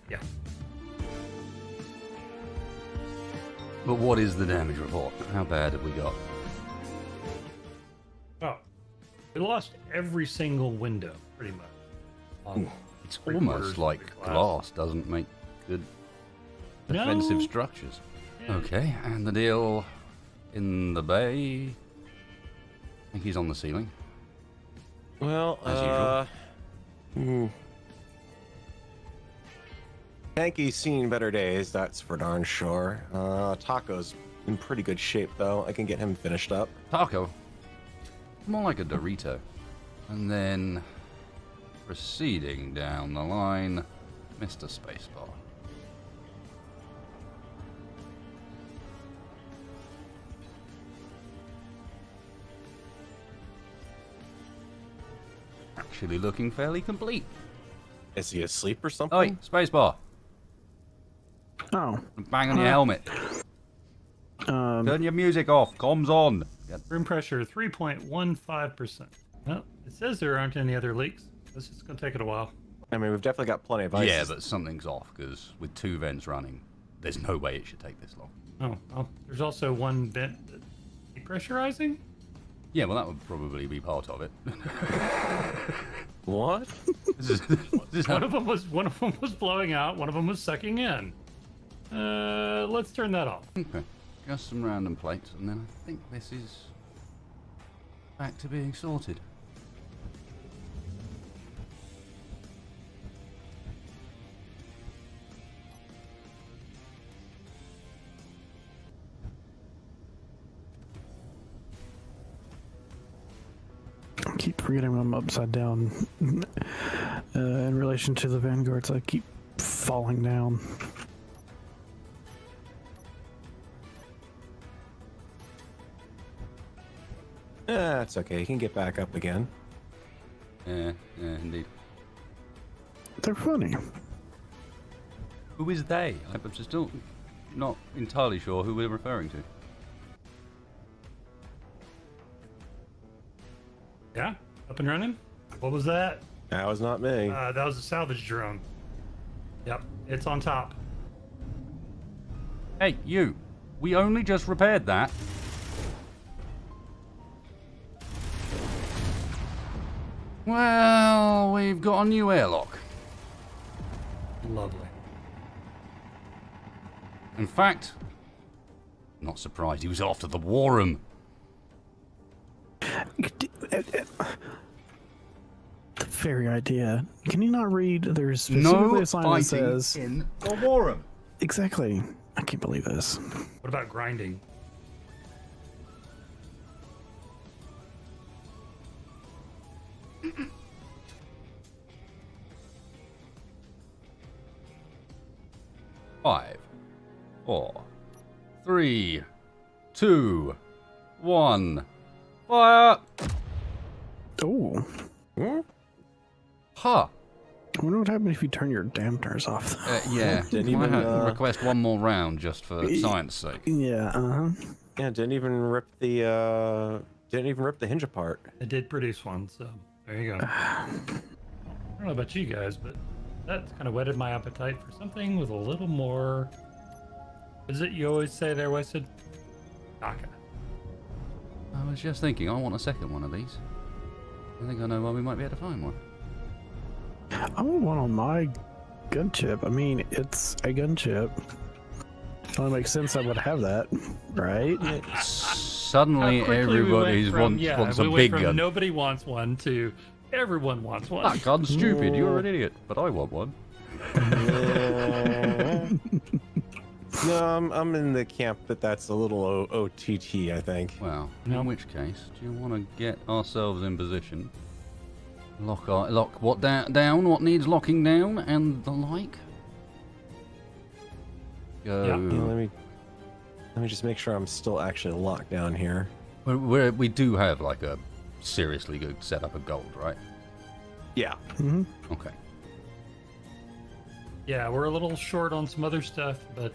Yeah. But what is the damage report? How bad have we got? Oh, we lost every single window, pretty much. It's Three-quarters almost of like the glass. glass doesn't make good defensive No. structures. Yeah. Okay, and the deal in the bay. I think he's on the ceiling. Well, As usual. Tanky's seen better days, that's for darn sure. Taco's in pretty good shape, though. I can get him finished up. Taco. More like a Dorito. And then, proceeding down the line, Mr. Spacebar. Actually looking fairly complete. Is he asleep or something? Oi, Spacebar. Oh. Bang on your helmet. Turn your music off. Comms on. Room pressure 3.15%. Well, it says there aren't any other leaks. This is going to take it a while. I mean, we've definitely got plenty of ice. Yeah, but something's off, because with 2 vents running, there's no way it should take this long. Oh, well, there's also one vent that's depressurizing. Yeah, well, that would probably be part of it. What? this is One of them was blowing out. One of them was sucking in. Let's turn that off. Okay, just some random plates, and then I think this is back to being sorted. I keep forgetting I'm upside down in relation to the Vanguards. I keep falling down. It's okay. He can get back up again. Yeah, indeed. They're funny. Who is they? I'm still not entirely sure who we're referring to. Yeah, up and running. What was that? That was not me. That was a salvage drone. Yep, it's on top. Hey, you. We only just repaired that. Well, we've got a new airlock. Lovely. In fact, not surprised, he was after the war room. Very idea. Can you not read? There's No specifically a sign that fighting says in the war room. exactly. I can't believe this. What about grinding? Five, 4, 3, 2, 1. Fire! Oh, Huh. I wonder what happens if you turn your dampeners off. Yeah, Didn't I even, request one more round just for science sake. Yeah. Yeah, didn't even rip the hinge apart. It did produce one, so there you go. I don't know about you guys, but that's kind of whetted my appetite for something with a little more. Is it you always say there, Wested? Taka. I was just thinking, I want a second one of these. I think I know where we might be able to find one. I want one on my gun chip. I mean, it's a gun chip. It only makes sense I would have that, right? Suddenly, How quickly everybody wants a we big went from gun. nobody wants one to everyone wants one. That gun's stupid. You're an idiot, but I want one. No, I'm in the camp that's a little OTT, I think. Well, No. in which case, do you want to get ourselves in position? Lock what down? What needs locking down, and the like. Go. Yeah. Yeah, let me just make sure I'm still actually locked down here. We do have like a seriously good setup of gold, right? Yeah. Mm-hmm. Okay. Yeah, we're a little short on some other stuff, but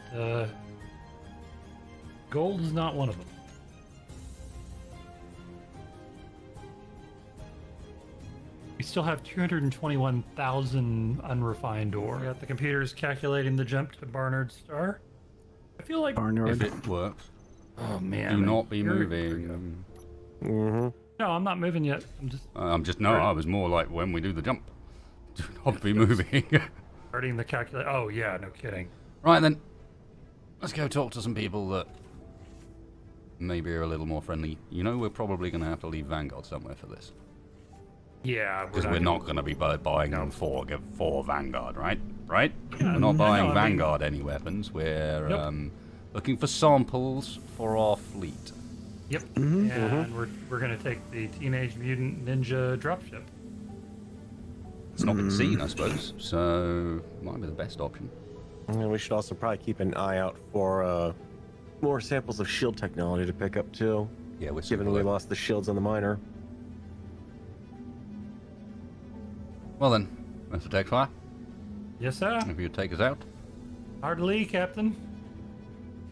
gold is not one of them. We We still have 221,000 unrefined ore. We got the computers calculating the jump to Barnard Star. I feel like... Barnyard. If it works. Oh, man. Do not be You're- moving. Mm-hmm. No, I'm not moving yet. I was more like when we do the jump. Do not be moving. Starting the calculate. Oh, yeah, no kidding. Right then. Let's go talk to some people that maybe are a little more friendly. You know, we're probably going to have to leave Vanguard somewhere for this. Yeah, Because we're not going to be buying them for Vanguard, right? Right? Yeah, We're not buying I mean- Vanguard any weapons. We're Yep. looking for samples for our fleet. Yep. And we're going to take the Teenage Mutant Ninja dropship. It's not been seen, I suppose, so might be the best option. And we should also probably keep an eye out for more samples of shield technology to pick up too. Yeah, we're Given super we low. lost the shields on the miner. Well then, Mr. Techfire, Yes, sir. if you'd take us out, Hard to leave, Captain.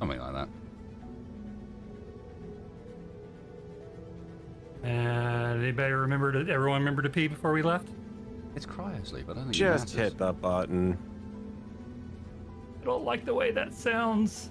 something like that. And everyone remember to pee before we left? It's cryosleep, I don't think Just it matters. hit the button. I don't like the way that sounds.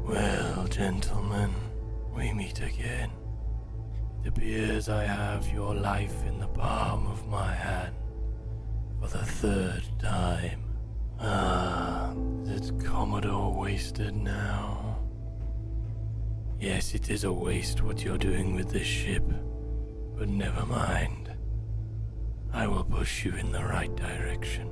Well, gentlemen, we meet again. It appears I have your life in the palm of my hand for the third time. Is Commodore wasted now? Yes, it is a waste what you're doing with this ship, but never mind. I will push you in the right direction.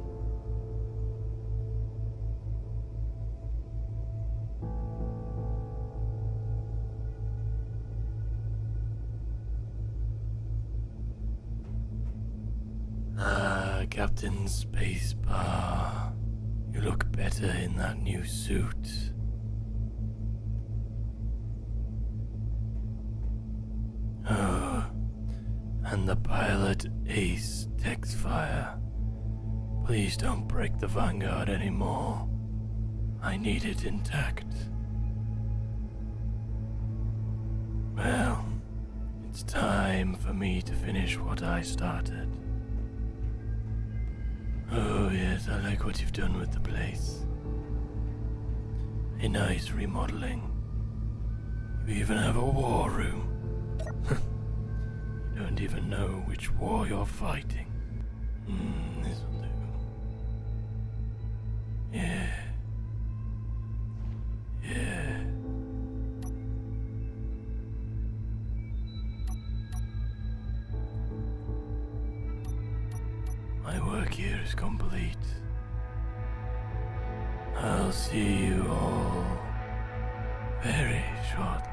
Captain Spacebar. You look better in that new suit. Oh, and the pilot Ace Texfire. Please don't break the Vanguard anymore. I need it intact. Well, it's time for me to finish what I started. Oh yes, I like what you've done with the place. A nice remodeling. You even have a war room. You don't even know which war you're fighting. This'll do. Yeah. Yeah. My work here is complete. I'll see you all very shortly.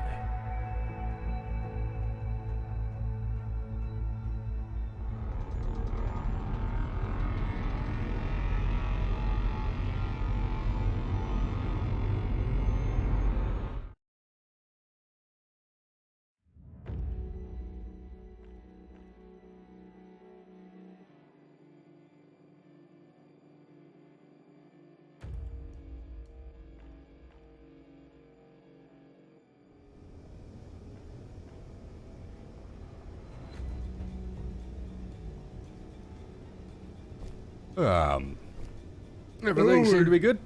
Everything seemed to be good.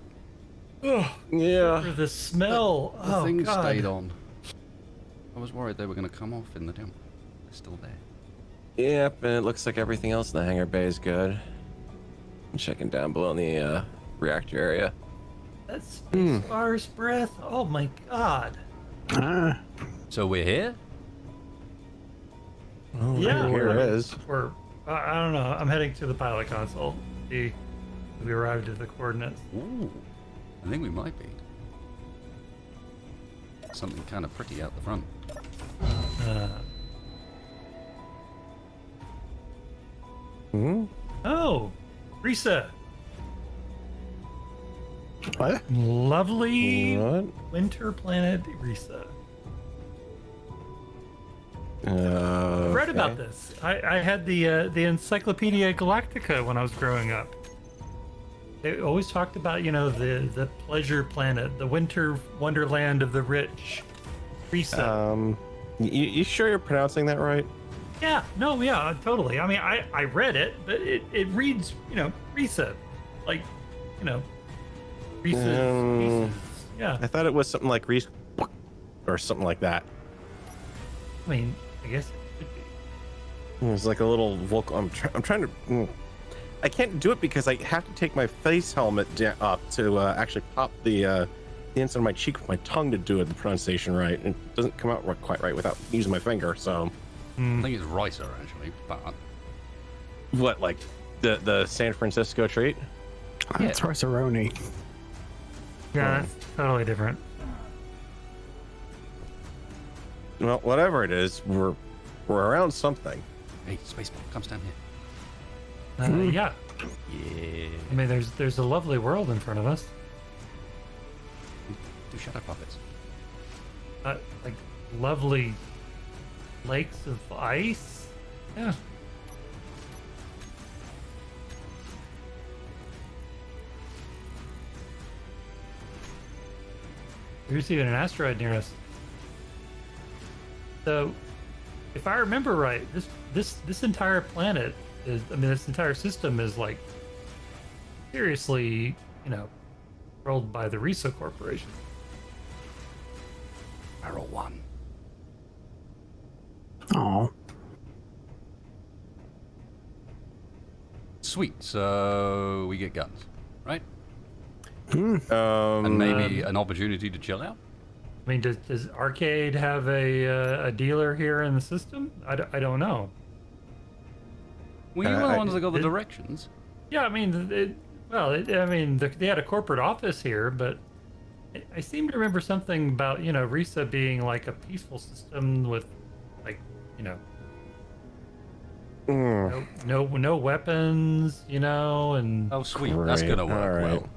Oh, Yeah. for the smell. The Oh, thing God. stayed on. I was worried they were going to come off in the dump. They're still there. Yep, and it looks like everything else in the hangar bay is good. I'm checking down below in the reactor area. That's Space Fire's breath. Oh my God. Ah, So we're here? Oh, Yeah. here it is. Or I don't know. I'm heading to the pilot console. See, if we arrived at the coordinates. Ooh, I think we might be. Something kind of pretty out the front. Hmm? Oh, Risa. what? Lovely What? winter planet Risa. I I read about this. I had the Encyclopedia Galactica when I was growing up. They always talked about, you know, the pleasure planet, the winter wonderland of the rich. Risa. You sure you're pronouncing that right? Yeah, no, yeah, totally. I mean, I read it, but it reads, you know, Risa. Like, you know, Reese's. Yeah. I thought it was something like Reese or something like that. I mean, I guess it could be. It was like a little vocal. I'm trying to. I can't do it because I have to take my face helmet up to actually pop the inside of my cheek with my tongue to do it the pronunciation right. It doesn't come out quite right without using my finger. So, I think it's Risa actually, but what, like the San Francisco treat? That's Rice-A-Roni. Yeah, that's totally different. Well, whatever it is, we're around something. hey, Spaceball comes down here. Yeah. Yeah. I mean, there's a lovely world in front of us. Do shadow puppets. Like lovely lakes of ice. Yeah. There's even an asteroid near us. So, if I remember right, this entire planet is, I mean, this entire system is like seriously, you know, controlled by the Risa Corporation. Barrel 1. Oh, Sweet, so we get guns, right? Um, And maybe an opportunity to chill out? I mean, does Arcade have a dealer here in the system? I don't know. Well, you were the I- ones that got the it- directions. Yeah, I mean, they had a corporate office here, but I seem to remember something about, you know, Risa being like a peaceful system with, like, you know, no weapons, you know, and Oh, sweet. That's Great, gonna work alright. well.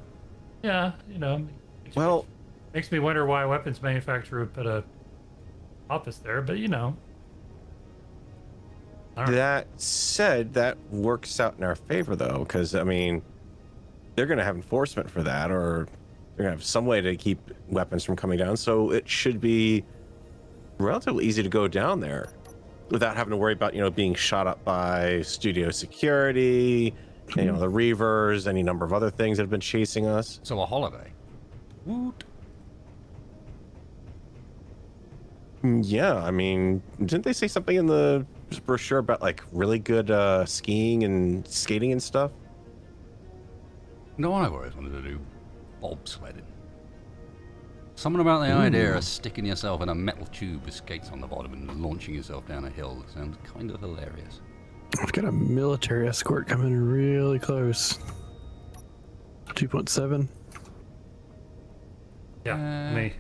yeah, you know. well, Makes me wonder why a weapons manufacturer would put a office there, but you know. All right. that said, that works out in our favor though, because I mean, they're going to have enforcement for that, or they're going to have some way to keep weapons from coming down. So it should be relatively easy to go down there without having to worry about, you know, being shot up by studio security, you know, the Reavers, any number of other things that have been chasing us. So a holiday. Woot. Yeah, I mean, didn't they say something in the brochure about like really good skiing and skating and stuff? No, I've always wanted to do bobsledding. Something about the idea of sticking yourself in a metal tube with skates on the bottom and launching yourself down a hill sounds kind of hilarious. I've got a military escort coming really close. 2.7. Yeah, me.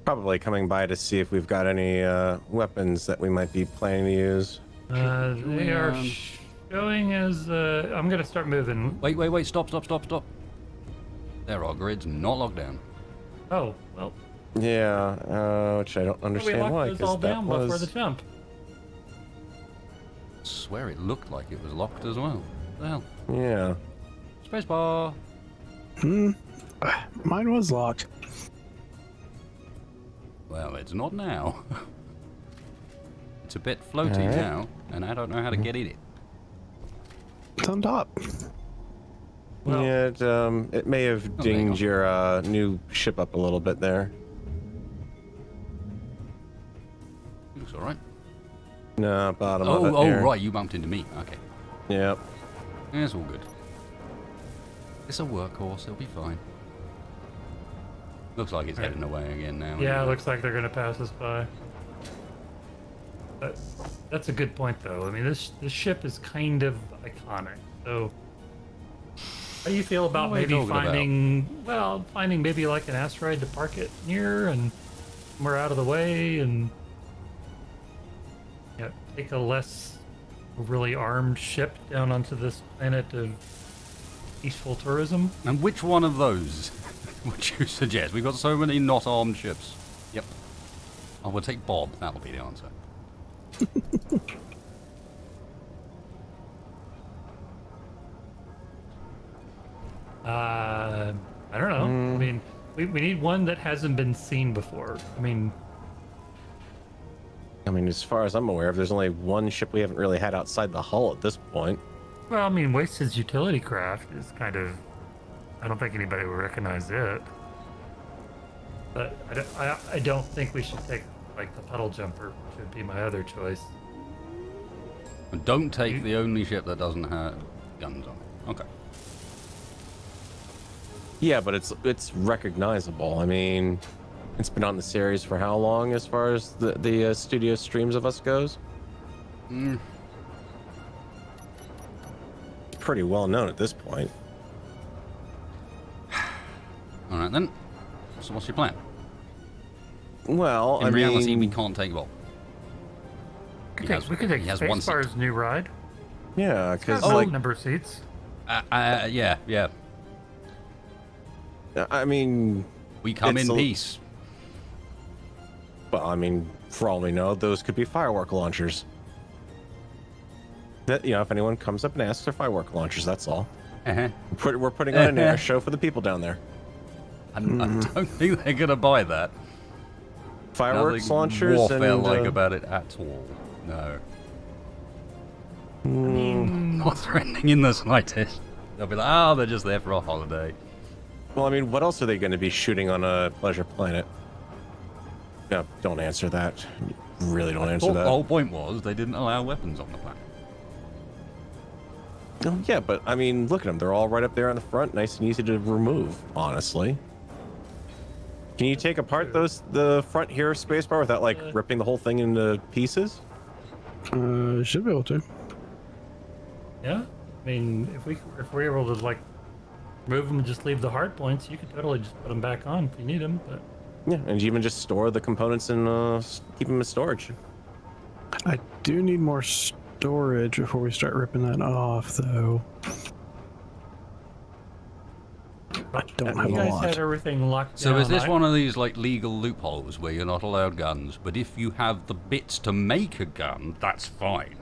Probably coming by to see if we've got any weapons that we might be planning to use. They are showing as I'm gonna start moving. Wait, stop. There are grids not locked down. Oh well, Yeah, which I don't we understand locked why, those all because that down before the was... jump. I swear it looked like it was locked as well. What the hell? Yeah. Spacebar. Mine was locked. Well, it's not now. It's a bit floaty Alright. now, and I don't know how to get in it. It's on top. Well, Yeah, it may have Oh, there you dinged go. your new ship up a little bit there. Looks alright. No, bottom of it. Oh, there. right, you bumped into me. Okay. Yep. Yeah, it's all good. It's a workhorse, it'll be fine. Looks like it's heading away again now. yeah, it anyway. looks like they're gonna pass us by. But that's a good point, though. I mean, this ship is kind of iconic. So, how do you feel about What are you maybe talking finding maybe like an asteroid to park it near, and we're out of the way, and yeah, take a less really armed ship down onto this planet of peaceful tourism? And which one of those would you suggest? We've got so many not armed ships. Yep. I will take Bob. That'll be the answer. I don't know. I mean, we need one that hasn't been seen before. I mean, As far as I'm aware of, there's only one ship we haven't really had outside the hull at this point. well, I mean, Wasted's utility craft is kind of. I don't think anybody will recognize it. But I don't think we should take like the puddle jumper, which would be my other choice. And don't take the only ship that doesn't have guns on it. Okay. Yeah, but it's recognizable. I mean, it's been on the series for how long, as far as the studio streams of us goes? Mm. It's pretty well known at this point. All right then. So what's your plan? Well, In I reality, mean, we can't take Bob. We could take he has one seat. Spacebar's new ride. yeah, because Got a like, number of seats. Yeah. I mean, We come It's in a- peace. well, I mean, for all we know, those could be firework launchers. That, if anyone comes up and asks, they're firework launchers. That's all. Uh-huh. We're putting on an air show for the people down there. I don't think they're gonna buy that. Fireworks Nothing launchers warfare-like and about it at all. No. Hmm. Not threatening in the slightest. They'll be like, they're just there for a holiday. well, I mean, what else are they going to be shooting on a pleasure planet? No, don't answer that. Really don't answer The that. whole point was they didn't allow weapons on the planet. Oh, yeah, but I mean, look at them. They're all right up there on the front, nice and easy to remove, honestly. Can you take apart the front here spacebar without like ripping the whole thing into pieces? Should be able to. Yeah, I mean, if we're able to like remove them and just leave the hard points, you could totally just put them back on if you need them. But Yeah, and you even just store the components and keep them in storage. I do need more storage before we start ripping that off, though. I don't have you a guys lot. had everything locked So down. is this one of these like legal loopholes where you're not allowed guns, but if you have the bits to make a gun, that's fine?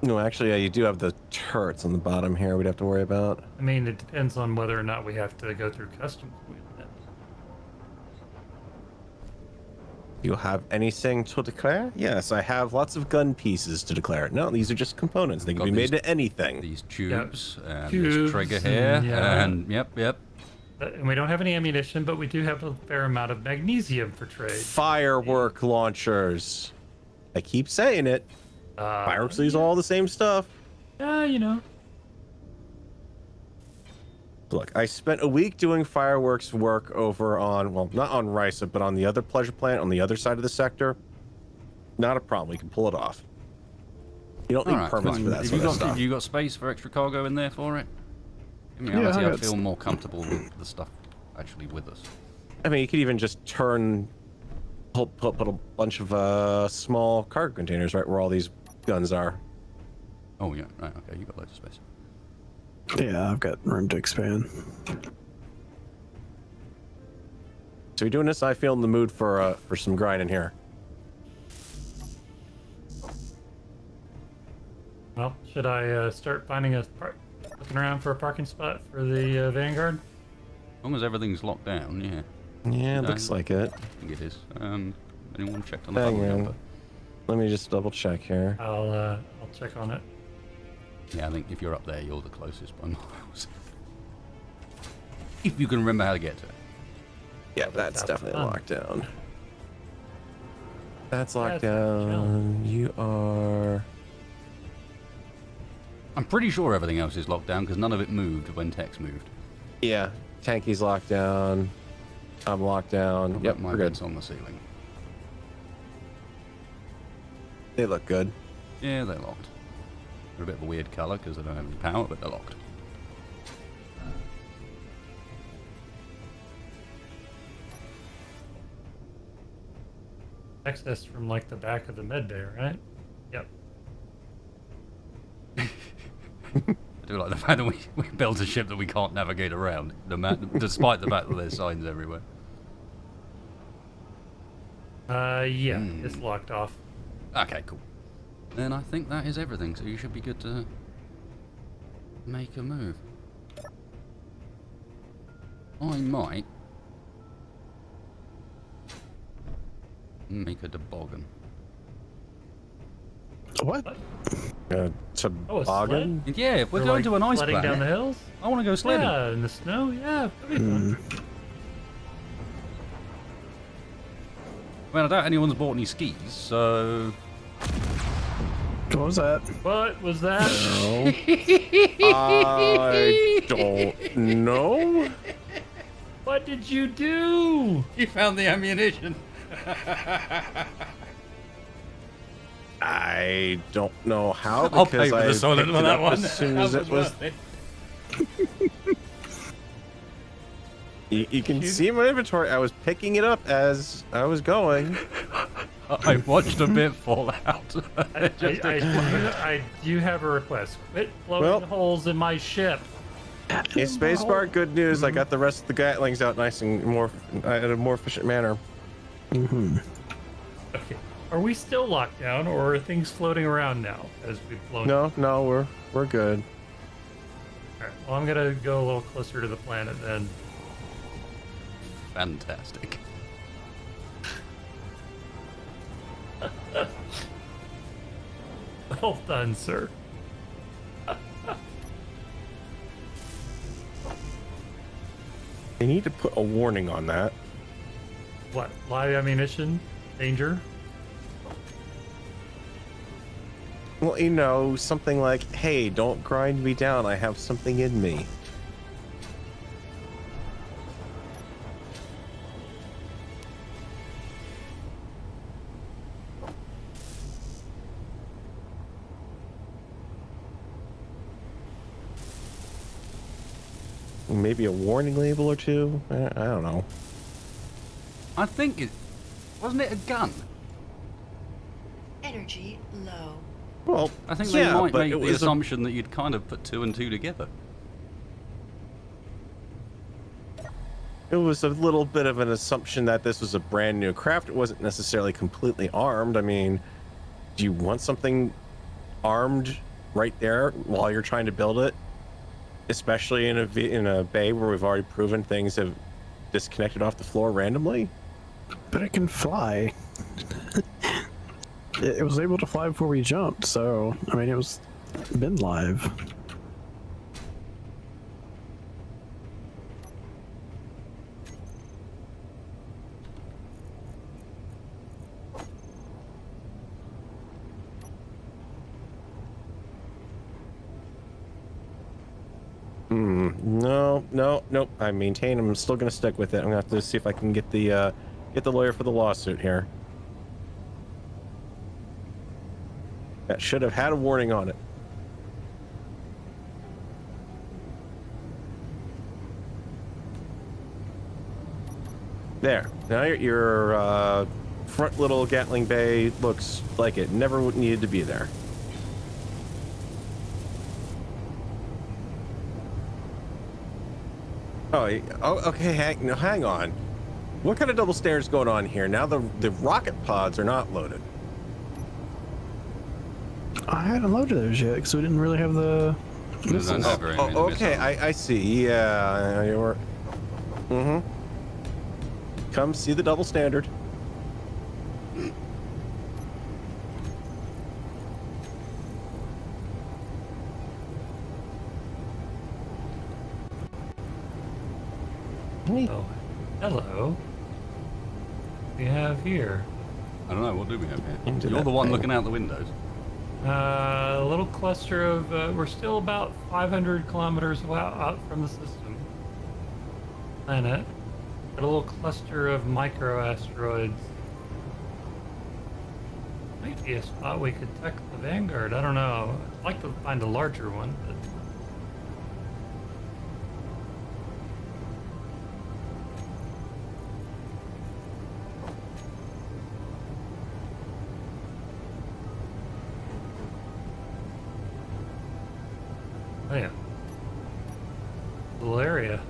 No, actually, yeah, you do have the turrets on the bottom here we'd have to worry about. I mean, it depends on whether or not we have to go through customs. Do you have anything to declare? Yes, I have lots of gun pieces to declare. No, these are just components. They can Got be made these- to anything. These tubes and Tubes this trigger and- here, yeah. and yep. And we don't have any ammunition, but we do have a fair amount of magnesium for trade. Firework launchers. I keep saying it. Fireworks use all the same stuff. Yeah, you know. Look, I spent a week doing fireworks work over on, well, not on Risa, but on the other pleasure planet on the other side of the sector. Not a problem. We can pull it off. You don't need Alright, permits fine. for that Have sort you of got, stuff. have you got space for extra cargo in there for it? In Yeah, reality, I I got feel more comfortable with the stuff actually with us. I mean, you could even just put a bunch of small cargo containers right where all these guns are. Oh yeah, right, okay, you got loads of space. Yeah, I've got room to expand. So you're doing this? I feel in the mood for some grinding here. Well, should I start finding looking around for a parking spot for the Vanguard? As long as everything's locked down, yeah, Yeah, it looks like it. I think it is. Anyone checked on the Hang bubble on. jumper? Let me just double check here. I'll check on it. Yeah, I think if you're up there, you're the closest by miles. If you can remember how to get to it. Yeah, that's That's definitely fun. locked down. That's locked That's down. You are. I'm pretty sure everything else is locked down because none of it moved when Tex moved. Yeah, Tanky's locked down. I'm locked down. I've Yep, got my we're good. bits on the ceiling. They look good. Yeah, they're locked. They're a bit of a weird colour because they don't have any power, but they're locked. Access from like the back of the med bay, right? Yep. I do like the fact that we built a ship that we can't navigate around, despite the fact that there's signs everywhere. Yeah, it's locked off. Okay, cool. Then I think that is everything, so you should be good to make a move. I might make a toboggan. What? Toboggan? And yeah, if we're Or, going like, to an ice sledding planet, down the hills. I want to go sledding. Yeah, in the snow. Yeah, that'd be fun. Well, I doubt anyone's bought any skis, so... What was that? What was that? I don't know. What did you do? You found the ammunition. I don't know how I'll pay because for the I solid picked on it that up one. as soon That as it was. worth it. You can see my inventory. I was picking it up as I was going. I watched a bit fall out. I do have a request. Quit blowing Well- holes in my ship. Hey, Spacebar, good news. I got the rest of the Gatlings out nice and more in a more efficient manner. Okay. Are we still locked down, or are things floating around now as we've flown? No, we're good. All right. Well, I'm gonna go a little closer to the planet then. Fantastic. Well done, sir. They need to put a warning on that. What? Live ammunition? Danger? Well, you know, something like, "Hey, don't grind me down. I have something in me." Maybe a warning label or two. I don't know. I think it... Wasn't it a gun? Energy low. Well, I think yeah, they might but make it the was assumption that you'd kind of put two and two together. it was a little bit of an assumption that this was a brand new craft. It wasn't necessarily completely armed. I mean, do you want something armed right there while you're trying to build it? Especially in a bay where we've already proven things have disconnected off the floor randomly. But it can fly. It was able to fly before we jumped, so I mean, it was been live. Nope. I maintain. I'm still gonna stick with it. I'm gonna have to see if I can get the lawyer for the lawsuit here. That should have had a warning on it. There. Now your front little Gatling Bay looks like it never needed to be there. Okay. Hang on. What kind of double stairs going on here? Now the rocket pods are not loaded. I hadn't loaded those yet because we didn't really have the Don't missiles. have very many Okay. missiles. I see. Yeah. You're. Come see the double standard. Neat. Oh, hello. We have here I don't know, what do we have here? Into You're that the one thing. looking out the windows. a little cluster of. We're still about 500 kilometers out from the system planet. Got a little cluster of micro asteroids. Might be a spot we could tech the Vanguard. I don't know. I'd like to find a larger one, but. Oh yeah. Little area.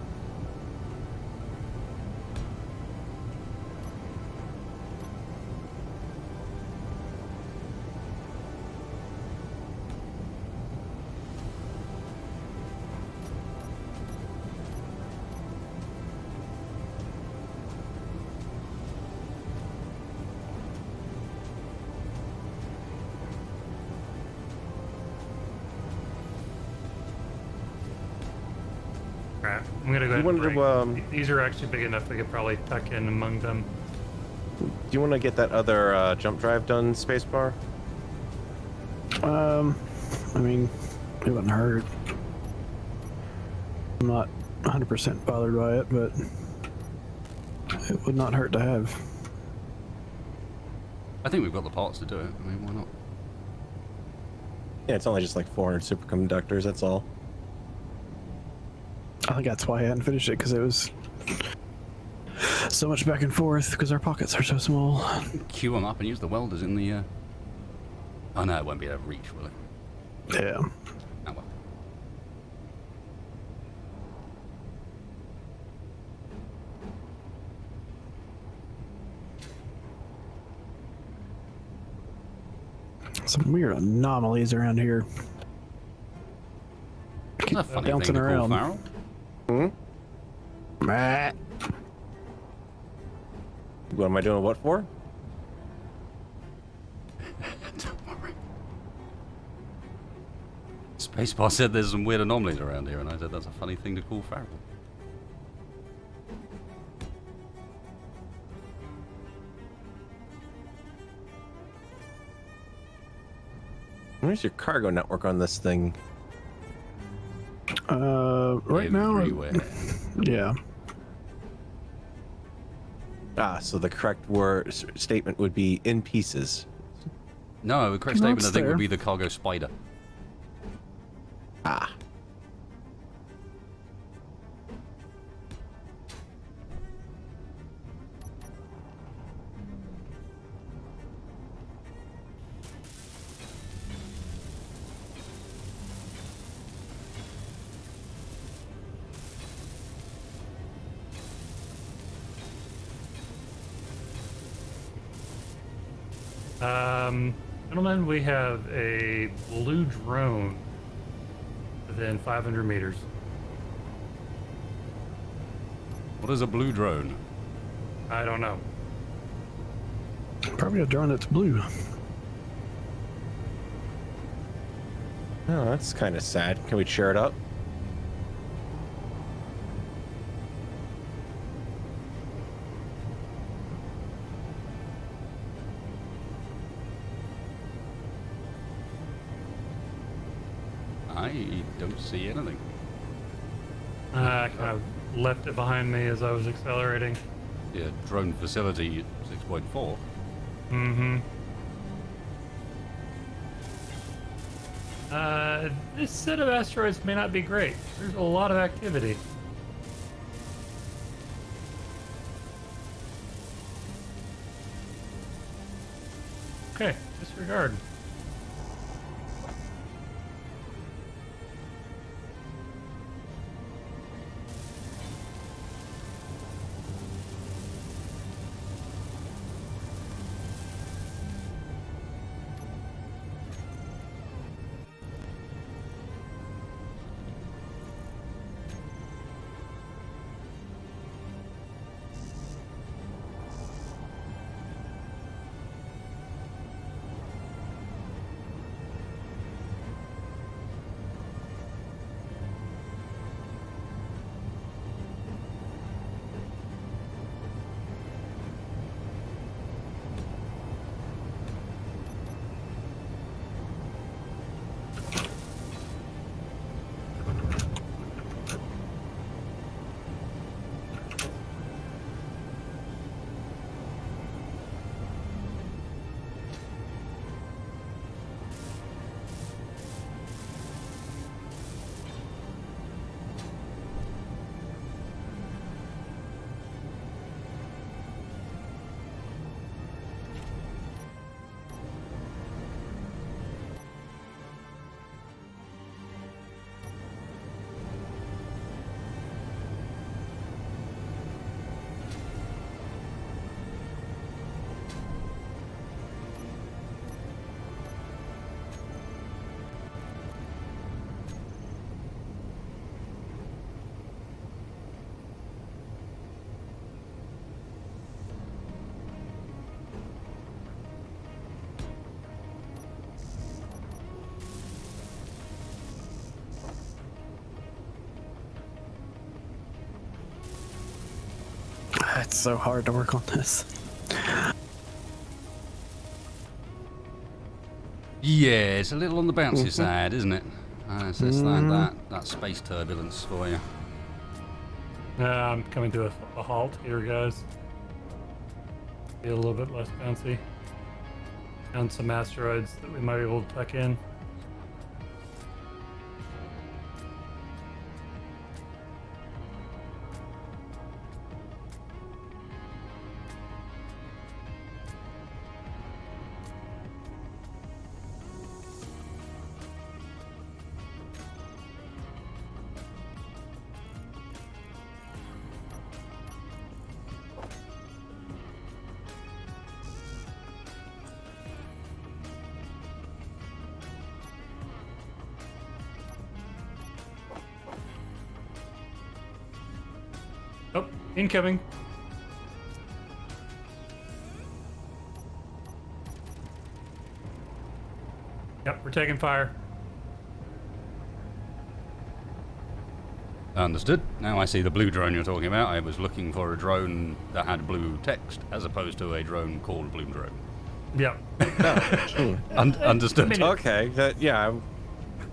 Alright, I'm gonna go ahead and wanted to, break. These are actually big enough we could probably tuck in among them. Do you want to get that other jump drive done, spacebar? I mean, it wouldn't hurt. I'm not 100% bothered by it, but it would not hurt to have. I think we've got the parts to do it. I mean, why not? Yeah, it's only just like 400 superconductors, that's all. I think that's why I hadn't finished it, because it was so much back and forth, because our pockets are so small. Queue them up and use the welders in the... Oh no, it won't be able to reach, will it? Yeah. Oh well. Some weird anomalies around here. Isn't that a funny bouncing thing to call around. Farrell? Meh. What am I doing what for? Don't worry. Spacebar said there's some weird anomalies around here, and I said that's a funny thing to call Farrell. Where's your cargo network on this thing? Right now, Everywhere. yeah. Ah, so the correct word statement would be in pieces. No, the correct No, statement I it's think there. would be the cargo spider. Ah. Gentlemen, we have a blue drone within 500 meters. What is a blue drone? I don't know. Probably a drone that's blue. Oh, that's kind of sad. Can we cheer it up? I don't see anything. I kind of left it behind me as I was accelerating. Yeah, drone facility 6.4. Mm-hmm. This set of asteroids may not be great. There's a lot of activity. Okay, disregard. so hard to work on this. Yeah, it's a little on the bouncy side, isn't it? So it's that space turbulence for you. I'm coming to a halt here, guys. Be a little bit less bouncy. Found some asteroids that we might be able to tuck in. Oh, incoming. Yep, we're taking fire. Understood. Now I see the blue drone you're talking about. I was looking for a drone that had blue text as opposed to a drone called Blue Drone. Yep. Understood. I mean, Okay, yeah.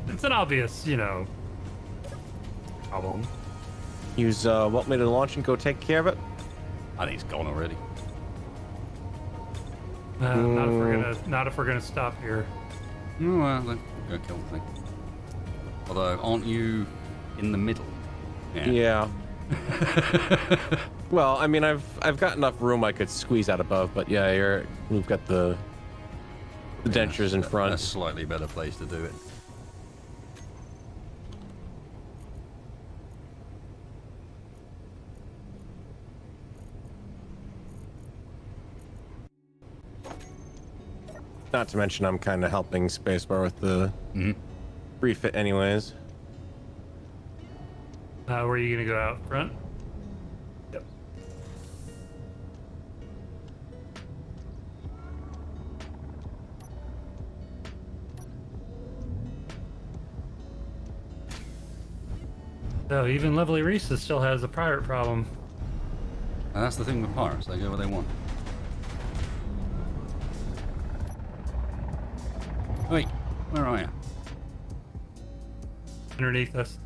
It's an obvious, problem. Use want me to launch and go take care of it? I think it's gone already. Not if we're gonna stop here. Oh, well, then go kill the thing. Although, aren't you in the middle? Yeah. Well, I mean, I've got enough room I could squeeze out above, but yeah, we've got the dentures in front. A slightly better place to do it. Not to mention, I'm kind of helping Spacebar with the refit, anyways. Where are you gonna go out front? Yep. So even lovely Risa still has a pirate problem. And that's the thing with pirates, they go where they want. Wait, where are you? Underneath us.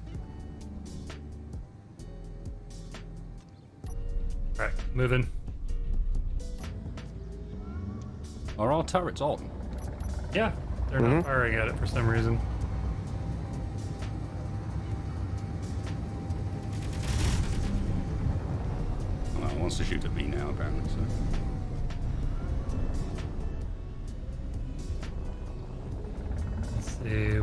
Alright, moving. Are our turrets on? Yeah, they're not firing at it for some reason. Well, it wants to shoot at me now, apparently, so. Let's see.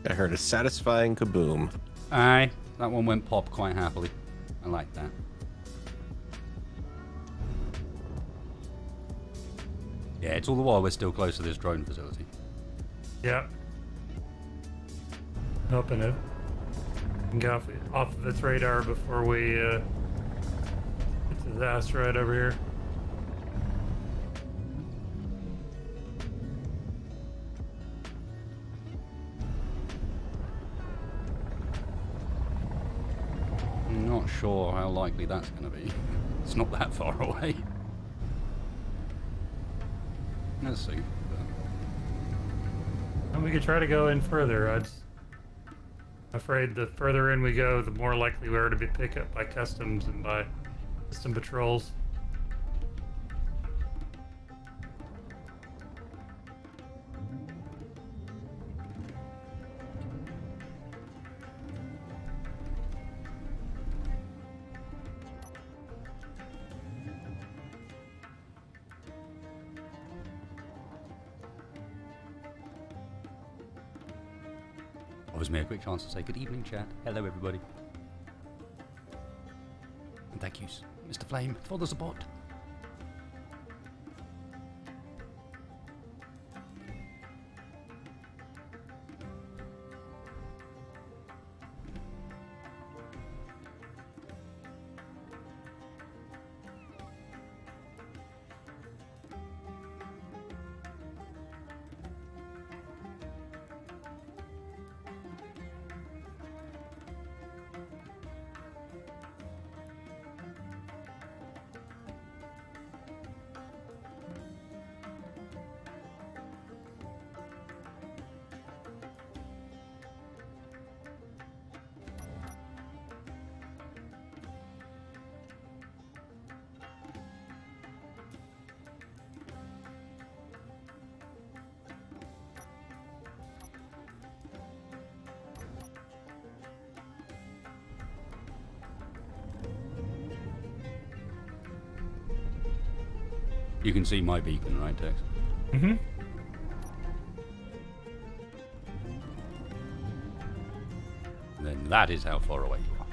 I heard a satisfying kaboom. Aye, that one went pop quite happily. I like that. Yeah, it's all the while we're still close to this drone facility. Yeah. Hoping it can get off of its radar before we get to the asteroid over here. I'm not sure how likely that's going to be. It's not that far away. Let's see. And we could try to go in further. I'm afraid the further in we go, the more likely we are to be picked up by customs and by system patrols. Offers me a quick chance to say good evening, chat. Hello, everybody. And thank you, Mr. Flame, for the support. You can see my beacon, right, Tex? Mm-hmm. Then that is how far away you are.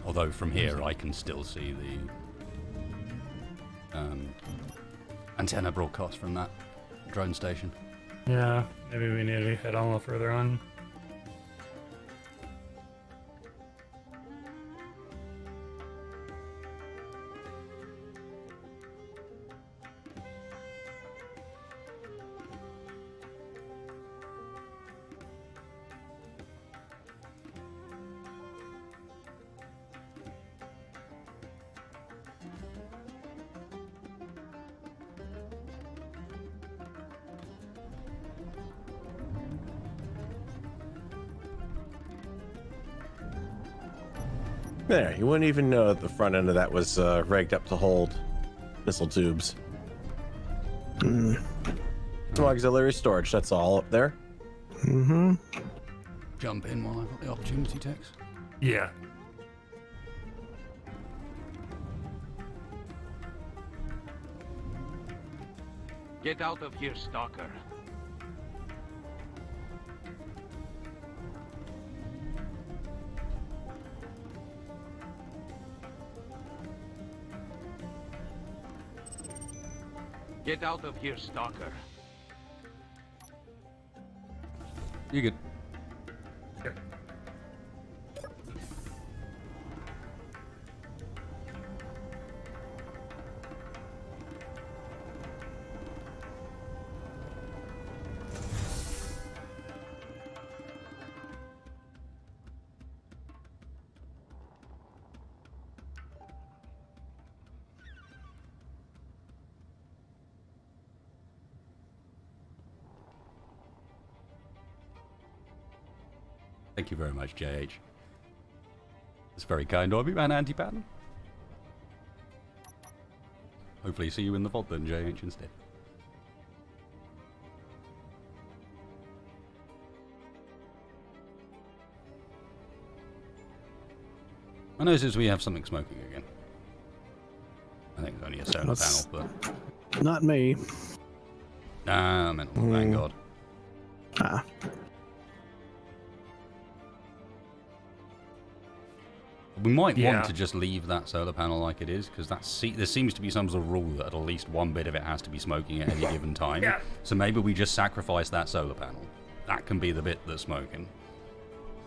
Although from here I can still see the antenna broadcast from that drone station. Yeah, maybe we need to head on a little further on. There, you wouldn't even know that the front end of that was rigged up to hold missile tubes. Some auxiliary storage, that's all up there. Mm-hmm. Jump in while I've got the opportunity, Tex. Yeah. Get out of here, stalker. Get out of here, stalker. You good? Sure. Thank you very much, JH. It's very kind of you, man, anti-pattern. Hopefully see you in the vault then, JH, instead. I notice we have something smoking again. I think it's only a solar That's- panel, but... Not me. Nah, I meant on the Vanguard. Ah. We might Yeah. want to just leave that solar panel like it is, because there seems to be some sort of rule that at least one bit of it has to be smoking at any given time. Yeah. So maybe we just sacrifice that solar panel. That can be the bit that's smoking.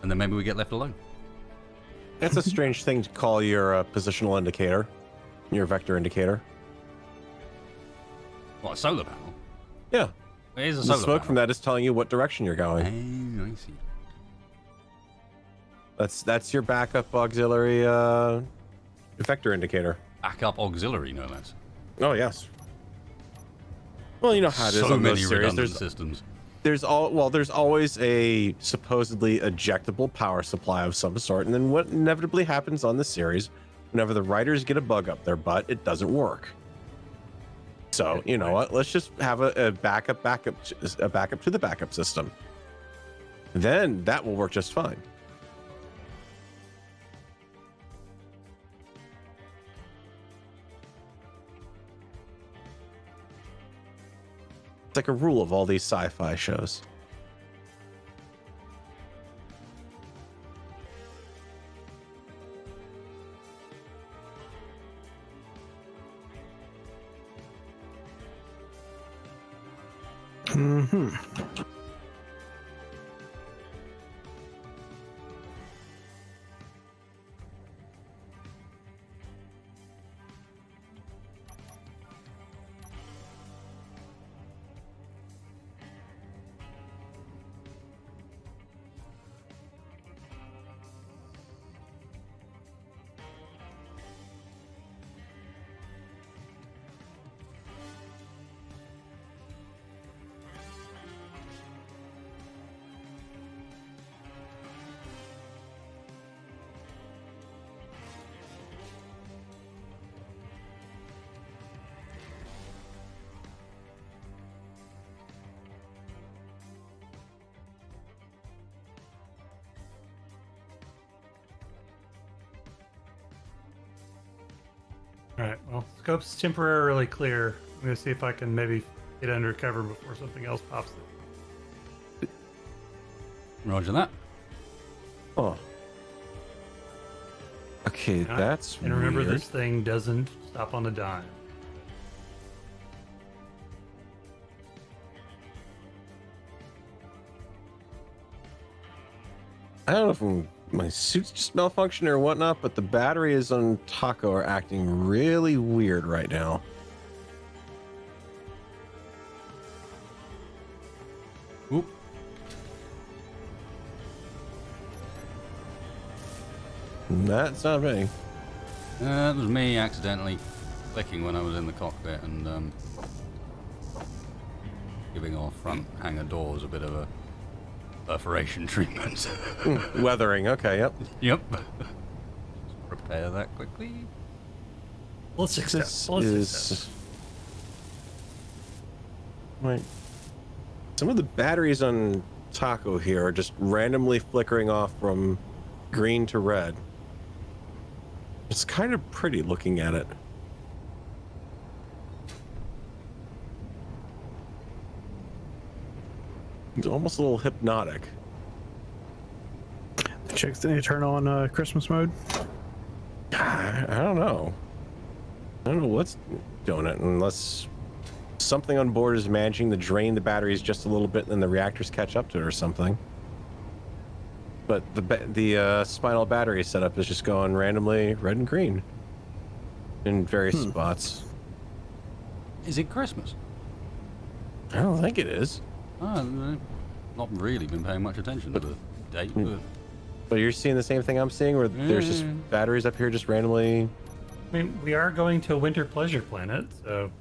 And then maybe we get left alone. It's a strange thing to call your positional indicator, your vector indicator. What, a solar panel? Yeah, It is a the solar smoke panel. from that is telling you what direction you're going. Oh, I see. That's your backup auxiliary vector indicator. Backup auxiliary, no less. Oh yes. Well, you know how it is So on many those series. redundant systems. There's always a supposedly ejectable power supply of some sort, and then what inevitably happens on the series, whenever the writers get a bug up their butt, it doesn't work. So you know what? Let's just have a backup to the backup system. Then that will work just fine. It's like a rule of all these sci-fi shows. Mm-hmm. All right. Well, scope's temporarily clear. I'm gonna see if I can maybe get under cover before something else pops up. Roger that. Oh. Okay, that's And remember, weird. this thing doesn't stop on a dime. I don't know if my suit's just malfunctioning or whatnot, but the batteries on Taco are acting really weird right now. Oop. That's not me. That was me accidentally clicking when I was in the cockpit and giving our front hangar doors a bit of a perforation treatment. Weathering, okay, yep. Yep. Repair that quickly. Let's accept. This Let's is... accept. Wait. Some of the batteries on Taco here are just randomly flickering off from green to red. It's kind of pretty looking at it. It's almost a little hypnotic. The chicks didn't turn on Christmas mode. I don't know. I don't know what's doing it unless something on board is managing to drain the batteries just a little bit and then the reactors catch up to it or something. But the spinal battery setup is just going randomly red and green in various spots. Is it Christmas? I don't think it is. I've not really been paying much attention to the date, but But you're seeing the same thing I'm seeing, where there's just batteries up here just randomly. I mean, we are going to a winter pleasure planet, so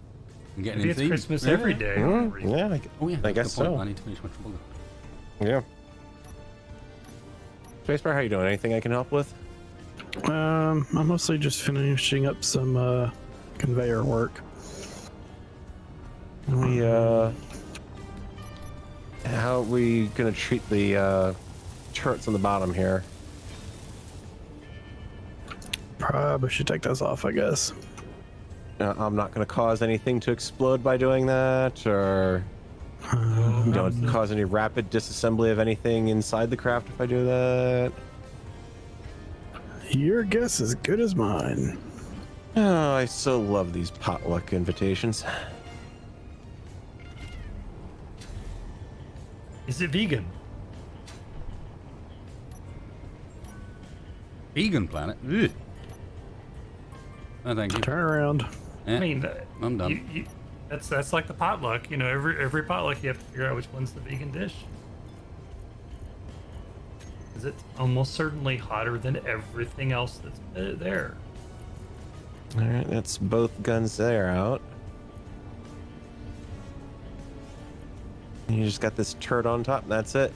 I'm getting maybe in it's theme. Christmas Yeah. every day. Yeah, Oh yeah, I that's guess the point. so. I need to finish my trouble. Yeah. Spacebar, how you doing? Anything I can help with? I'm mostly just finishing up some conveyor work. We how are we gonna treat the turrets on the bottom here? Probably should take those off, I guess. I'm not gonna cause anything to explode by doing that, or don't cause any rapid disassembly of anything inside the craft if I do that. Your guess is as good as mine. Oh, I so love these potluck invitations. Is it vegan? Vegan planet. Ugh. No, thank you. Turn around. Yeah, I mean, I'm done. that's like the potluck. You know, every potluck you have to figure out which one's the vegan dish. Because it's almost certainly hotter than everything else that's there. All right, that's both guns there out. You just got this turret on top, and that's it.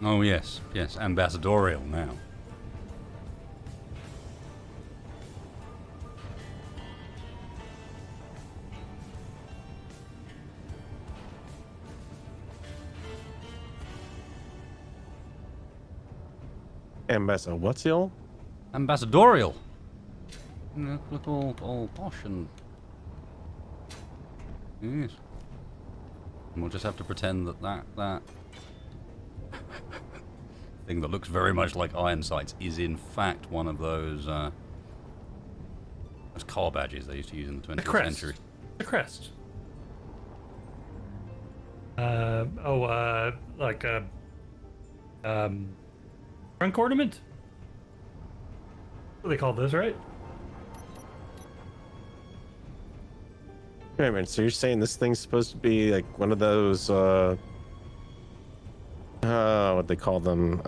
Oh yes, yes, ambassadorial now. Ambassador, what's the old? Ambassadorial. Look all posh and yes. And we'll just have to pretend that thing that looks very much like iron sights is in fact one of those car badges they used to use in the 20th crest. century. The crest. Like a trunk ornament. What do they call those, right? Wait a minute, so you're saying this thing's supposed to be like one of those, what they call them?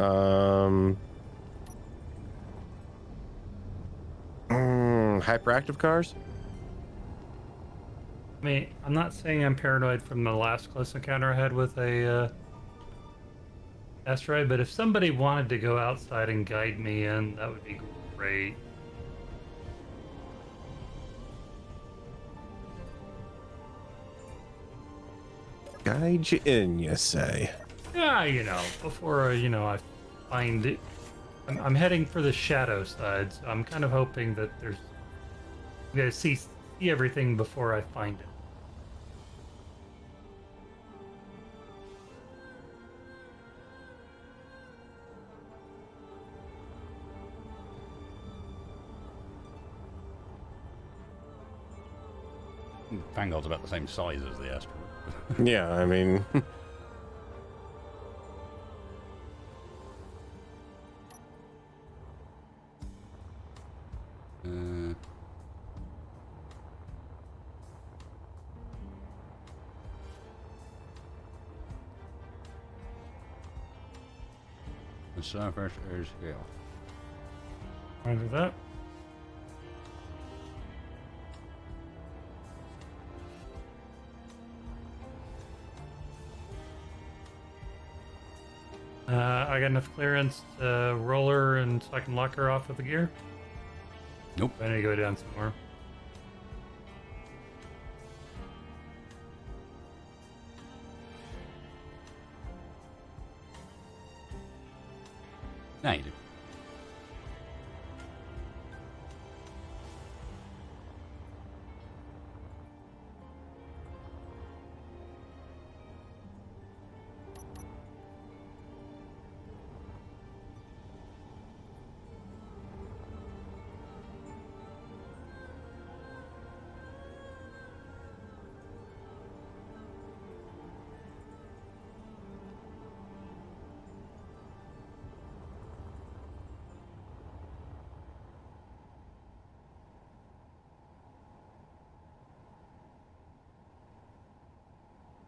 Hyperactive cars? I mean, I'm not saying I'm paranoid from the last close encounter I had with a asteroid, but if somebody wanted to go outside and guide me in, that would be great. Guide you in, you say? Yeah, you know, before I find it. I'm heading for the shadow side, so I'm kind of hoping that I'm gonna see everything before I find it. Vanguard's about the same size as the asteroid. Yeah, I mean, the surface is here. Roger that. I got enough clearance to roll her and so I can lock her off with the gear. Nope. I need to go down some more. Now you do.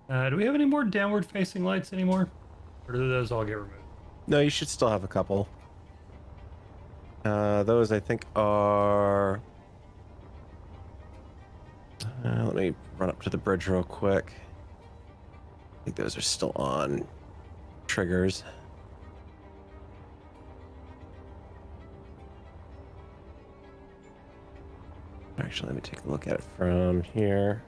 Do we have any more downward facing lights anymore? Or do those all get removed? no, you should still have a couple. Those I think are. Let me run up to the bridge real quick. I think those are still on triggers. Actually, let me take a look at it from here.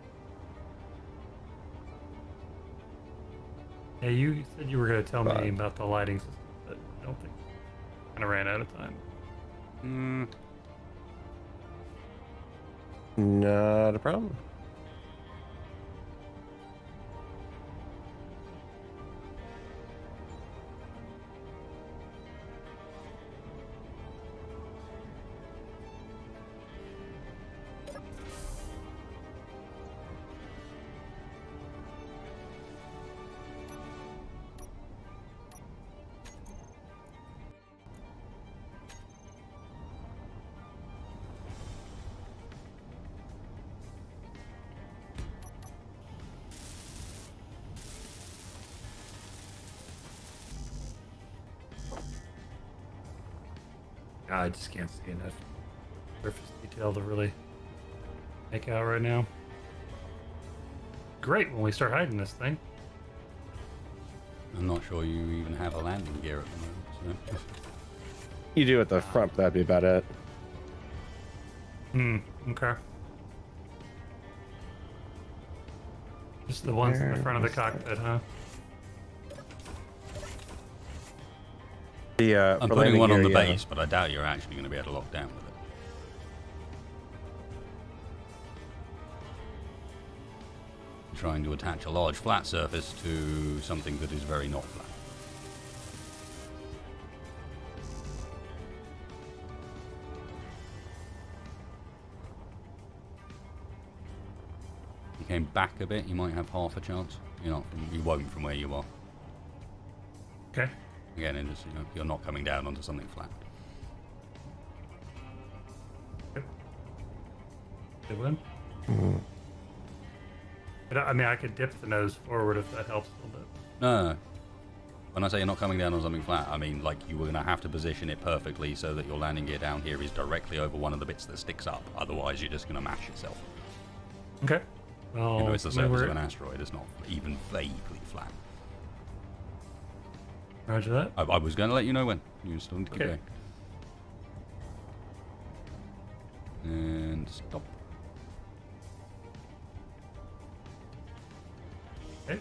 Yeah, you said you were going to tell Right. me about the lighting system, but I don't think. Kind of ran out of time. Not a problem. I just can't see enough surface detail to really make out right now. Great when we start hiding this thing. I'm not sure you even have a landing gear at the moment, so. You do at the front, that'd be about it. Okay. Just the ones in the Where front of the is that? cockpit, huh? The I'm for putting landing one on gear, the yeah. base, but I doubt you're actually going to be able to lock down with it. Trying to attach a large flat surface to something that is very not flat. You came back a bit, you might have half a chance. You won't from where you are. Okay. Again, you're not coming down onto something flat. Good one. But, I mean, I could dip the nose forward if that helps a little bit. No. When I say you're not coming down on something flat, I mean like you were going to have to position it perfectly so that your landing gear down here is directly over one of the bits that sticks up. Otherwise, you're just going to mash yourself. Okay. Well, It's the I mean, surface we're- of an asteroid. It's not even vaguely flat. Roger that. I was going to let you know when. You still need to keep Okay. going. And stop. Okay.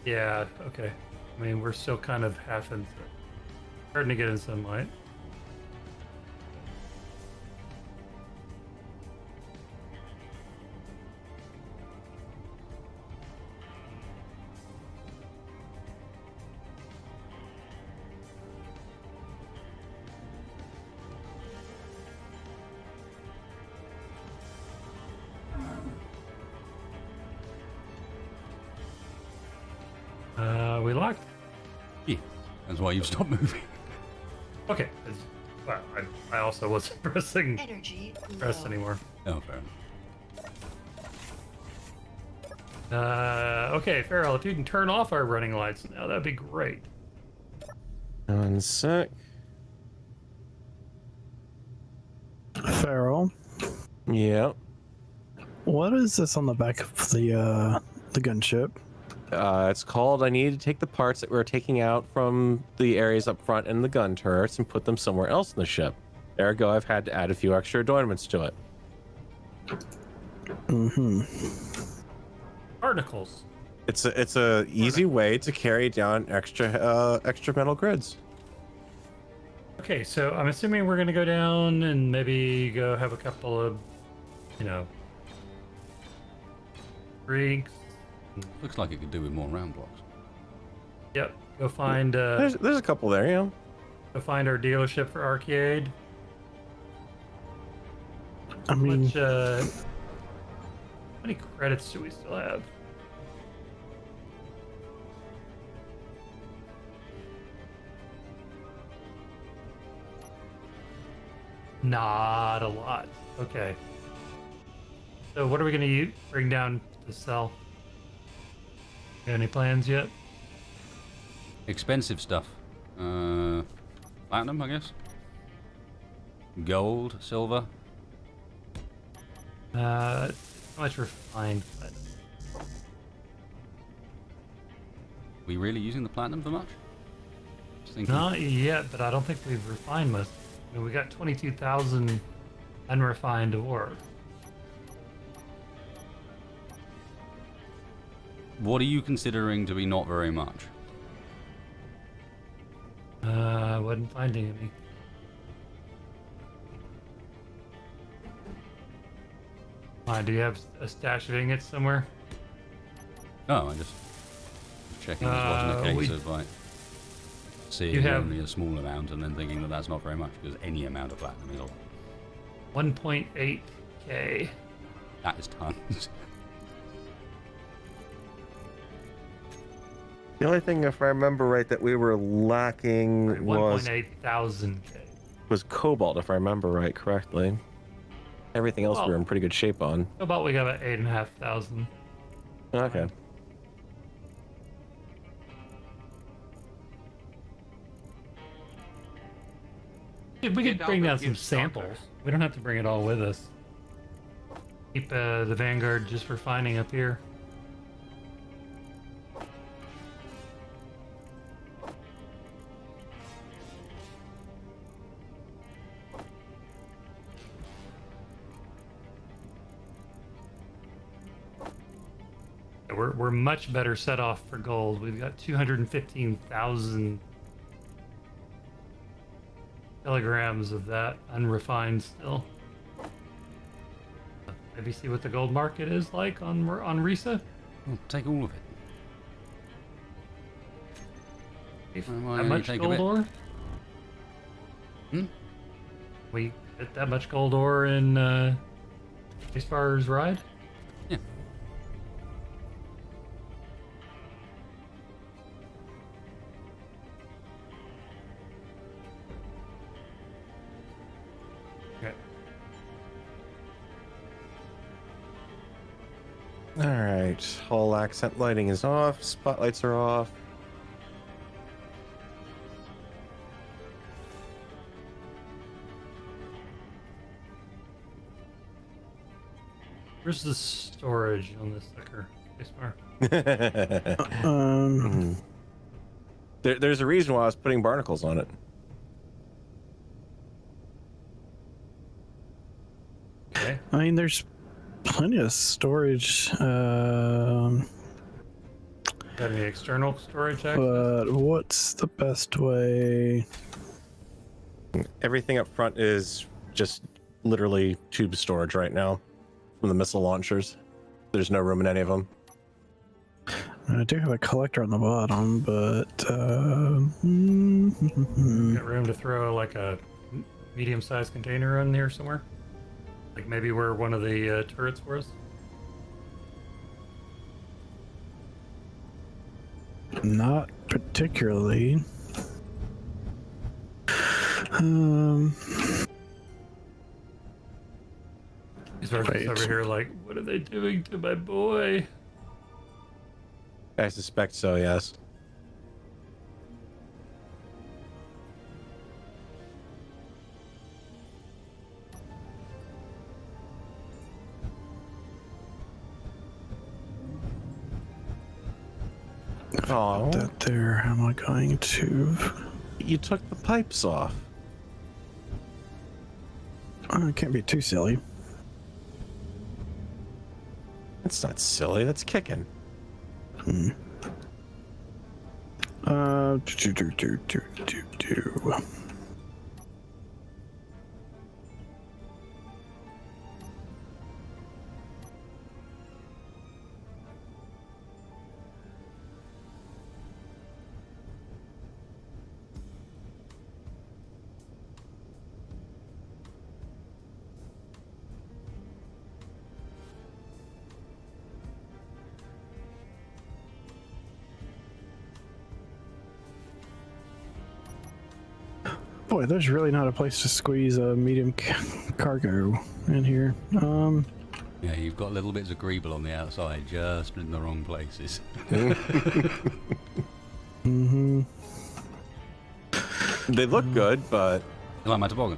Yeah, okay. I mean, we're still kind of half in, starting to get in sunlight. We locked. Yeah, that's why you've stopped moving. Okay. Well, I also wasn't pressing Energy press low. anymore. Oh, fair enough. Okay, Farrell, if you can turn off our running lights now, that'd be great. 1 sec. Farrell, Yeah. what is this on the back of the gunship? It's called I need to take the parts that we're taking out from the areas up front and the gun turrets and put them somewhere else in the ship. Ergo, I've had to add a few extra adornments to it. Mm-hmm. Articles. It's a easy way to carry down extra metal grids. Okay, so I'm assuming we're gonna go down and maybe go have a couple of, drinks. Looks like it could do with more round blocks. Yep. Go find There's a couple there, yeah. go find our dealership for Arcade. I mean, How many credits do we still have? Not a lot. Okay. So what are we gonna bring down to sell? Got any plans yet? Expensive stuff. Platinum, I guess. Gold, silver. How much refined? We really using the platinum for much? Just thinking. Not yet, but I don't think we've refined most. I mean, we got 22,000 unrefined ore. What are you considering to be not very much? I wasn't finding any. Do you have a stash of ingots somewhere? Oh, I just checking this wasn't a case of like seeing have- only a small amount and then thinking that that's not very much because any amount of platinum is a lot. 1.8k. That is tons. The only thing, if I remember right, that we were lacking was 1.8 thousand k. cobalt, if I remember right correctly. Everything else we were in pretty good shape on. How about we got about 8,500? Okay. We could Get out bring of down here, some stalker. samples. We don't have to bring it all with us. Keep the Vanguard just for finding up here. We're much better set off for gold. We've got 215,000 kilograms of that unrefined still. Maybe see what the gold market is like on Risa. Well, take all of it. If Why that don't you much take a gold bit? ore? Hmm? We get that much gold ore in Spacefarer's Ride? Yeah. Okay. All right. Hull accent lighting is off. Spotlights are off. Where's the storage on this sucker? Spacebar. Um, There's a reason why I was putting barnacles on it. Okay. I mean, there's plenty of storage. Got any external storage access? But what's the best way? Everything up front is just literally tube storage right now from the missile launchers. There's no room in any of them. I do have a collector on the bottom, but Got room to throw like a medium-sized container in here somewhere? Like maybe where one of the turrets was? not particularly. These versions Wait. over here like, what are they doing to my boy? I suspect so, yes. Oh, That there. How am I going to? you took the pipes off. Oh, I can't be too silly. That's not silly. That's kicking. Do. Boy, there's really not a place to squeeze a medium cargo in here. Yeah, you've got little bits of greeble on the outside, just in the wrong places. Mm-hmm. They look good, but You like my toboggan?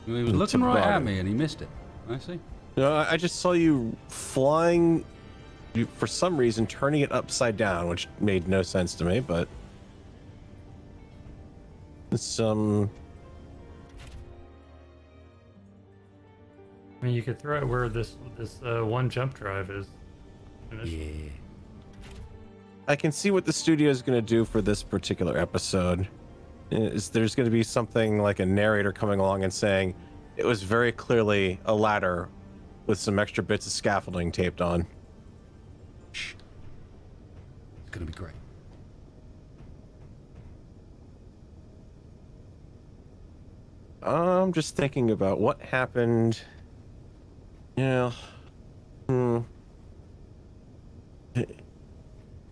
He was looking right at Toboggan. me and he missed it. I see. no, I just saw you flying. You, for some reason, turning it upside down, which made no sense to me. But it's I mean, you could throw it where this one jump drive is. Finished. Yeah. I can see what the studio is going to do for this particular episode. Is there's going to be something like a narrator coming along and saying it was very clearly a ladder with some extra bits of scaffolding taped on. Shh. It's gonna be great. I'm just thinking about what happened. Yeah. I'm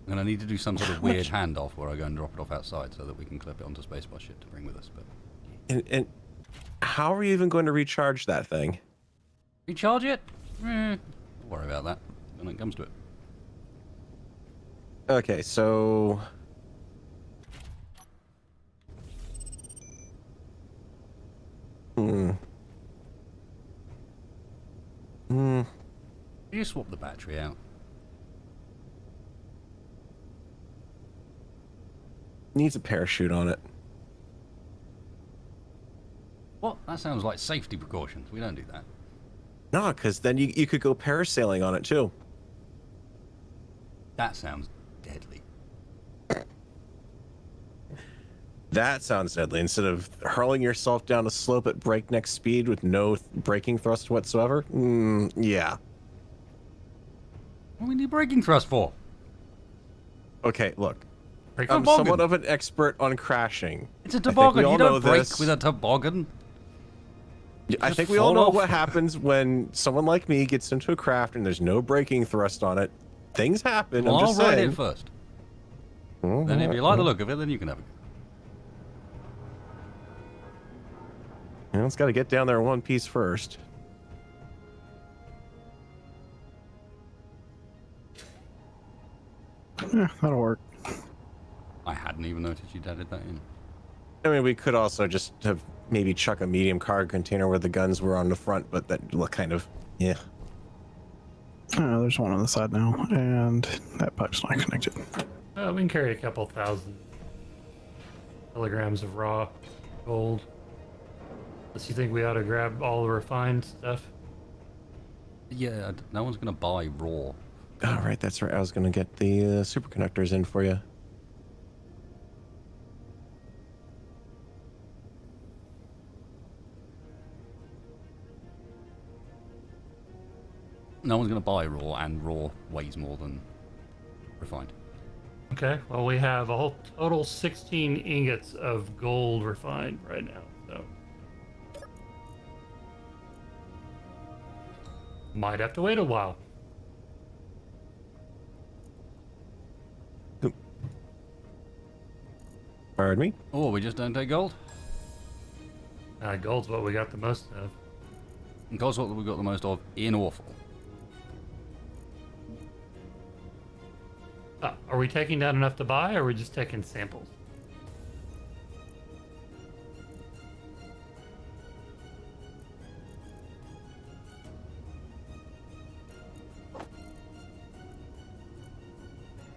gonna need to do some sort of weird handoff where I go and drop it off outside so that we can clip it onto spacebar shit to bring with us. But And how are you even going to recharge that thing? recharge it? Don't worry about that when it comes to it. Okay, so You swap the battery out. needs a parachute on it. What? That sounds like safety precautions. We don't do that. No, because then you could go parasailing on it too. That sounds deadly. That sounds deadly. Instead of hurling yourself down a slope at breakneck speed with no braking thrust whatsoever. Yeah. What do we need braking thrust for? Okay, look. Break- I'm Toboggan. somewhat of an expert on crashing. It's a I think toboggan. we all You know don't brake this. with a toboggan. I just think we all fall know off. what happens when someone like me gets into a craft and there's no braking thrust on it. Things happen. Well, I'm I'll just ride saying. it first. Then if you like the look of it, then you can have it. Yeah, it's got to get down there in one piece first. Yeah, that'll work. I hadn't even noticed you'd added that in. I mean, we could also just have maybe chuck a medium cargo container where the guns were on the front, but that look kind of, yeah. There's one on the side now, and that pipe's not connected. We can carry a couple thousand kilograms of raw gold. Unless you think we ought to grab all the refined stuff. Yeah, no one's gonna buy raw. All right, that's right. I was gonna get the superconductors in for you. No one's gonna buy raw, and raw weighs more than refined. Okay, well, we have a whole total 16 ingots of gold refined right now, so. Might have to wait a while. Pardon me? Oh, we just don't take gold? Gold's what we got the most of. And gold's what we've got the most of in Awful. Are we taking down enough to buy, or are we just taking samples?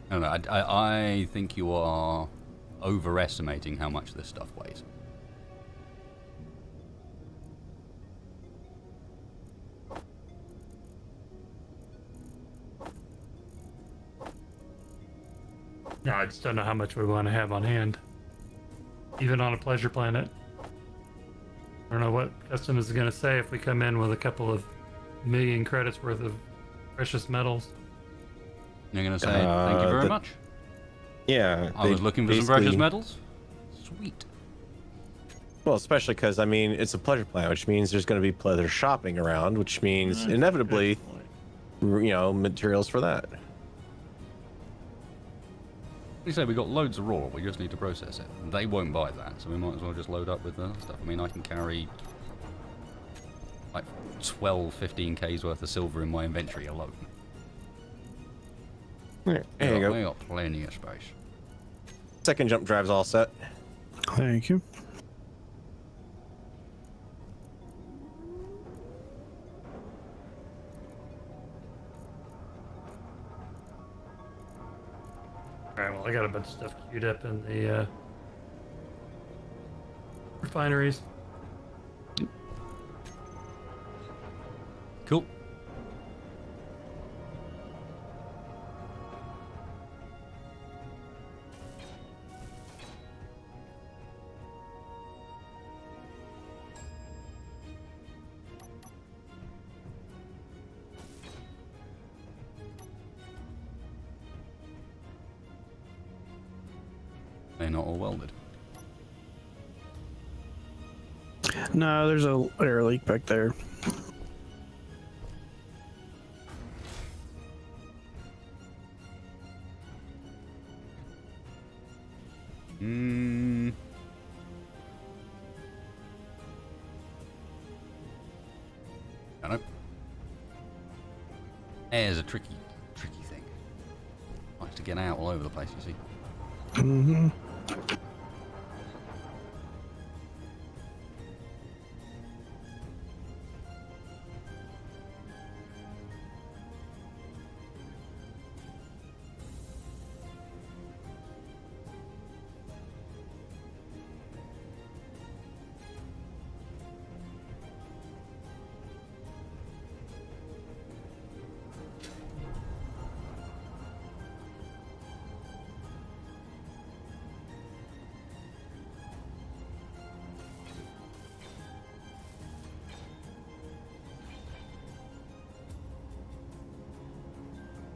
I don't know, I think you are overestimating how much this stuff weighs. No, I just don't know how much we want to have on hand. Even on a pleasure planet. I don't know what Customs is going to say if we come in with a couple of million credits worth of precious metals. You're going to say, thank you very much? Yeah. I was looking for some precious metals? Sweet. Well, especially because, I mean, it's a pleasure planet, which means there's going to be pleasure shopping around, which means inevitably, you know, materials for that. You say we got loads of raw, we just need to process it. They won't buy that, so we might as well just load up with the stuff. I mean, I can carry like 12, 15k's worth of silver in my inventory alone. There you go. We got plenty of space. Second jump drive's all set. Thank you. Alright, well, I got a bunch of stuff queued up in the refineries. Cool. They're not all welded. No, there's a air leak back there. I don't know. Air's a tricky thing. Likes to get out all over the place, you see. Mm-hmm.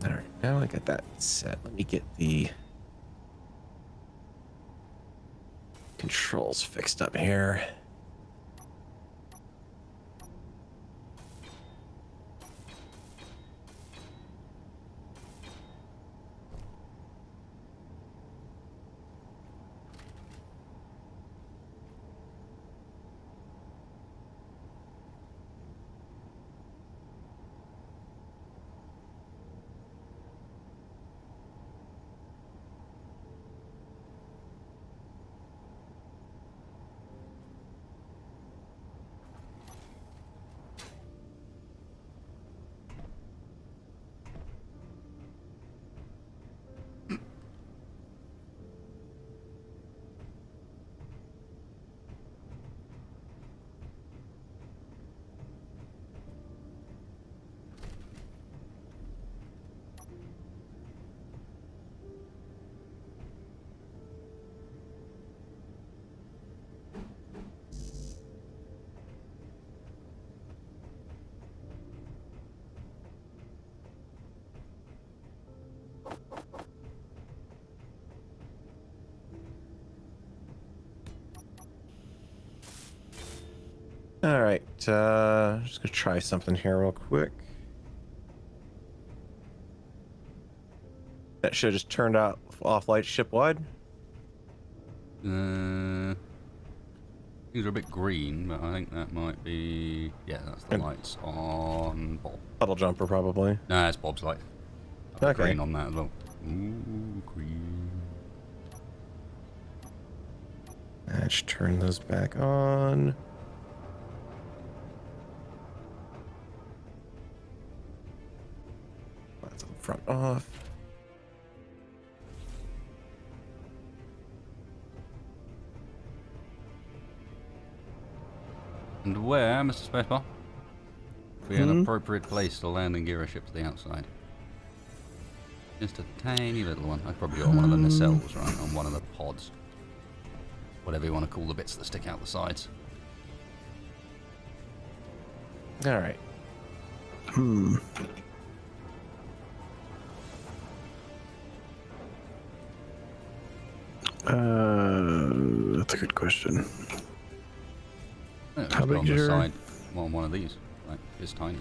All right, now I got that set. Let me get the controls fixed up here. All right, just gonna try something here real quick. That should have just turned out off light ship wide. These are a bit green, but I think that might be... Yeah, that's the lights on Bob. Puddle jumper, probably. No, that's Bob's light. I'll Okay. green on that as well. Ooh, green. Let's turn those back on. That's on the front off. And where, Mr. Spacebar? Be an appropriate place to land and gear a ship to the outside. Just a tiny little one. I probably got one of the nacelles, right, on one of the pods. Whatever you want to call the bits that stick out the sides. All right. That's a good question. Yeah, How just go big on the your- side on one of these. Like, it's tiny.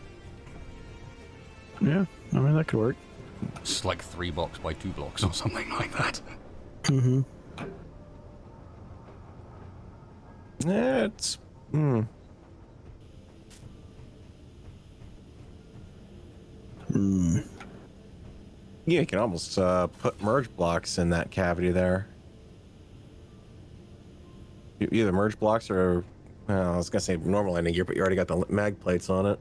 Yeah, I mean that could work. It's like 3 blocks by 2 blocks or something like that. Mm-hmm. Yeah, it's. Yeah, you can almost put merge blocks in that cavity there. Either merge blocks or, well, I was gonna say normal landing gear, but you already got the mag plates on it.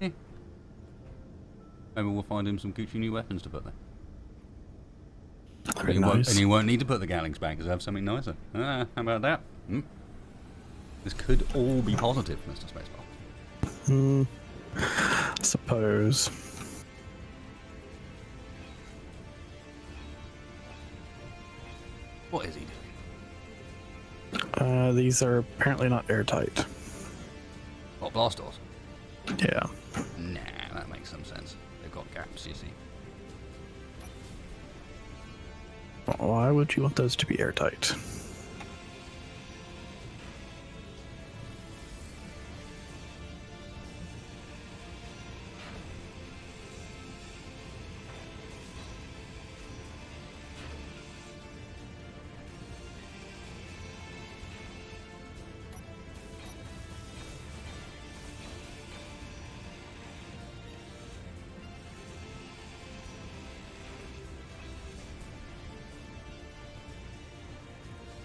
Maybe we'll find him some Gucci new weapons to put there. Very And nice. he won't need to put the Gatling back because I have something nicer. How about that? This could all be positive, Mr. Spaceball. Suppose. What is he doing? These are apparently not airtight. What, blast doors? Yeah. Nah, that makes some sense. They've got gaps, you see. Why would you want those to be airtight?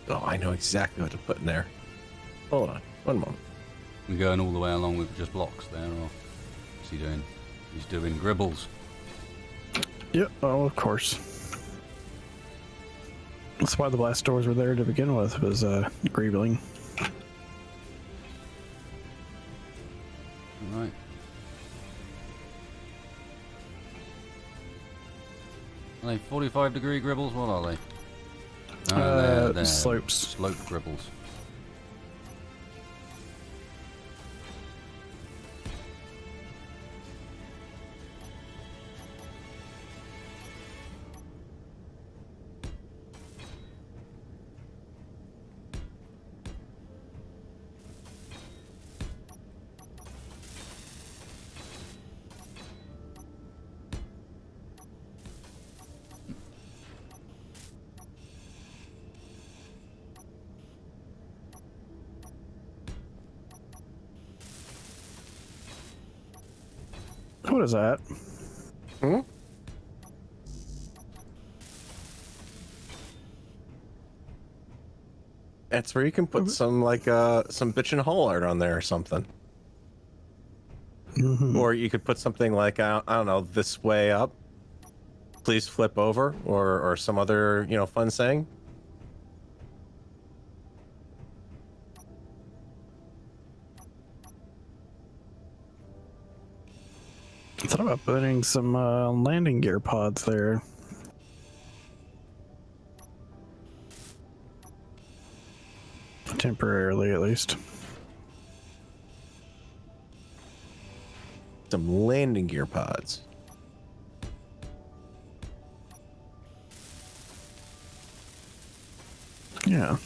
Oh, I know exactly what to put in there. Hold on, one moment. We're going all the way along with just blocks there, or what's he doing? He's doing gribbles. Yep. Oh, of course. That's why the blast doors were there to begin with, was greebling. Right. Are they 45-degree gribbles? What are they? They're Slopes. Slope gribbles. What is that? That's where you can put some like some bitchin' hull art on there or something. Or you could put something like I don't know, this way up. Please flip over, or some other fun saying. I thought about putting some landing gear pods there. Temporarily, at least. Some landing gear pods. Yeah.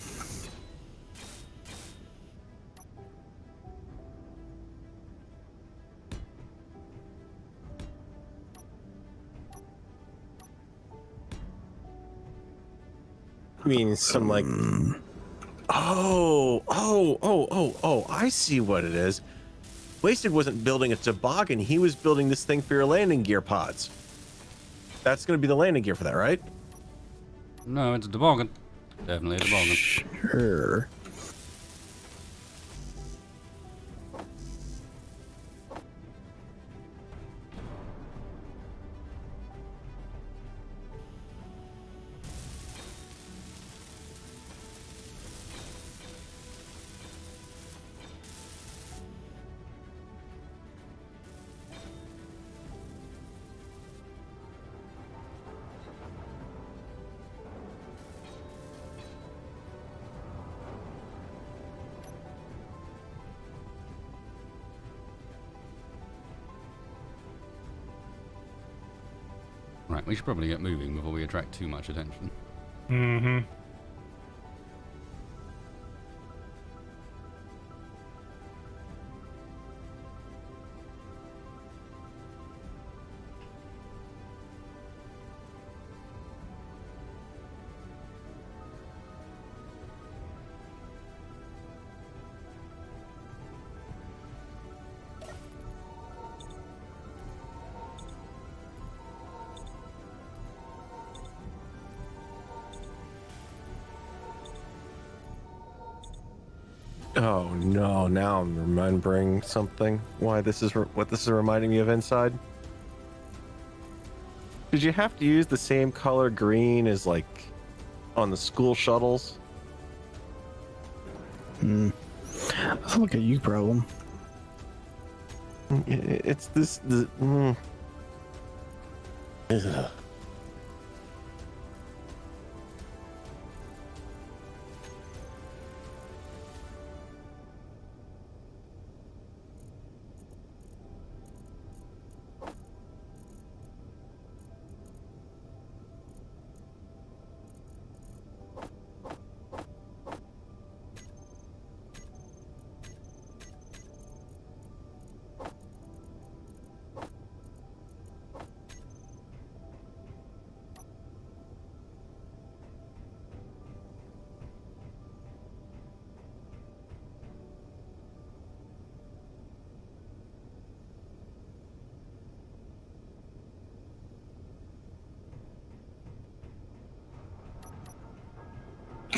I mean, some like. Oh! I see what it is. Wasted wasn't building a toboggan. He was building this thing for your landing gear pods. That's going to be the landing gear for that, right? No, it's a toboggan. Definitely a toboggan. Sure. Right, we should probably get moving before we attract too much attention. Mm-hmm. Oh no! Now I'm remembering something. Why this is what this is reminding me of inside. Did you have to use the same color green as like on the school shuttles? That's like a you problem. It's this. Ugh.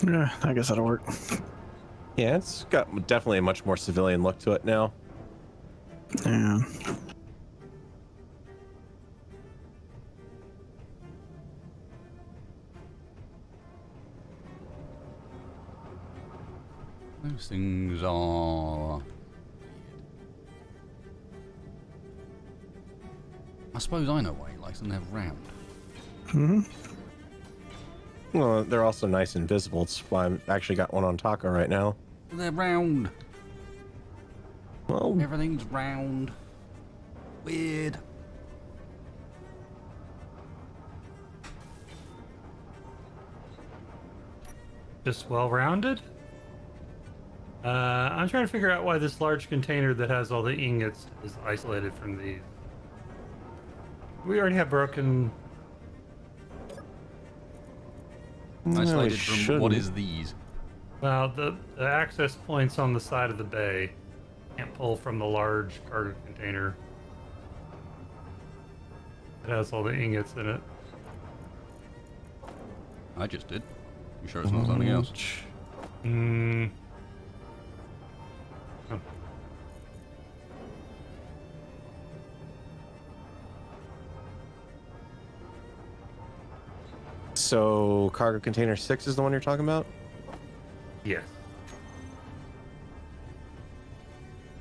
Yeah, I guess that'll work. Yeah, it's got definitely a much more civilian look to it now. Yeah. Those things are... I suppose I know why he likes them. They're round. Mm-hmm. Well, they're also nice and visible. It's why I've actually got one on Taco right now. They're round. Well, Everything's round. Weird. Just well-rounded. I'm trying to figure out why this large container that has all the ingots is isolated from these. We already have broken. Isolated we from what shouldn't. is these? Well, the access points on the side of the bay can't pull from the large cargo container. It has all the ingots in it. I just did. You sure it's not something else? Hmm. Oh. So cargo container 6 is the one you're talking about? Yes.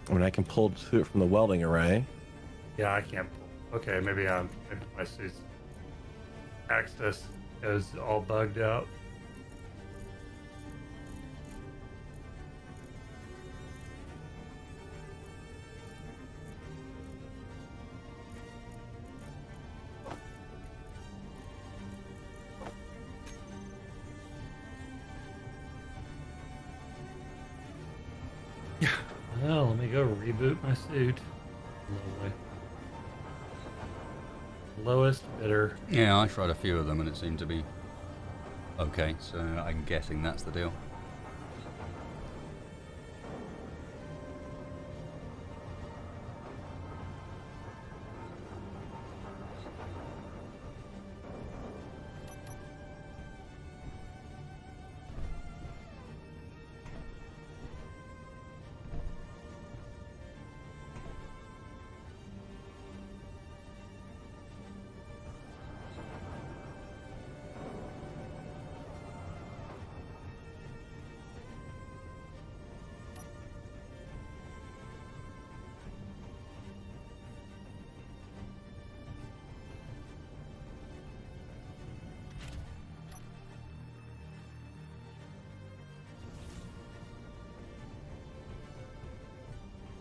I mean, I can pull to it from the welding array. Yeah, I can't pull. Okay, maybe my suit's access is all bugged out. Well, let me go reboot my suit. Lovely. Lowest bidder. Yeah, I tried a few of them and it seemed to be Okay, so I'm guessing that's the deal.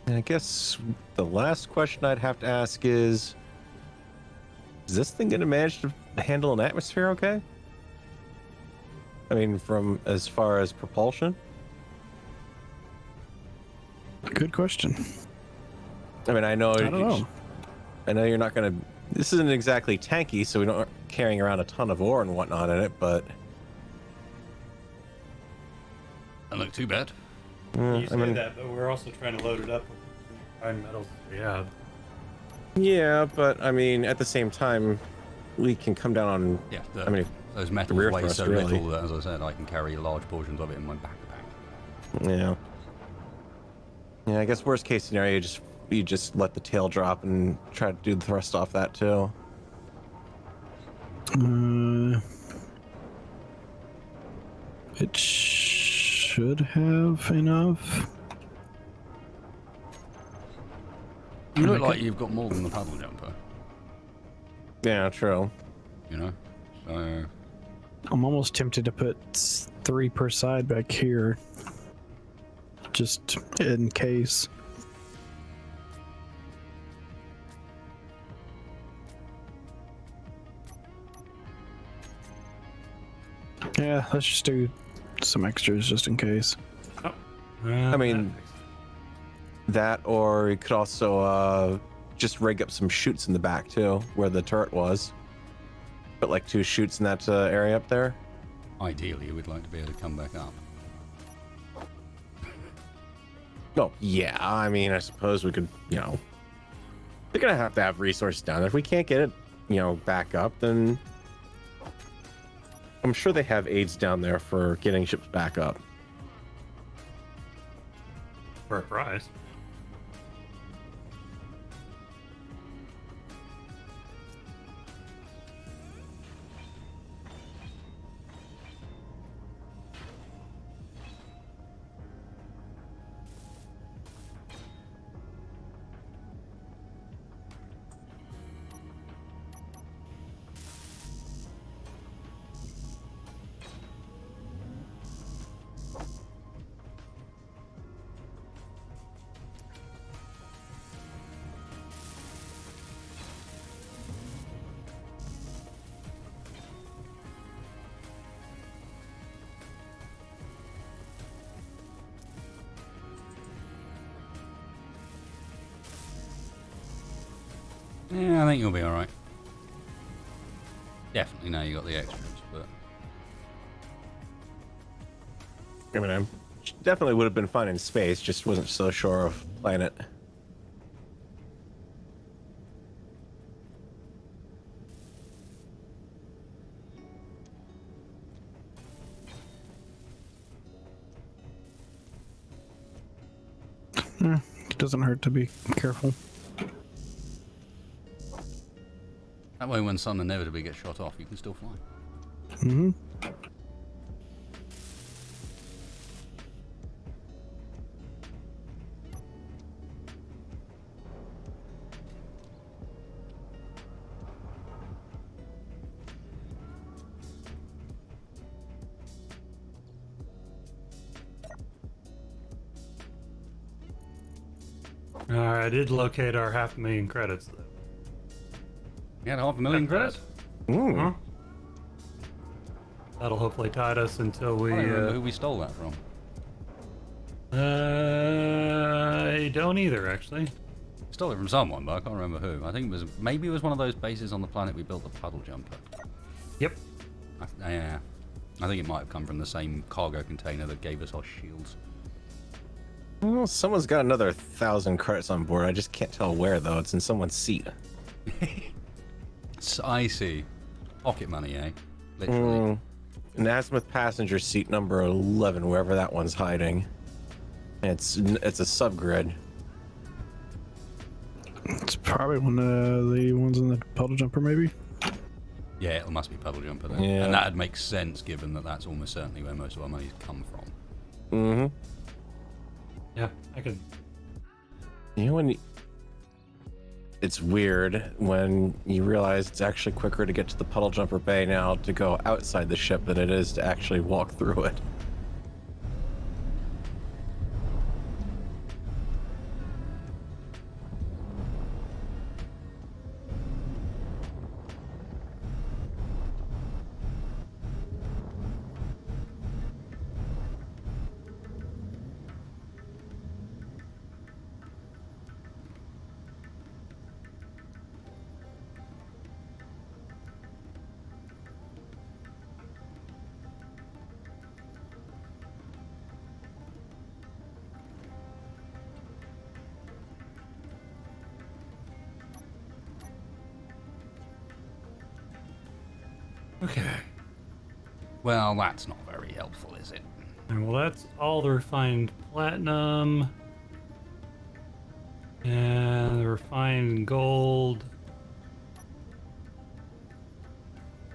And I guess the last question I'd have to ask is this thing going to manage to handle an atmosphere okay? I mean, from as far as propulsion? Good question. I mean, I know. I don't know. I know you're not going to. This isn't exactly tanky, so we don't carrying around a ton of ore and whatnot in it, but. Don't look too bad. You say that, but we're also trying to load it up with iron metals we have. Yeah, but I mean, at the same time, we can come down on. Yeah, I mean, those metals rear weigh thrust, so really. little that, as I said, I can carry large portions of it in my backpack. Yeah. Yeah, I guess worst case scenario, you just let the tail drop and try to do the thrust off that too. It should have enough. You look like you've got more than the paddle jumper, Yeah, true. you know? So, I'm almost tempted to put 3 per side back here, just in case. Yeah, let's just do some extras just in case. I mean, that, or you could also just rig up some chutes in the back too, where the turret was. Put like 2 chutes in that area up there. ideally, we'd like to be able to come back up. No, yeah, I mean, I suppose we could, you know, they're gonna have to have resources down there. If we can't get it, you know, back up, then I'm sure they have aids down there for getting ships back up. For a price. Yeah, I think you'll be alright. Definitely now you got the extras, but... I mean, I definitely would have been fun in space, just wasn't so sure of planet. It doesn't hurt to be careful. That way when sun inevitably gets shot off, you can still fly. Mm-hmm. I did locate our 500,000 credits, though. You had 500,000 credits? Ooh. Huh? That'll hopefully tide us until we. I don't remember who we stole that from. I don't either, actually. Stole it from someone, but I can't remember who. I think it was, maybe it was one of those bases on the planet we built the puddle jumper. Yep. Yeah. I think it might have come from the same cargo container that gave us our shields. Well, someone's got another 1,000 credits on board. I just can't tell where, though. It's in someone's seat. I see. Pocket money, eh? Literally. An azimuth passenger seat number 11, wherever that one's hiding. It's a subgrid. It's probably one of the ones in the puddle jumper, maybe. Yeah, it must be puddle jumper then. Yeah. And that'd make sense given that that's almost certainly where most of our money's come from. Mm-hmm. Yeah, I could. You know when it's weird when you realize it's actually quicker to get to the puddle jumper bay now to go outside the ship than it is to actually walk through it. Okay. Well, that's not very helpful, is it? And well, that's all the refined platinum. And the refined gold.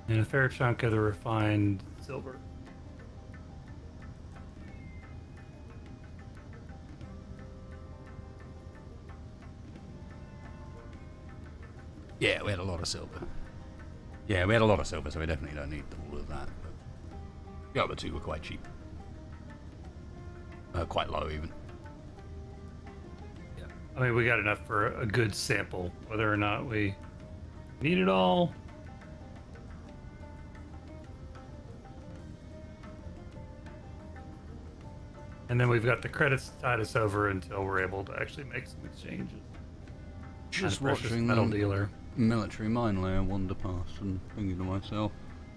And a fair chunk of the refined silver. Yeah, we had a lot of silver. Yeah, we had a lot of silver, so we definitely don't need all of that. But the other two were quite cheap. Quite low, even. Yeah. I mean, we got enough for a good sample. Whether or not we need it all. And then we've got the credits to tide us over until we're able to actually make some exchanges. Just Precious watching metal the dealer. military mine layer wander past and thinking to myself,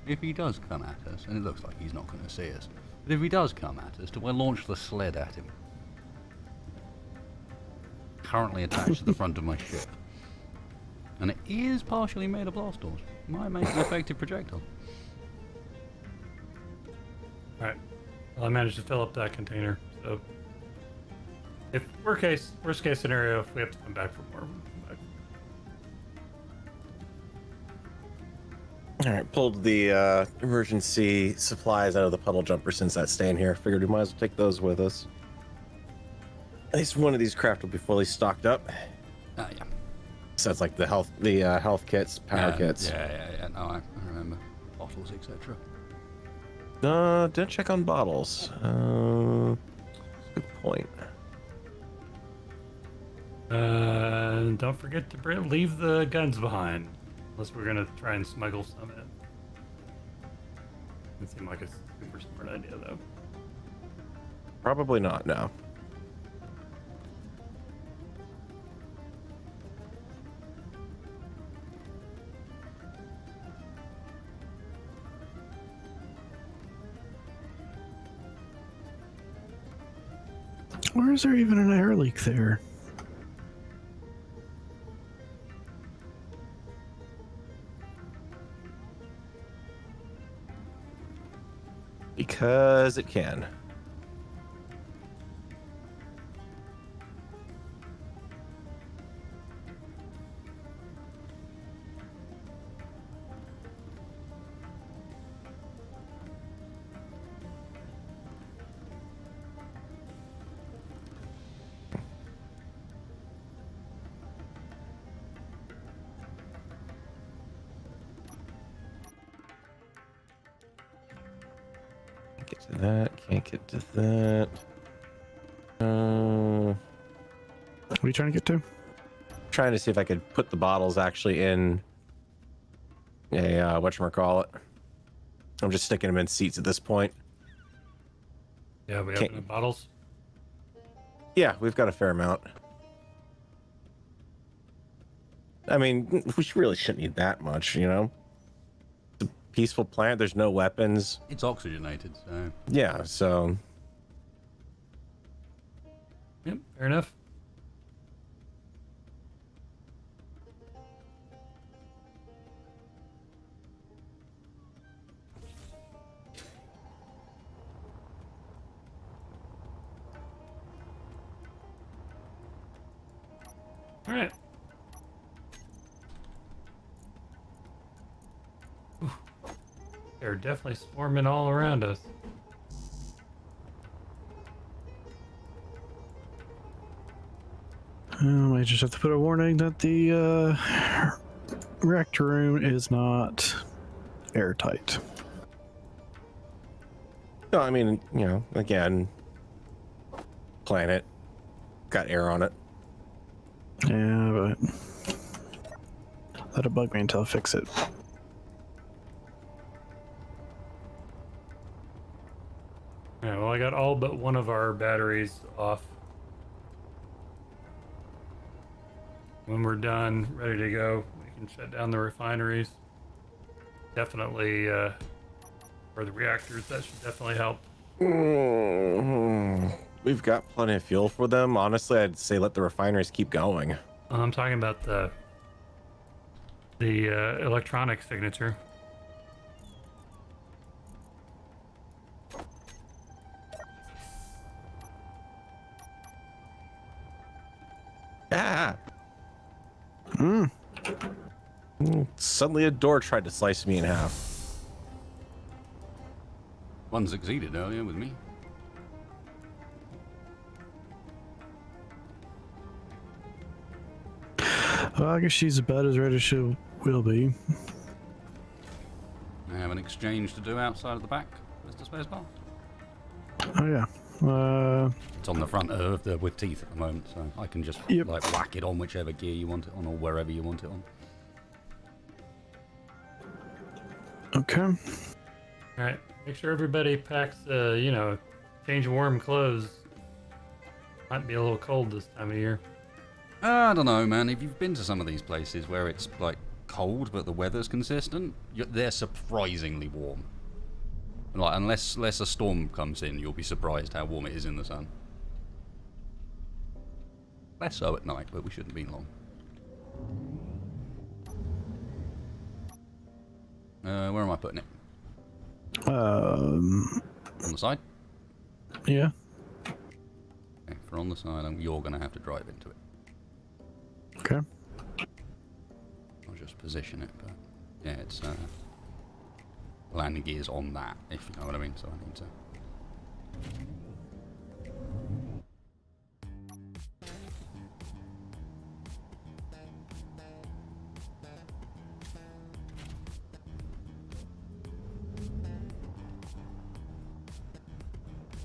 if he does come at us, and it looks like he's not going to see us, but if he does come at us, do I launch the sled at him? Currently attached to the front of my ship. And it is partially made of blast doors. Might make an effective projectile. Alright. Well, I managed to fill up that container. So, if worst case scenario, if we have to come back for more, we'll come back. All right, pulled the emergency supplies out of the puddle jumper since that's staying here. Figured we might as well take those with us. At least one of these craft will be fully stocked up. Ah, yeah. So that's like the health kits, power kits. Yeah. No, I remember. Bottles, etc. Didn't check on bottles. Good point. Don't forget to leave the guns behind. Unless we're gonna try and smuggle some in. Doesn't seem like a super smart idea, though. Probably not, no. Where is there even an air leak there? Because it can. Get to that. Can't get to that. What are you trying to get to? Trying to see if I could put the bottles actually in a whatchamacallit. I'm just sticking them in seats at this point. Yeah, we have Can't- enough bottles. Yeah, we've got a fair amount. I mean, we really shouldn't need that much, you know? peaceful planet. There's no weapons. It's oxygenated, so Yeah, so Yep, fair enough. All right. Ooh. They're definitely swarming all around us. I just have to put a warning that the reactor room is not airtight. no, I mean, you know, again, planet got air on it. Yeah, but that'll bug me until I fix it. Yeah, well, I got all but one of our batteries off. When we're done, ready to go, we can shut down the refineries. Definitely, or the reactors, that should definitely help. We've got plenty of fuel for them. Honestly, I'd say let the refineries keep going. I'm talking about the electronic signature. Ah. Suddenly a door tried to slice me in half. one succeeded earlier with me. Well, I guess she's about as ready as she will be. I have an exchange to do outside of the back, Mr. Spacebar. Oh yeah. It's on the front of the with teeth at the moment, so I can just Yep. like whack it on whichever gear you want it on or wherever you want it on. Okay. All right, make sure everybody packs, you know, change warm clothes. Might be a little cold this time of year. I don't know, man. If you've been to some of these places where it's like cold but the weather's consistent, they're surprisingly warm. Like unless a storm comes in, you'll be surprised how warm it is in the sun. Less so at night, but we shouldn't be long. Where am I putting it? On the side? Yeah. Okay, for on the side, you're going to have to drive into it. Okay. I'll just position it, but yeah, it's landing gears on that, if you know what I mean. So I need to.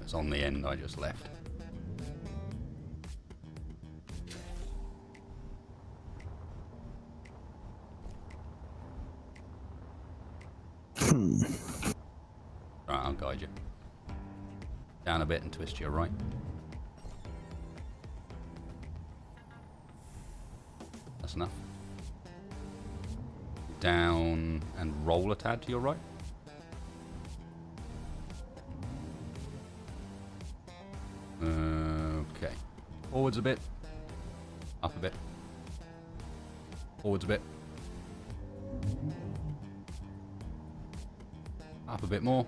It's on the end I just left. Right, I'll guide you. Down a bit and twist to your right. That's enough. Down and roll a tad to your right. Okay. Forwards a bit. Up a bit. Forwards a bit. Up a bit more.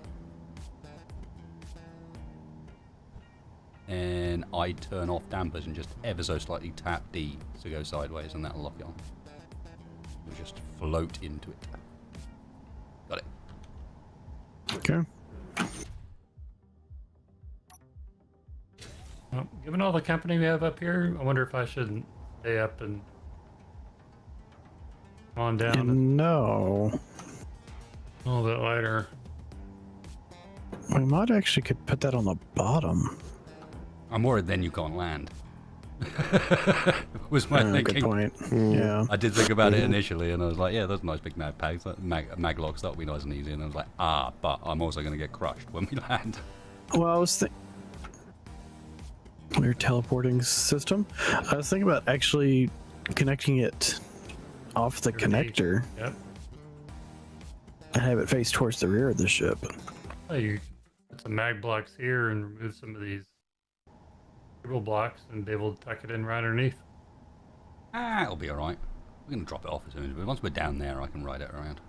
And I turn off dampers and just ever so slightly tap D to go sideways, and that'll lock it on. You'll just float into it. Got it. Okay. Well, given all the company we have up here, I wonder if I shouldn't stay up and come on down and No. a little bit lighter. We might actually could put that on the bottom. I'm worried then you can't land. Was my Good thinking. point. Yeah. I did think about it initially, and I was like, yeah, those nice big mag packs, mag locks, that'll be nice and easy. And I was like, but I'm also going to get crushed when we land. Well, I was thinking. Your teleporting system. I was thinking about actually connecting it off the connector. Yep. and have it face towards the rear of the ship. Oh, you put some mag blocks here and remove some of these cable blocks and be able to tuck it in right underneath. It'll be alright. We're going to drop it off as soon as once we're down there, I can ride it around.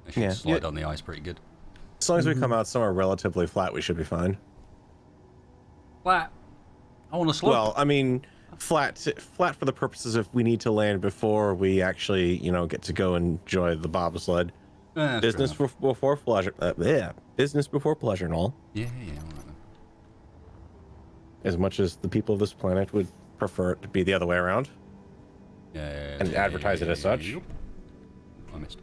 It should Yeah. slide on the ice pretty good. As long as we come out somewhere relatively flat, we should be fine. Flat. I want to slope. Well, I mean, flat for the purposes if we need to land before we actually, get to go enjoy the bobsled. Business before pleasure. Business before pleasure and all. Yeah, all right then. As much as the people of this planet would prefer it to be the other way around. Yeah. And advertise it as such. Yep. I missed.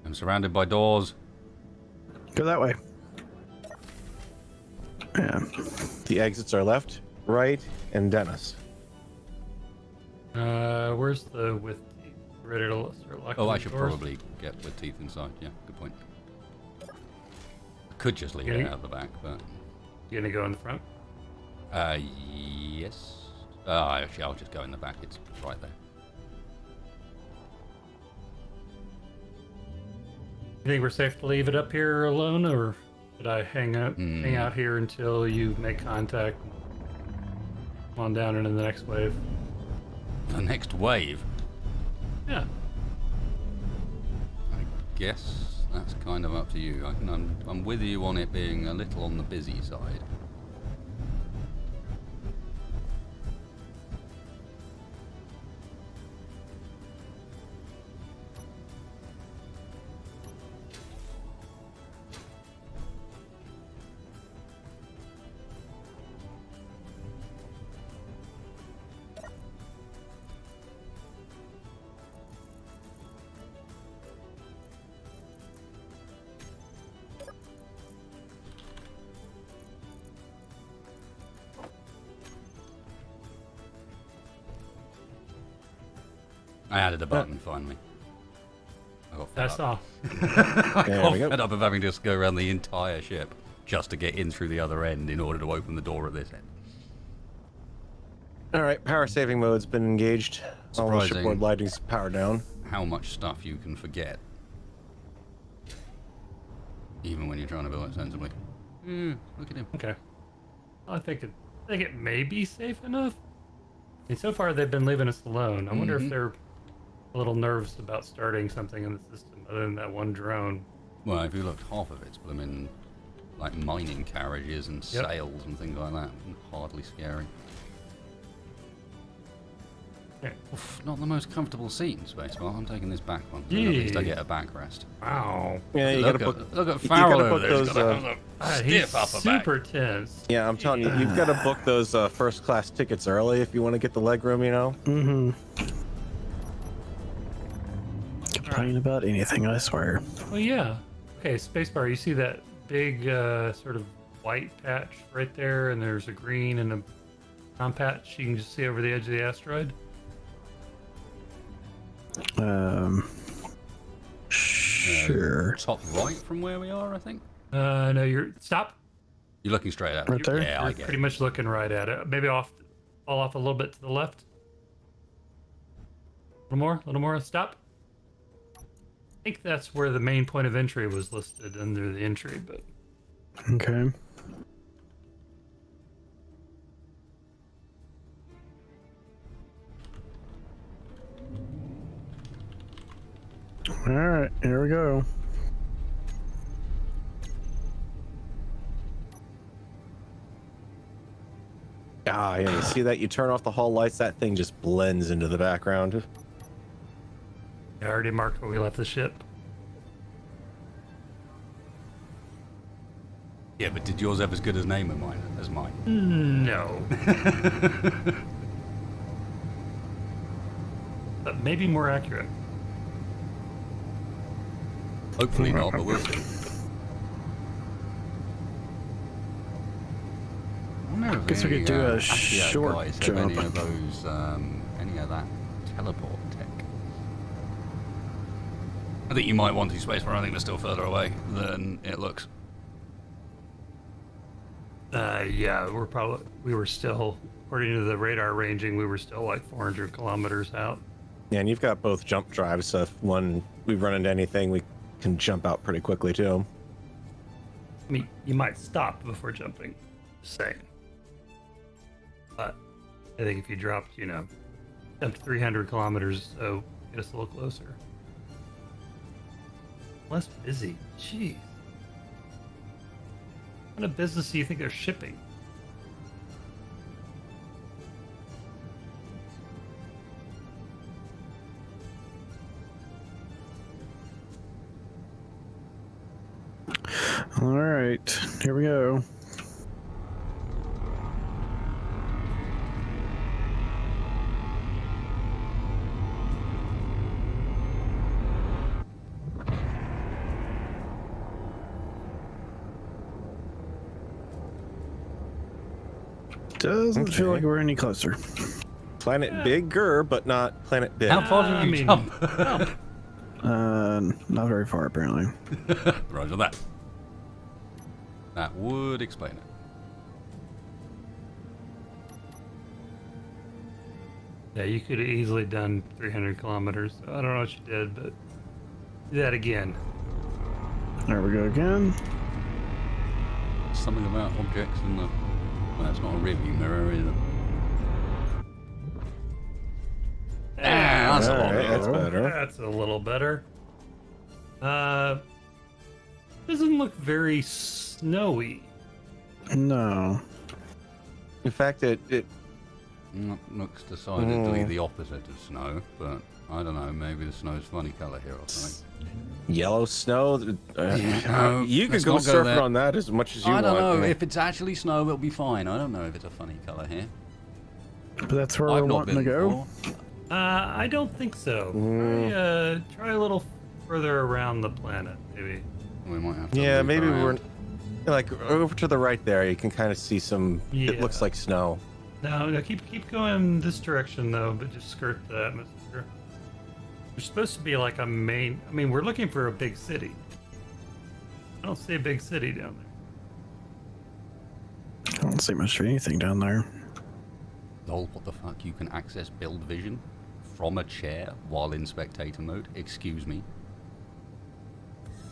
I'm surrounded by doors. Go that way. Yeah. The exits are left, right, and Dennis. Where's the with teeth? Ready to start locking Oh, I the should doors? probably get with teeth inside. Yeah, good point. I could just leave it out the back, but... You gonna go in the front? Yes. Actually, I'll just go in the back. It's right there. You think we're safe to leave it up here alone, or should I hang out here until you make contact? Come on down into the next wave. The next wave? Yeah. I guess that's kind of up to you. I'm with you on it being a little on the busy side. I added a button finally. I got fed That's up. all. I There got we go. fed up of having to just go around the entire ship just to get in through the other end in order to open the door at this end. All right, power saving mode's been engaged. All the Surprising. shipboard lighting's powered down. How much stuff you can forget. Even when you're trying to build it sensibly. Look at him. Okay. Well, I think it may be safe enough. I mean, so far they've been leaving us alone. I wonder if they're a little nervous about starting something in the system other than that one drone. Well, if you looked, half of it's blooming like mining carriages and Yep. sails and things like that. Hardly scary. Okay. Oof, not the most comfortable seat in space, but I'm taking this back one. So at least I Yee. get a backrest. Wow. Yeah, you look, gotta book. look at you Farrell gotta over book there. He's those, got a He's stiff upper back. super tense. Yeah, I'm telling you, you've got to book those first class tickets early if you want to get the leg room. Mm-hmm. Complain about anything, I swear. Well, yeah. Okay, spacebar. You see that big sort of white patch right there, and there's a green and a brown patch you can just see over the edge of the asteroid. Sure. Top right from where we are, I think. No, you're stop. You're looking straight at it. Right there? Yeah, I You're get pretty it. much looking right at it. Maybe fall off a little bit to the left. A little more. Stop. I think that's where the main point of entry was listed under the entry, but Okay. All right, here we go. Ah, yeah, you see that? You turn off the hall lights, that thing just blends into the background. I already marked where we left the ship. Yeah, but did yours have as good as name as mine? No. But maybe more accurate. Hopefully not, but we'll see. I wonder if Guess we could do a short guys have jump. any of those, any of that teleport tech. I think you might want to space, but I think they're still further away than it looks. Yeah, we were still, according to the radar ranging, we were still like 400 kilometers out. Yeah, and you've got both jump drives, so if we run into anything, we can jump out pretty quickly too. I mean, you might stop before jumping, just saying. But I think if you dropped, jumped 300 kilometers, so get us a little closer. Less busy. Jeez. What kind of business do you think they're shipping? All right, here we go. Doesn't feel Okay. like we're any closer. Planet bigger, but not planet big. How far did you jump? jump. Not very far apparently. Roger that. That would explain it. Yeah, you could have easily done 300 kilometers. I don't know what you did, but do that again. There we go again. Something about objects in the... Well, that's not a rearview mirror, is it? That's a lot Alright, that's better. better. That's a little better. Doesn't look very snowy. No. In fact, it Looks decidedly the opposite of snow, but I don't know, maybe the snow's funny colour here or something. yellow snow. No, You could let's go not go surfing there. on that as much as you I don't want. know, if it's actually snow it'll be fine. I don't know if it's a funny colour here. But that's where I've we're not wanting been to go. before. I don't think so. Try a little further around the planet, maybe. We might have to Yeah, loop maybe around. we're like over to the right there. You can kind of see some. It Yeah. looks like snow. No, keep going this direction though, but just skirt the atmosphere. There's supposed to be like a main. I mean, we're looking for a big city. I don't see a big city down there. I don't see much of anything down there. Lol, what the fuck? You can access build vision from a chair while in spectator mode? Excuse me.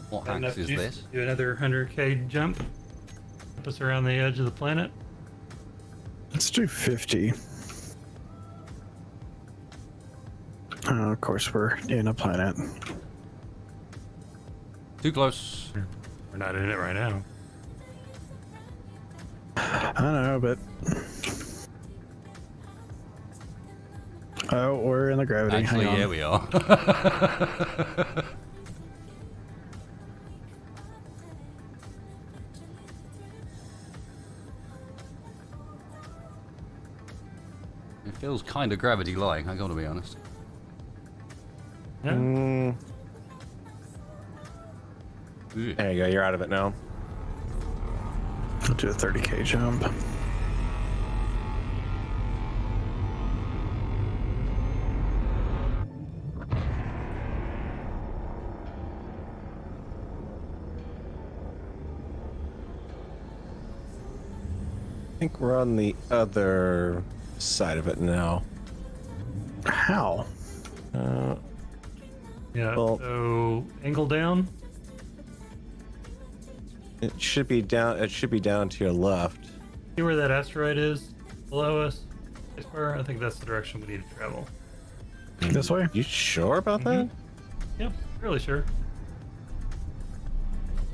What Got enough hacks is juice this? to do another 100K jump. Jump us around the edge of the planet. Let's do 50. Of course, we're in a planet. Too close. We're not in it right now. I know, but... Oh, we're in the gravity. Actually, Hang on. yeah, we are. It feels kind of gravity-like, I gotta be honest. Yeah. Mm, Ugh. there you go. You're out of it now. I'll do a 30K jump. I think we're on the other side of it now. How? Yeah. Well- So angle down. It should be down. It should be down to your left. See where that asteroid is below us. I think that's the direction we need to travel. This way? You sure about that? Yep, really sure.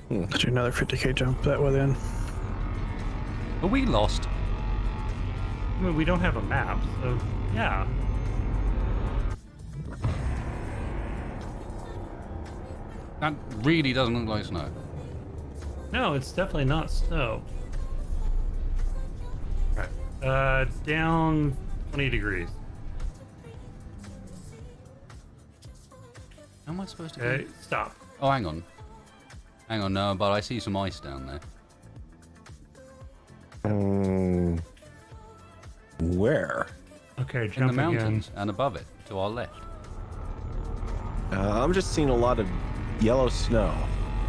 Let's do another 50K jump that way then. Are we lost? I mean, we don't have a map, so yeah. That really doesn't look like snow. No, it's definitely not snow. Right. Down 20 degrees. How am I supposed to Okay, go? stop. Oh, hang on. Hang on, no, but I see some ice down there. Where? Okay, In the jump again. mountains and above it, to our left. I'm just seeing a lot of yellow snow.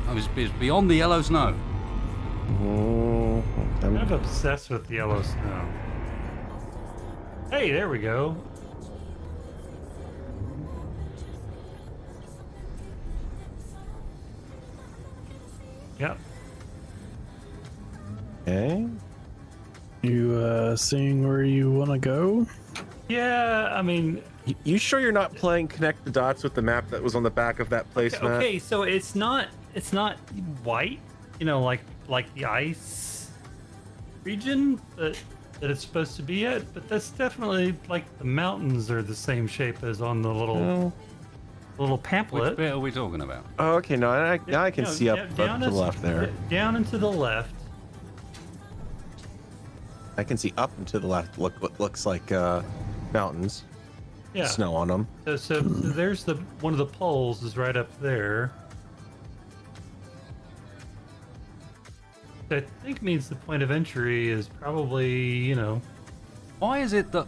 Oh, it's beyond the yellow snow. I'm kind of obsessed with yellow snow. Hey, there we go. Yep. Okay. You seeing where you want to go? Yeah, I mean, You sure you're not playing connect the dots with the map that was on the back of that placemat? okay, so it's not white, you know, like the ice region that it's supposed to be at, but that's definitely like the mountains are the same shape as on the little Which pamphlet. bit are we talking about? Oh, okay. No, now I can No, see up to the left there. Down and to the left. I can see up and to the left. Look, what looks like mountains. Yeah. Snow on them. So there's one of the poles is right up there. I think means the point of entry is probably, you know, Why is it that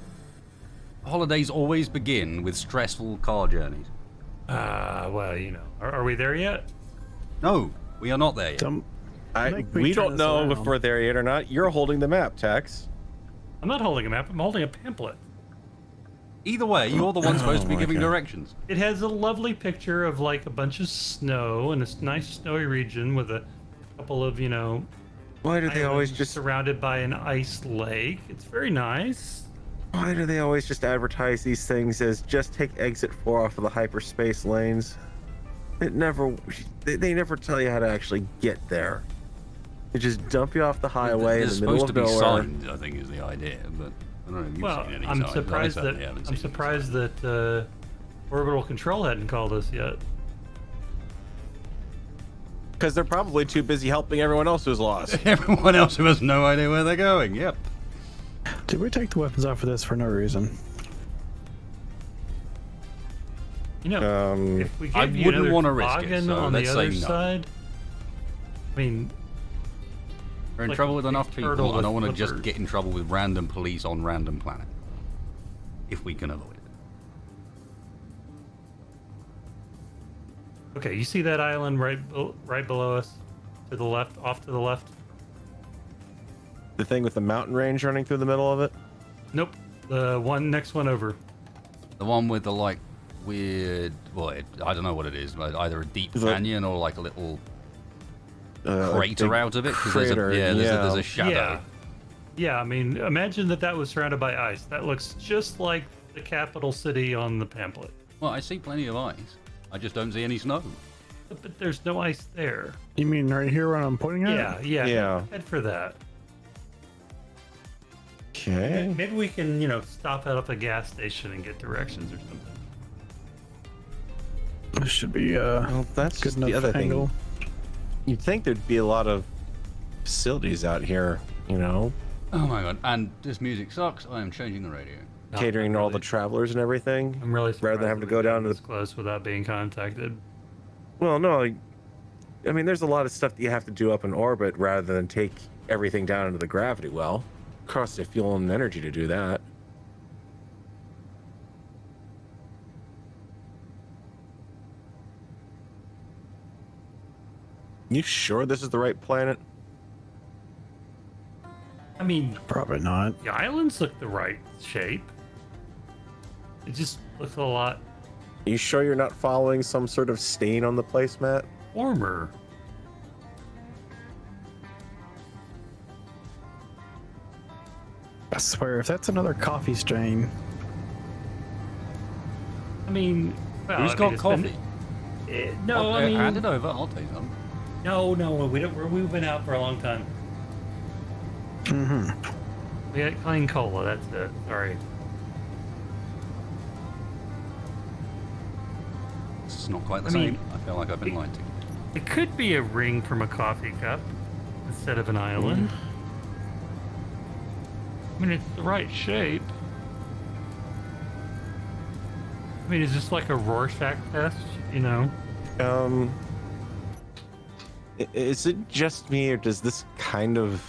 holidays always begin with stressful car journeys? well, you know, are we there yet? No, we are not there yet. We turn don't this know around. if we're there yet or not. You're holding the map, Tex. I'm not holding a map. I'm holding a pamphlet. Either way, you're the one supposed to be Oh, giving okay. directions. It has a lovely picture of like a bunch of snow in a nice snowy region with a couple of, you know, Why do they always islands just? surrounded by an ice lake. It's very nice. Why do they always just advertise these things as just take exit 4 off of the hyperspace lanes? It never. They never tell you how to actually get there. They just dump you off the highway in There's the middle supposed of to be nowhere. signs, I think, is the idea, but I don't know if you've Well, seen any I'm signs. surprised I that certainly haven't I'm seen any surprised signs. that Orbital Control hadn't called us yet. Because they're probably too busy helping everyone else who's lost. Everyone else who has no idea where they're going, yep. Did we take the weapons off of this for no reason? You know, if we I gave you wouldn't another wanna risk it, toboggan so on the let's other say no. side, I mean, We're in Like trouble a with big enough turtle people. I with don't want to just flippers. get in trouble with random police on random planet. If we can avoid it. okay, you see that island right below us, to the left, off to the left. The thing with the mountain range running through the middle of it. Nope, the next one over. The one with the like weird, well, I don't know what it is, but either a deep Is it- canyon or like a little A crater big out of it. crater, There's a shadow. Yeah, yeah. I mean, imagine that was surrounded by ice. That looks just like the capital city on the pamphlet, Well, I see plenty of ice. I just don't see any snow. but there's no ice there. You mean right here when I'm pointing at? Yeah. Head for that. Okay. Maybe we can, you know, stop at a gas station and get directions or something. This should be Well, that's good just enough the other angle. thing. You'd think there'd be a lot of facilities out here, you know, Oh my god! And this music sucks. I am changing the radio. No, catering to I'm all the really- travelers and everything. I'm really rather surprised than having to that go we got down to this the. close without being contacted. Well, no, I mean, there's a lot of stuff that you have to do up in orbit rather than take everything down into the gravity well. Costs you fuel and energy to do that. You sure this is the right planet? I mean, Probably not. the islands look the right shape. It just looks a lot You sure you're not following some sort of stain on the placemat? warmer. I swear, if that's another coffee stain, I mean, well, Who's I mean, got it's coffee? No, I mean, Hand it over. I'll take some. no, we don't. We've been out for a long time. We got clean cola. That's it. Sorry. It's not quite the I mean, same. I feel like I've been lied to. It could be a ring from a coffee cup instead of an island. I mean, it's the right shape. I mean, is this like a Rorschach test? You know? Is it just me, or does this kind of...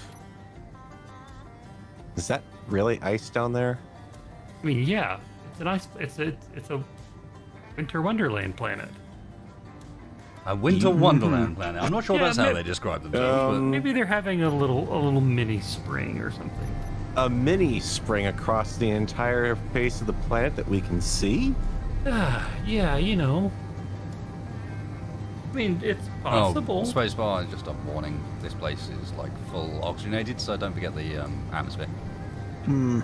Is that really ice down there? I mean, yeah, it's a nice. It's a winter wonderland planet. A winter wonderland planet. I'm not sure Yeah, that's how maybe- they describe themselves, Maybe they're having a little mini spring or something. A mini spring across the entire face of the planet that we can see? Yeah, you know. I mean, it's but... possible. Oh, spacebar, just a warning. This place is like full oxygenated, so don't forget the atmosphere. Hmm.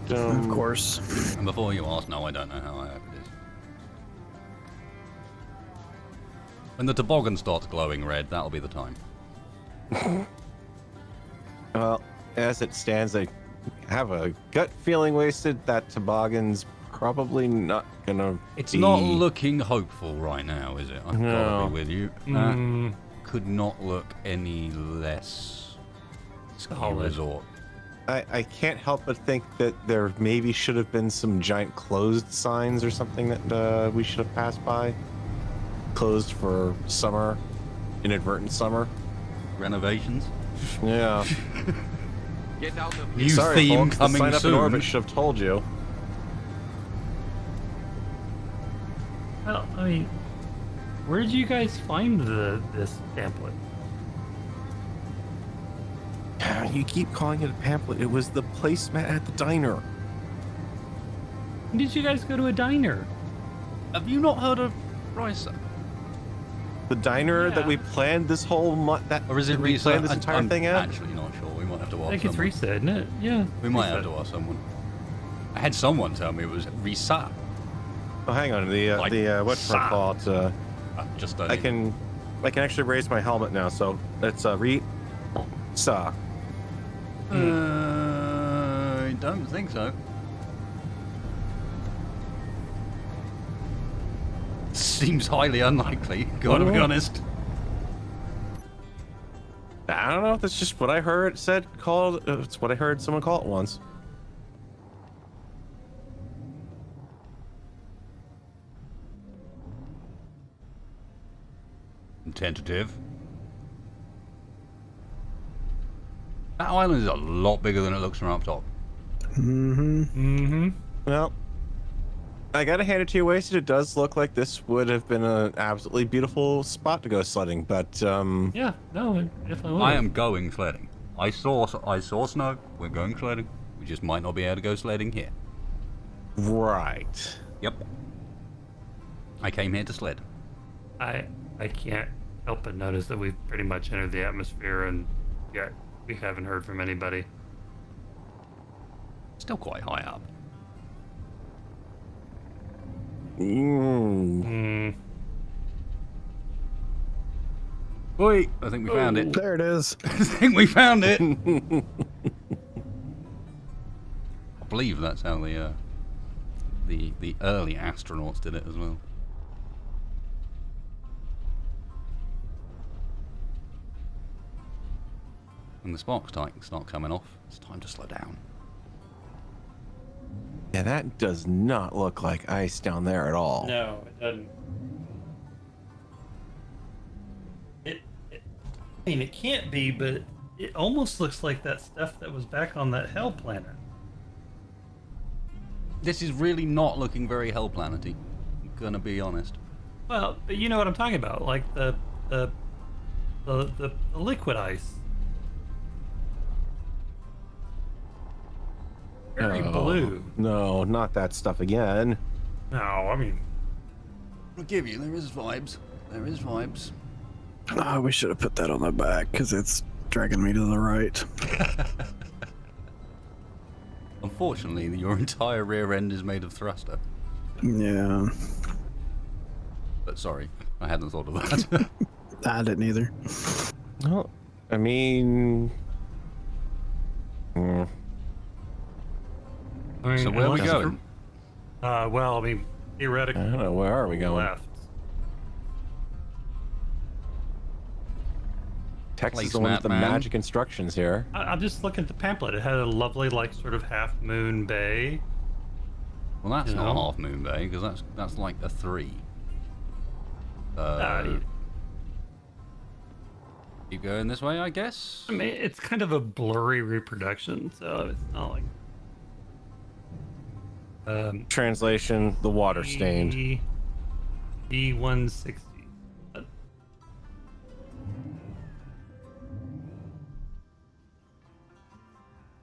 Of course. And before you ask, no, I don't know how high up it is. When the toboggan starts glowing red, that'll be the time. Well, as it stands, I have a gut feeling, Wasted, that toboggan's probably not gonna It's be... not looking hopeful right now, is it? I've got No. to be with you. That could not look any less ski Solid. resort. I can't help but think that there maybe should have been some giant closed signs or something that we should have passed by. Closed for summer, inadvertent summer. Renovations. Yeah. Get out of New here. Sorry, theme folks, the coming sign up in soon. orbit should have told you. Well, I mean, where did you guys find this pamphlet? You keep calling it a pamphlet. It was the placemat at the diner. When did you guys go to a diner? Have you not heard of Risa? The diner that Yeah. we planned this whole month. That Or is it we Risa? planned this entire I'm thing at? actually not sure. We might have to ask I think it's someone. Risa, isn't it? Yeah. We might Risa. have to ask someone. I had someone tell me it was Risa. Oh, hang on. The Like whatchamacallit, I just don't I even- can actually raise my helmet now. So it's Risa. I don't think so. Seems highly unlikely, gotta be Oh. honest. I don't know. That's just what I heard said called. It's what I heard someone call it once. Tentative. That island is a lot bigger than it looks from up top. Well, I gotta hand it to you, Wasted. It does look like this would have been an absolutely beautiful spot to go sledding, but Yeah, no, it definitely was. I am going sledding. I saw snow. We're going sledding. We just might not be able to go sledding here. right. Yep. I came here to sled. I can't help but notice that we've pretty much entered the atmosphere, and yet we haven't heard from anybody. Still quite high up. Mm. Oi! I think we found it. There it is. I think we found it. I believe that's how the early astronauts did it as well. And the sparks start coming off. It's time to slow down. Yeah, that does not look like ice down there at all. No, it doesn't. I mean, it can't be, but it almost looks like that stuff that was back on that hell planet. This is really not looking very hell planety. I'm gonna be honest. Well, but you know what I'm talking about, like the liquid ice. Very Oh, blue. No, not that stuff again. No, I mean, I'll give you. There is vibes. There is vibes. Oh, we should have put that on the back because it's dragging me to the right. Unfortunately, your entire rear end is made of thruster. Yeah, But sorry, I hadn't thought of that. I didn't either. Well, I mean, So where are we unless- going? Well, I mean, I theoretically, don't know. Where are we going? left. Text is the one with the Placemat, man. magic instructions here. I'm just looking at the pamphlet. It had a lovely, like, sort of half moon bay. Well, that's You not know? half moon bay because that's like a 3. Keep going this way, I guess. I mean, it's kind of a blurry reproduction, so it's not like. Translation: the water stained. B160.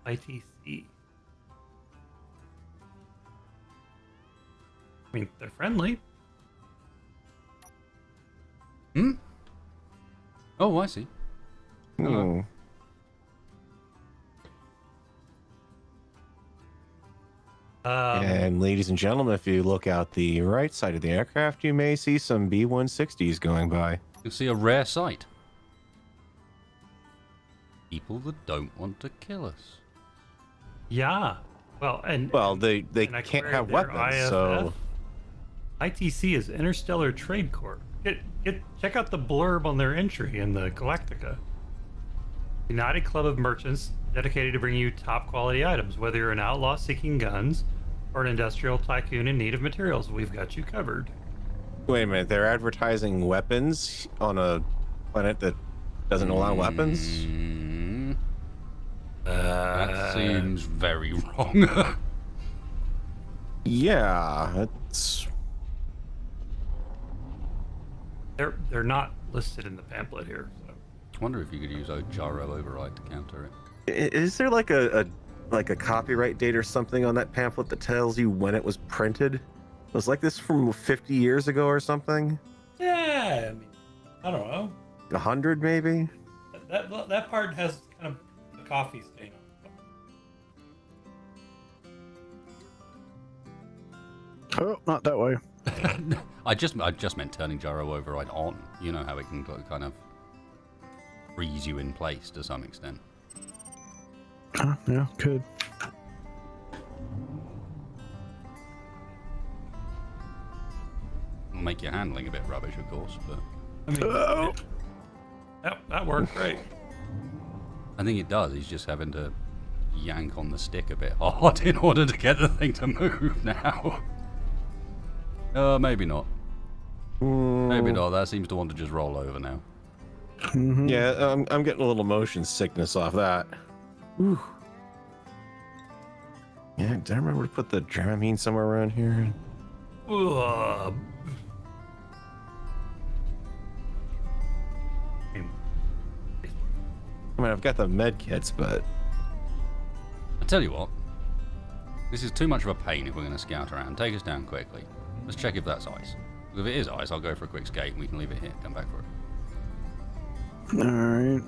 ITC. I mean, they're friendly. Hmm? Oh, I see. Hmm. And ladies and gentlemen, if you look out the right side of the aircraft, you may see some B-160s going by. You'll see a rare sight. People that don't want to kill us. Yeah. Well, They and I can't queried have their weapons, so... ITC is Interstellar Trade Corp. Check out the blurb on their entry in the Galactica. United Club of Merchants dedicated to bringing you top quality items. Whether you're an outlaw seeking guns or an industrial tycoon in need of materials, we've got you covered. Wait a minute, they're advertising weapons on a planet that doesn't allow weapons? That seems very wrong. Yeah, it's... They're not listed in the pamphlet here. So. I wonder if you could use a gyro override to counter it. Is there like a copyright date or something on that pamphlet that tells you when it was printed? It was like this from 50 years ago or something? Yeah, I mean, I don't know. 100 maybe? That part has kind of a coffee stain on it. Oh, not that way. I just meant turning gyro override on. You know how it can kind of freeze you in place to some extent. Yeah, could. It'll make your handling a bit rubbish, of course, but I mean, that worked great. I think it does. He's just having to yank on the stick a bit hard in order to get the thing to move now. Maybe not. Maybe not. That seems to want to just roll over now. Mm-hmm. Yeah, I'm getting a little motion sickness off that. Whew. Yeah, did I remember to put the Dramamine somewhere around here? I mean, I've got the med kits, but... I tell you what. This is too much of a pain if we're going to scout around. Take us down quickly. Let's check if that's ice. If it is ice, I'll go for a quick skate and we can leave it here. Come back for it. Alright.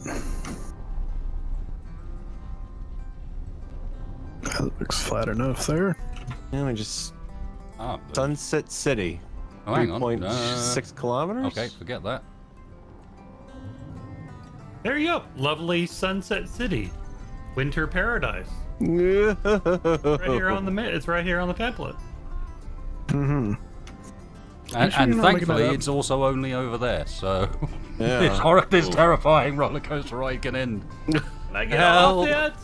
That looks flat enough there. Yeah, we just... Ah, Sunset City. oh, hang on. 3.6 kilometers? Okay, forget that. There you go. Lovely Sunset City. Winter Paradise. Right Right here on the it's right here on the pamphlet. Mm-hmm. And, sure and you're not making thankfully, that up? it's also only over there, so Yeah. this terrifying roller coaster ride can end. Can I get Help. off yet?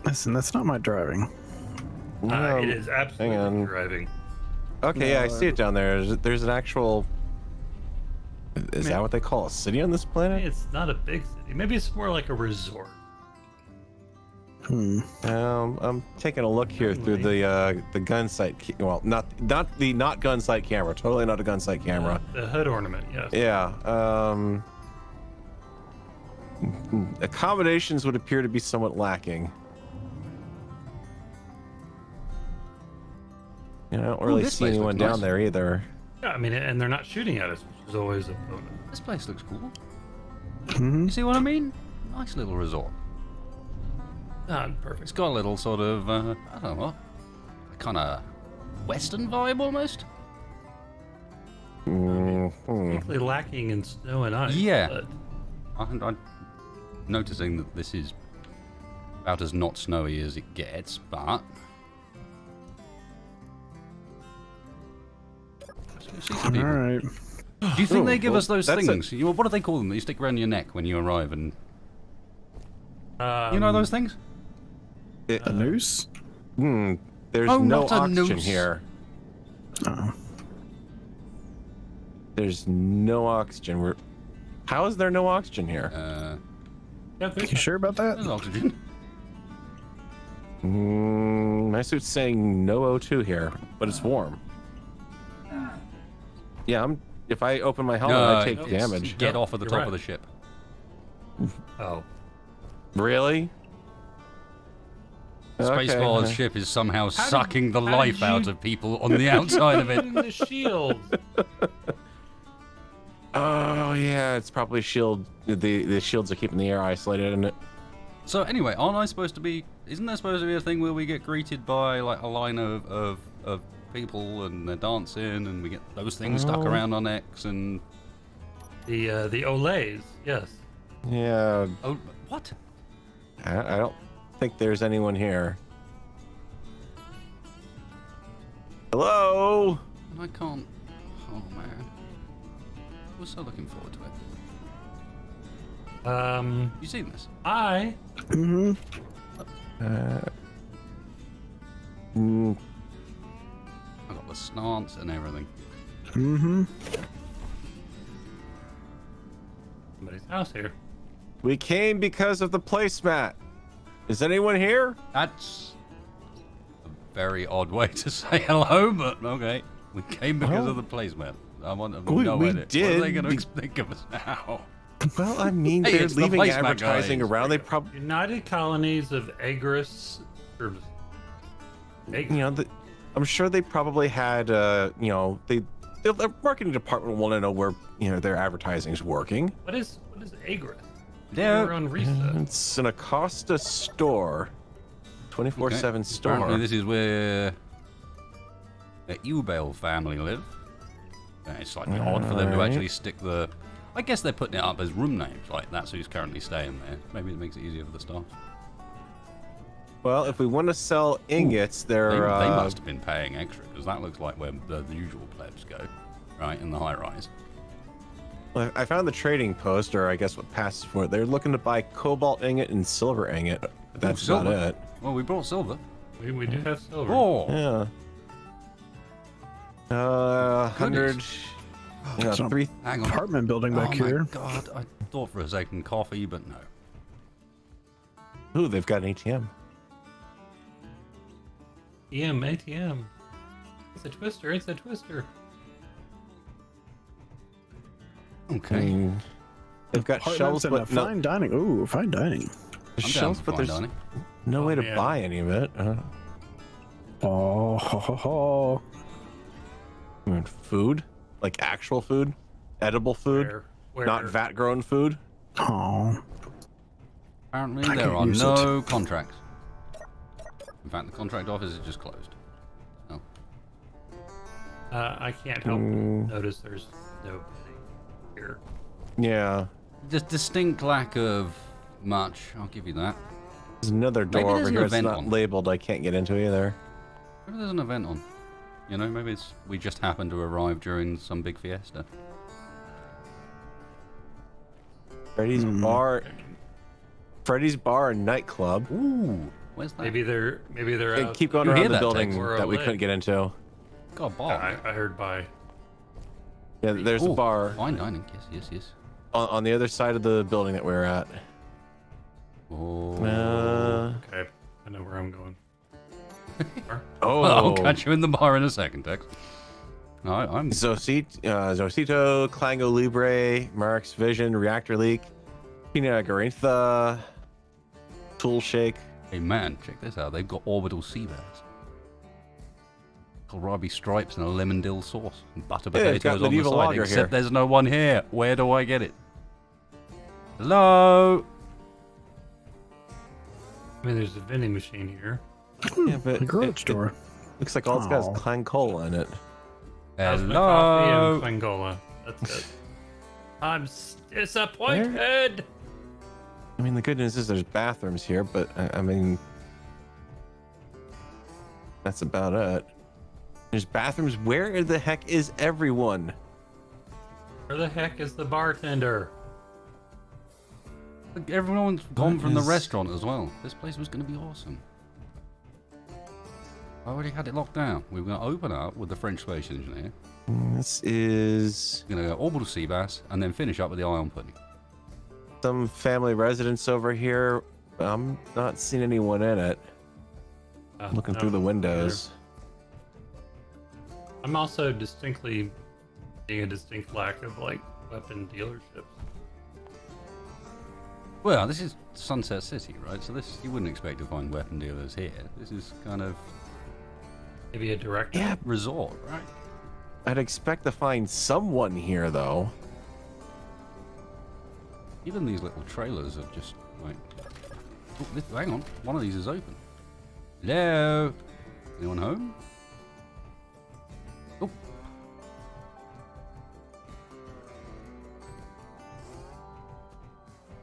Listen, that's not my driving. No, It is hang absolutely on. driving. Okay, yeah, I see it down there. There's an actual... Is that what they call a city on this Maybe planet? it's not a big city. Maybe it's more like a resort. I'm taking a look here through the gun sight. Well, not gun sight camera. Totally not a gun sight camera. The hood ornament, yes. Yeah. Accommodations would appear to be somewhat lacking. I don't really this see place anyone looks down nice. there either. Yeah, I mean, and they're not shooting at us, which is always a bonus. This place looks cool. Mm-hmm. You see what I mean? Nice little resort. It's Perfect. got a little sort of, I don't know, a kind of Western vibe almost. Particularly lacking in snow and ice. Yeah. But I'm noticing that this is about as not snowy as it gets, but... See some people. Alright. Do you think they give well, us those that's things? What do they call them that you stick around your neck when you arrive? And you know those things? A noose? There's Oh, no not a oxygen noose. here. Oh. There's no oxygen. How is there no oxygen here? yeah, You sure about There's that? oxygen. My suit's saying no O2 here, but it's warm. Yeah, if I open my helmet, I take it's damage. Get off at the You're top right. of the ship. Oh. Really? Spaceballer's Okay. ship is somehow How did- sucking the how did life out you- of people on the outside of it. In the shield. Oh yeah, it's probably shield. The shields are keeping the air isolated, isn't it? So anyway, aren't I supposed to be? Isn't there supposed to be a thing where we get greeted by like a line of people and they're dancing and we get those things stuck around our necks and? The Olays, yes. Yeah. Oh, what? I don't think there's anyone here. Hello. I can't. Oh man, I was so looking forward to it. You seen this? I Mm, I got the stance and everything. somebody's house here. we came because of the placemat. Is anyone here? That's a very odd way to say hello, but okay. We came because of the placemat. I want to We- know we it. What did are they going be- to think of us now? Well, I mean, Hey, they're it's the leaving placemat advertising guys. around. They probably, United Colonies of Agris. Or I'm sure they probably had, the marketing department want to know where, their advertising's working. what is Agris? Yeah. We're on Risa. It's an Acosta store, 24/7 store. Apparently this is where the Ubel family live. It's slightly odd for them to Alright. actually stick the... I guess they're putting it up as room names, like that's who's currently staying there. Maybe it makes it easier for the staff. Well, if we want to sell ingots, They they're must have been paying extra, because that looks like where the usual plebs go, right, in the high-rise. well, I found the trading post, or I guess what passes for it. They're looking to buy cobalt ingot and silver ingot. But that's about silver. it. Well, we brought silver. We do have silver. Oh! Yeah. 100. Some 3. Hang on. apartment building back oh here. my god, I thought for a second coffee, but no. Ooh, they've got an ATM. ATM. It's a twister. It's a twister. I Okay. mean, they've got shelves, Apartments and a but no fine dining. Ooh, fine dining. I'm down shelves, for but fine there's dining. no way to man. buy any of it. Oh, ho, ho, ho. I mean, food, like actual food, edible food, Where not vat-grown food. Oh. Apparently I there can are use no contracts. In fact, the contract office is just closed. Oh. I can't help notice there's nobody here. Yeah, Just distinct lack of much, I'll give you that. there's another Maybe door there's over an here. It's event not on. labeled. I can't get into either. Maybe there's an event on. You know, maybe it's we just happened to arrive during some big fiesta. Freddy's Bar and Nightclub. Ooh, where's that? Maybe they're Hey, out. keep going You hear around the that, building Tex? that we We're couldn't get into. God, bar. I heard by. Yeah, there's a Ooh, bar Fine dining, yes. on the other side of the building that we're at. Oh. Okay, I know where I'm going. Oh, Well, I'll catch you in the bar in a second, Tex. No, I'm. Zosito, Clango Libre, Mark's Vision, Reactor Leak, Pina Garintha, Tool Shake. Hey man, check this out. They've got orbital sea bass. Kohlrabi stripes and a lemon dill sauce. And butter Yeah, it's got potatoes on the medieval side. lager Except here. there's no one here. Where do I get it? Hello? I mean, there's a vending machine here. Yeah, but The garage door. looks like all it's got is Oh. Clang Cola in it. How's my coffee Hello? and Clangola. That's it. I'm disappointed. I mean, the good news is there's bathrooms here, but I mean, that's about it. There's bathrooms. Where the heck is everyone? Where the heck is the bartender? Look, everyone's gone What from the is- restaurant as well. This place was going to be awesome. I already had it locked down. We were going to open up with the French space engineer. This is We're going to go orbital sea bass and then finish up with the ion pudding. some family residence over here. I'm not seeing anyone in it. Looking no, through the either. windows. I'm also distinctly seeing a distinct lack of like weapon dealerships. Well, this is Sunset City, right? So this you wouldn't expect to find weapon dealers here. This is kind of Maybe a director. Yeah, resort, right? I'd expect to find someone here though. Even these little trailers are just like. Oh, hang on, one of these is open. Hello, anyone home? Oh,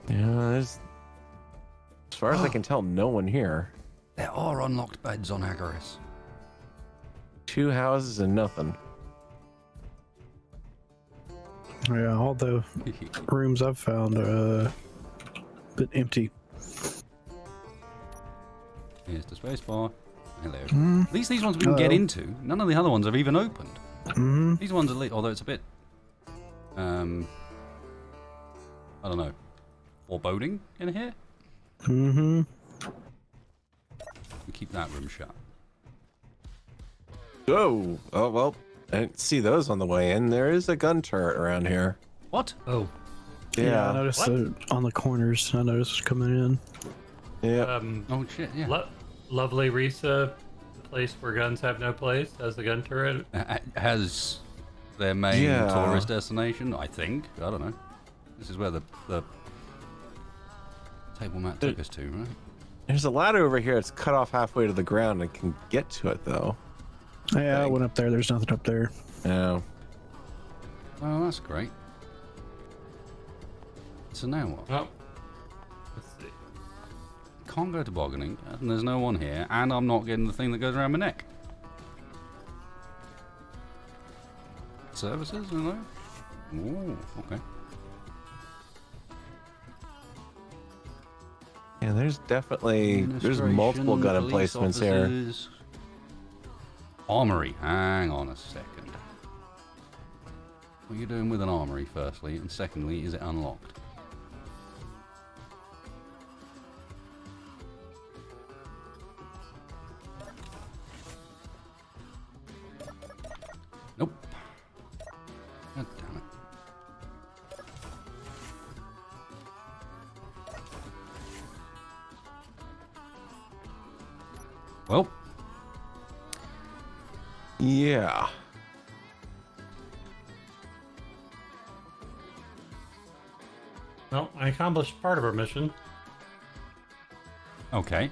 Yeah, there's. As far as I can tell, no one here. there are unlocked beds on Agaris. 2 houses and nothing. Yeah, all the rooms I've found are a bit empty. Here's the space bar. Hello. At least these ones we can get Hello. into. None of the other ones have even opened. Mm-hmm. These ones are although it's a bit, I don't know, foreboding in here. Mm-hmm. We keep that room shut. Oh, well, I didn't see those on the way in. There is a gun turret around here. What? Oh, Yeah, I noticed it on the corners. I noticed it coming in. Yeah. Oh shit! Yeah. lovely Risa, the place where guns have no place, has the gun turret. Has their main Yeah. tourist destination? I think. I don't know. This is where the table mat took us to, right? There's a ladder over here. It's cut off halfway to the ground. I can get to it though. Yeah, I went up there. There's nothing up there. Yeah. Oh, that's great. So now what? Oh, let's see. Can't go tobogganing, and there's no one here, and I'm not getting the thing that goes around my neck. Services, hello? Ooh, okay. Yeah, there's definitely multiple gun emplacements here. Armory, hang on a second. What are you doing with an armory, firstly, and secondly, is it unlocked? Nope. God damn it. Well, Yeah. Well, I accomplished part of our mission. okay.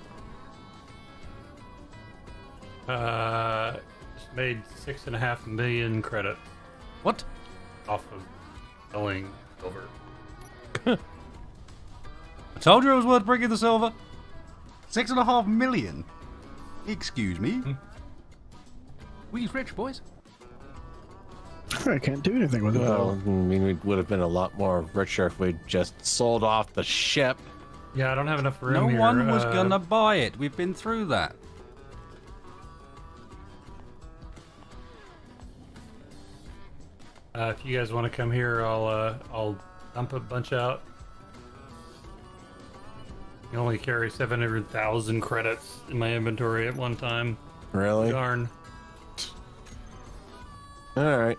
Just made 6.5 million credit What? off of selling silver. I told you it was worth bringing the silver. 6.5 million. Excuse me. We's rich, boys. I can't do anything with it. Well, I though. mean, we would have been a lot more richer if we'd just sold off the ship. Yeah, I don't have enough room No here. one was gonna buy it. We've been through that. If you guys want to come here, I'll dump a bunch out. You only carry 700,000 credits in my inventory at one time. Really? Darn. All right.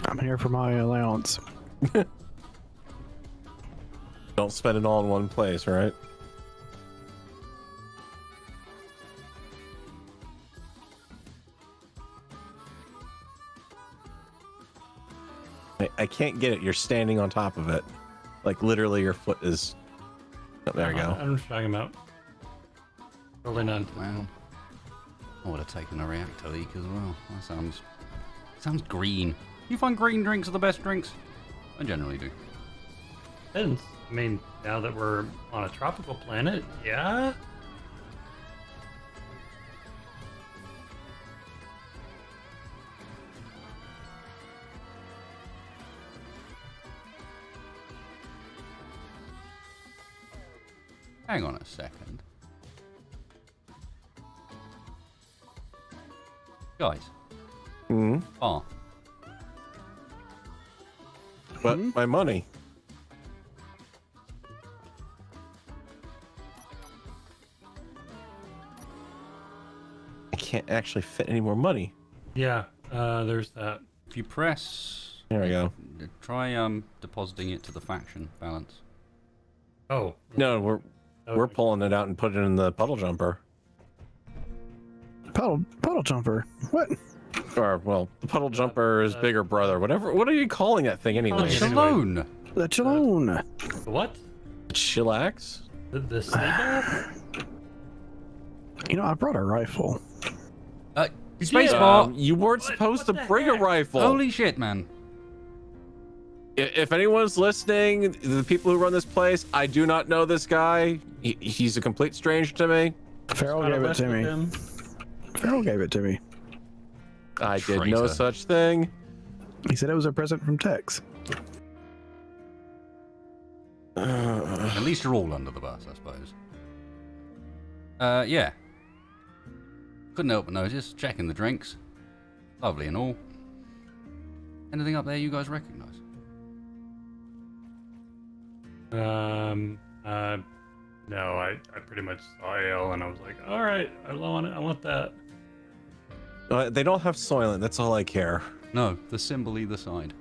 I'm here for my allowance. Don't spend it all in one place, right? I can't get it. You're standing on top of it. Like literally your foot is... Oh, there you I go. don't know what you're talking about. Totally none. Well, I would have taken a reactor leak as well. That sounds green. You find green drinks are the best drinks? I generally do. Depends. I mean, now that we're on a tropical planet, yeah? Hang on a second. Guys, Hmm. bar. But my money. can't actually fit any more money. Yeah, there's that. If you press... There we go. Try depositing it to the faction balance. Oh. No, we're Okay. pulling it out and putting it in the puddle jumper. Puddle jumper. What? Or, well, the puddle jumper is bigger brother. Whatever. What are you calling that thing anyway? Calling it Shalom! Let you alone. What? Chillax? The snake? You know, I brought a rifle. Spacebar! You weren't supposed to what the bring a heck? rifle. Holy shit, man. If anyone's listening, the people who run this place, I do not know this guy. He's a complete stranger to me. Farrell Got gave it to arrested me. him. Farrell gave it to me. I did no Traitor. such thing. He said it was a present from Tex. At least you're all under the bus, I suppose. Yeah. Couldn't help but notice, checking the drinks. Lovely and all. Anything up there you guys recognize? No, I pretty much saw Ale and I was like, all right, I want it. I want that. They don't have Soylent. That's all I care. No, the symbol either side.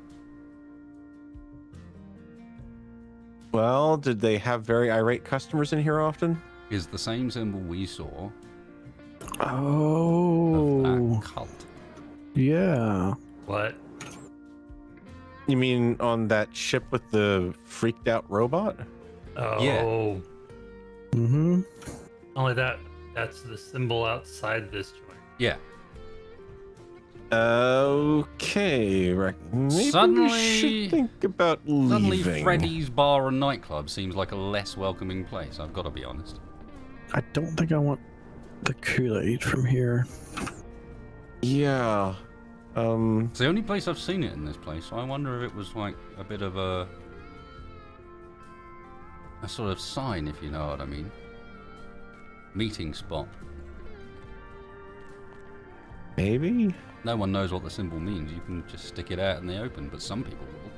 Well, did they have very irate customers in here often? Is the same symbol we saw of Oh. that cult. Yeah. What? You mean on that ship with the freaked out robot? Oh. Yeah. Mm-hmm. Only that's the symbol outside this joint. Yeah. Okay, maybe we Suddenly- should think about Suddenly leaving. Freddy's Bar and Nightclub seems like a less welcoming place, I've got to be honest. I don't think I want the Kool-Aid from here. Yeah. It's the only place I've seen it in this place, so I wonder if it was like a bit of a sort of sign, if you know what I mean. Meeting spot. Maybe. No one knows what the symbol means. You can just stick it out in the open, but some people will.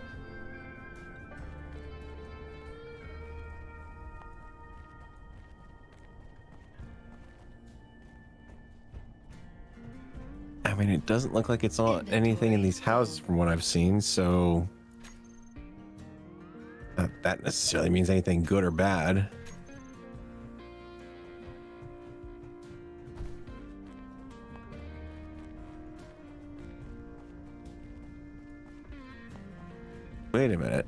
I mean, it doesn't look like it's on anything in these houses from what I've seen, so not that necessarily means anything good or bad. Wait a minute.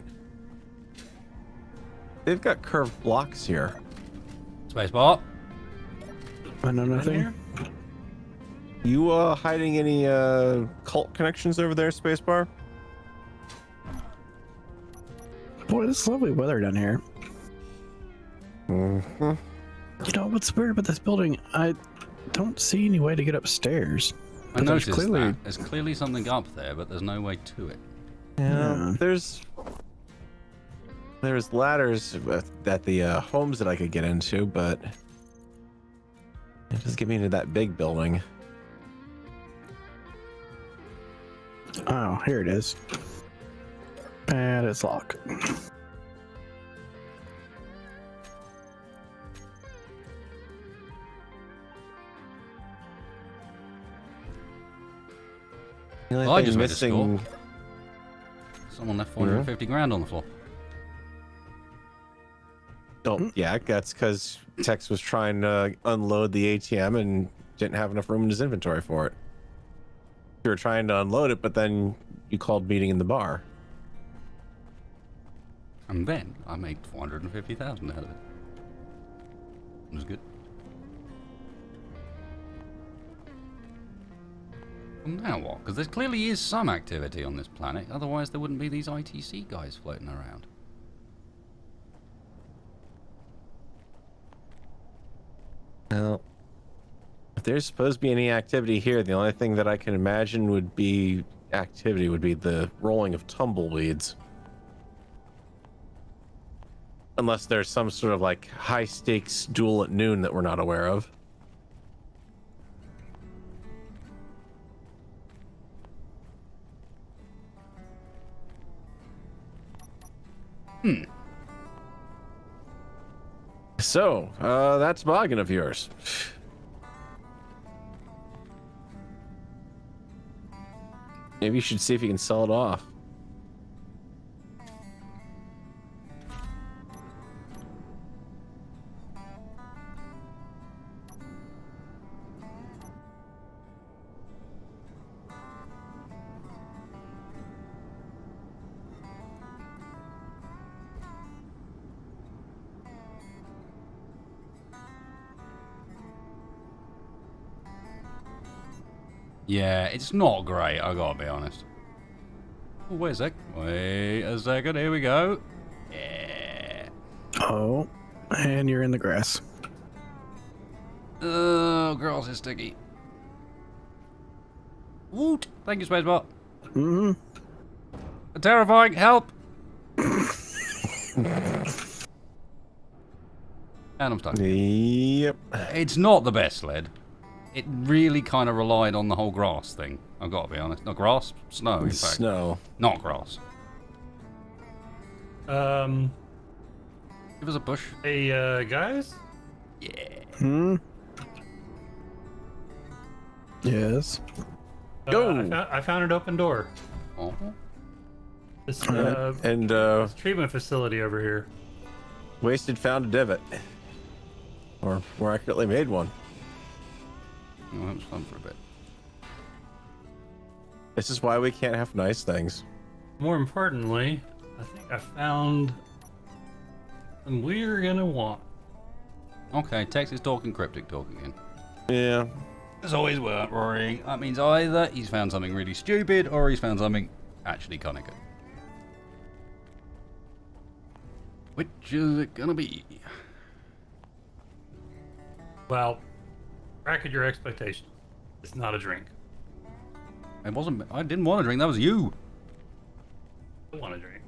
They've got curved blocks here. Spacebar. I know nothing. here? You hiding any cult connections over there, Spacebar? Boy, this is lovely weather down here. Mm-hmm. You know what's weird about this building? I don't see any way to get upstairs. I But there's noticed that. There's clearly something up there, but there's no way to it. Yeah, there's ladders at the homes that I could get into, but it doesn't get me into that big building. Oh, here it is. And it's locked. The only Well, I thing just went to missing. school. Someone left 450 grand on the floor. Oh, yeah, that's because Tex was trying to unload the ATM and didn't have enough room in his inventory for it. You were trying to unload it, but then you called meeting in the bar. And then I made 450,000 out of it. It was good. Well, now what? Because there clearly is some activity on this planet, otherwise there wouldn't be these ITC guys floating around. Well, if there's supposed to be any activity here, the only thing that I can imagine would be activity would be the rolling of tumbleweeds. Unless there's some sort of like high stakes duel at noon that we're not aware of. So, that toboggan of yours. Maybe you should see if you can sell it off. Yeah, it's not great, I gotta be honest. Oh, wait a sec. Wait a second, here we go. Yeah. Oh, and you're in the grass. Oh, grass is sticky. Woot! Thank you, Spacebar. Mm-hmm. Terrifying, help! And I'm stuck. Yep. It's not the best sled. It really kind of relied on the whole grass thing. I've got to be honest. Not grass, snow, in fact. Snow. Not grass. Um, Give us a push. hey, guys? Yeah. Hmm. Yes. Go. I found an open door. Oh. This And treatment facility over here. Wasted found a divot. Or more accurately, made one. Oh, that was fun for a bit. This is why we can't have nice things. More importantly, I think I found something we're gonna want. Okay, text is talking, cryptic talking again. Yeah. As always, worrying. That means either he's found something really stupid or he's found something actually kind of good. Which is it gonna be? Well, bracket your expectations. It's not a drink. It wasn't. I didn't want to drink. That was you. I want a drink.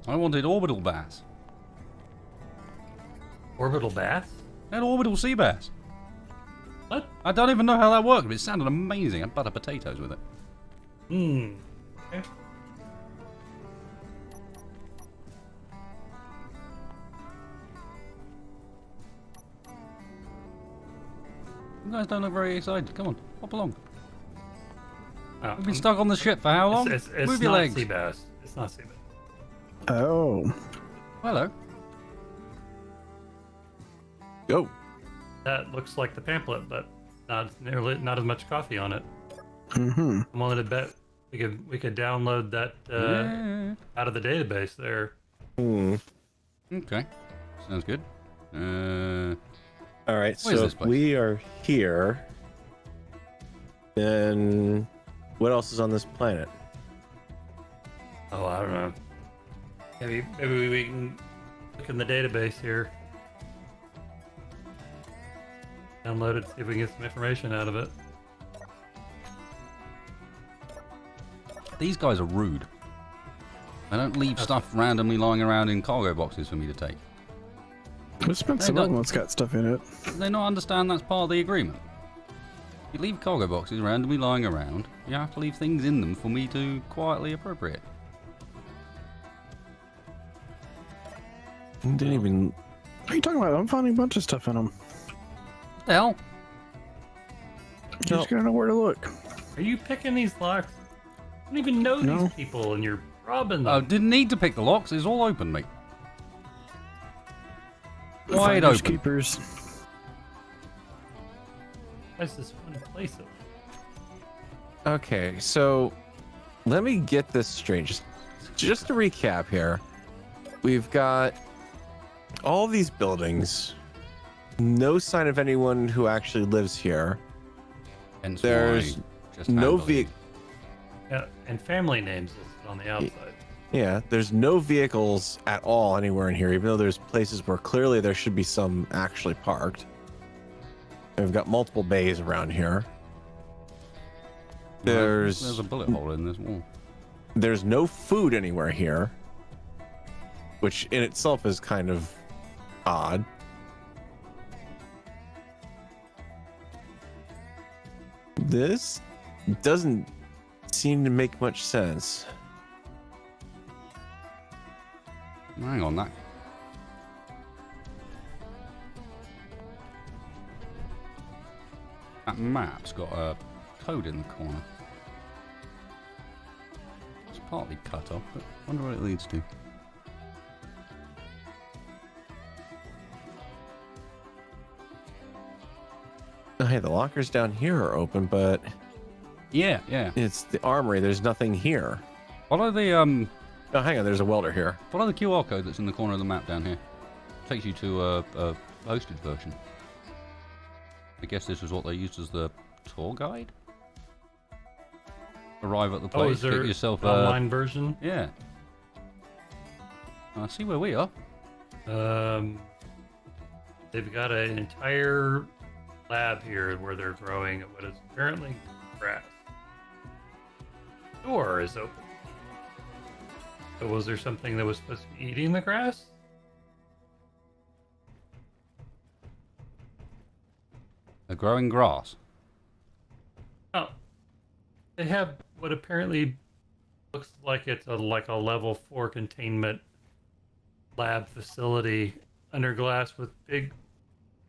I wanted orbital bass. Orbital bath? An orbital sea bass. What? I don't even know how that worked, but it sounded amazing. I butter potatoes with it. Hmm. Okay. You guys don't look very excited. Come on, hop along. Oh, We've been stuck on the ship for how long? It's Move your not legs. sea bass. It's not sea bass. Oh. Hello. Go. That looks like the pamphlet, but not as much coffee on it. Mm-hmm. I'm willing to bet we could download that Yeah. out of the database there. Hmm. Okay. Sounds good. All right, Where's so this if place? we are here, then what else is on this planet? Oh, I don't know. Maybe we can look in the database here. Download it, see if we can get some information out of it. These guys are rude. They don't leave stuff randomly lying around in cargo boxes for me to take. There's been some of them that's got stuff in it. Do they not understand that's part of the agreement? If you leave cargo boxes randomly lying around, you have to leave things in them for me to quietly appropriate. Didn't even. What are you talking about? I'm finding a bunch of stuff in them. What the hell? You just gotta know where to look. Are you picking these locks? I don't even know No. these people, and you're robbing them. Oh, didn't need to pick the locks. It's all open, mate. Wide Finders open. keepers. Why's this fun place? Okay, so let me get this straight. Just to recap here, we've got all these buildings, no sign of anyone who actually lives here. Hence There's why just no handle it. vehicle. Yeah, and family names listed on the outside. Yeah, there's no vehicles at all anywhere in here, even though there's places where clearly there should be some actually parked. And we've got multiple bays around here. There's a bullet hole in this wall. There's no food anywhere here, which in itself is kind of odd. This doesn't seem to make much sense. Hang on, that map's got a code in the corner. It's partly cut off, but I wonder what it leads to. Oh, hey, the lockers down here are open, but Yeah, yeah. it's the armory. There's nothing here. Follow the Oh, hang on. There's a welder here. follow the QR code that's in the corner of the map down here. Takes you to a posted version. I guess this is what they used as the tour guide. Arrive at the Oh, place, is there get yourself an online version? Yeah. I see where we are. They've got an entire lab here where they're growing what is apparently grass. Door is open. So was there something that was supposed to be eating the grass? They're growing grass. Oh, they have what apparently looks like it's like a level 4 containment lab facility under glass with big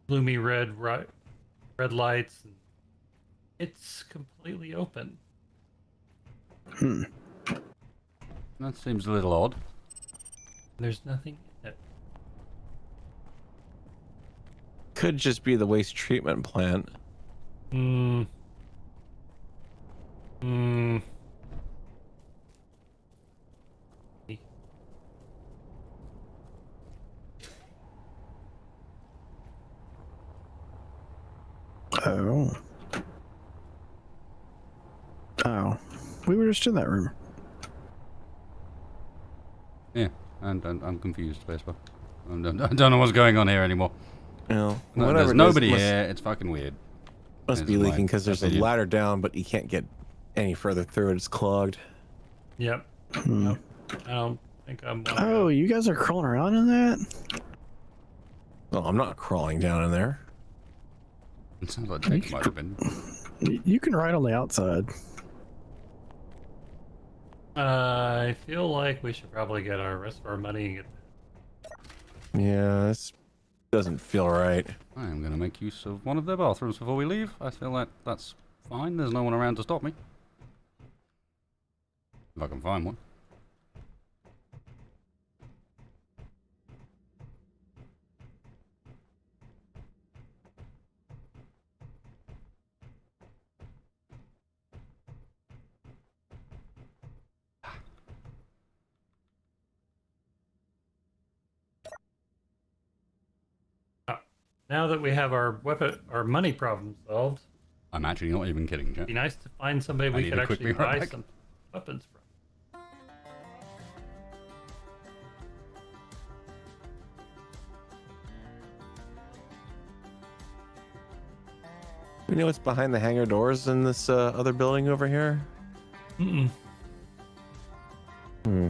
gloomy red lights. It's completely open. That seems a little odd. There's nothing in it. Could just be the waste treatment plant. Oh. Oh. We were just in that room. Yeah, and I'm confused, Vespa. I don't know what's going on here anymore. No, No, whatever there's it is, nobody must, here. It's fucking weird. Must is be my leaking because there's opinion. a ladder down, but you can't get any further through it. It's clogged. Yep. Hmm. I don't think I'm. Oh, you guys are crawling around in that? Well, I'm not crawling down in there. It sounds like Jake might have been. You can ride on the outside. I feel like we should probably get our rest of our money and get. Yeah, this doesn't feel right. I am going to make use of one of their bathrooms before we leave. I feel like that's fine. There's no one around to stop me. If I can find one. Now that we have our money problem solved, I'm actually not even kidding, it'd Jack. be nice to find somebody I we need could to quickly actually run buy back. some weapons from. You know what's behind the hangar doors in this other building over here? Mm-mm. Hmm.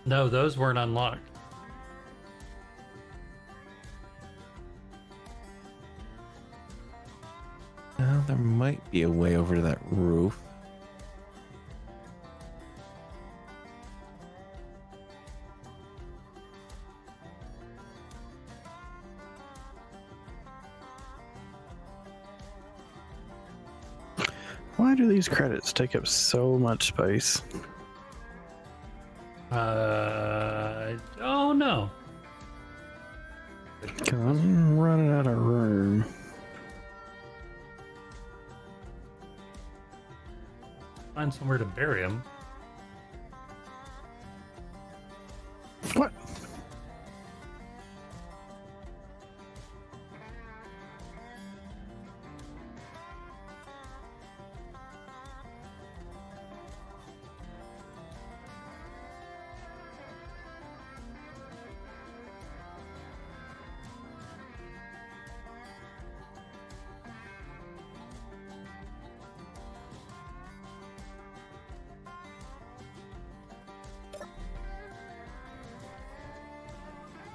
No, those weren't unlocked. Well, there might be a way over to that roof. Why do these credits take up so much space? I don't know. Because I'm running out of room. Find somewhere to bury them. What?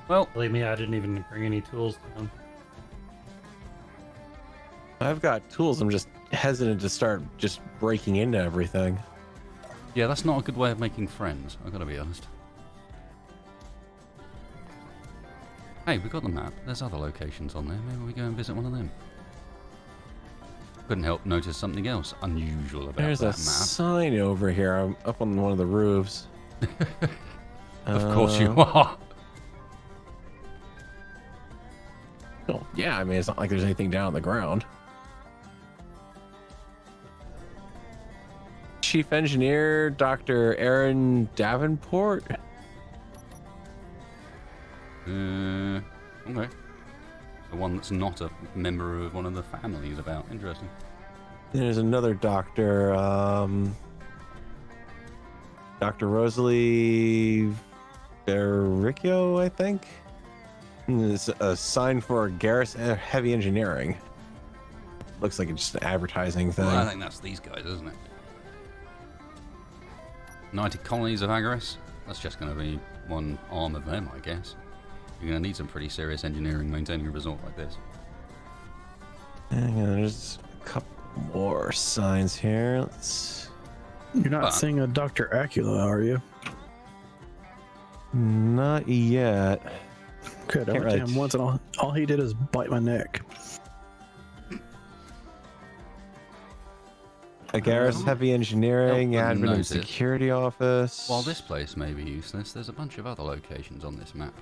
Well, Believe me, I didn't even bring any tools down. I've got tools. I'm just hesitant to start just breaking into everything. yeah, that's not a good way of making friends. I've got to be honest. Hey, we've got the map. There's other locations on there. Maybe we go and visit one of them. Couldn't help notice something else unusual about There's a that map. sign over here. I'm up on one of the roofs. Of course you are. Oh, yeah, I mean, it's not like there's anything down on the ground. Chief Engineer, Dr. Aaron Davenport. Okay. The one that's not a member of one of the families about. Interesting. There's another doctor, Dr. Rosalie Berricchio, I think. It's a sign for Garrus Heavy Engineering. Looks like it's just an advertising thing. Well, I think that's these guys, isn't it? United Colonies of Agaris. That's just going to be one arm of them, I guess. You're going to need some pretty serious engineering maintaining a resort like this. Hang on, there's a couple more signs here. Let's... You're not seeing a Dr. Acula, are you? Not yet. Good. I Can't went to really him once, and all he did is bite my neck. Garrus Heavy Engineering, help them Admin and notice. Security Office. While this place may be useless, there's a bunch of other locations on this map.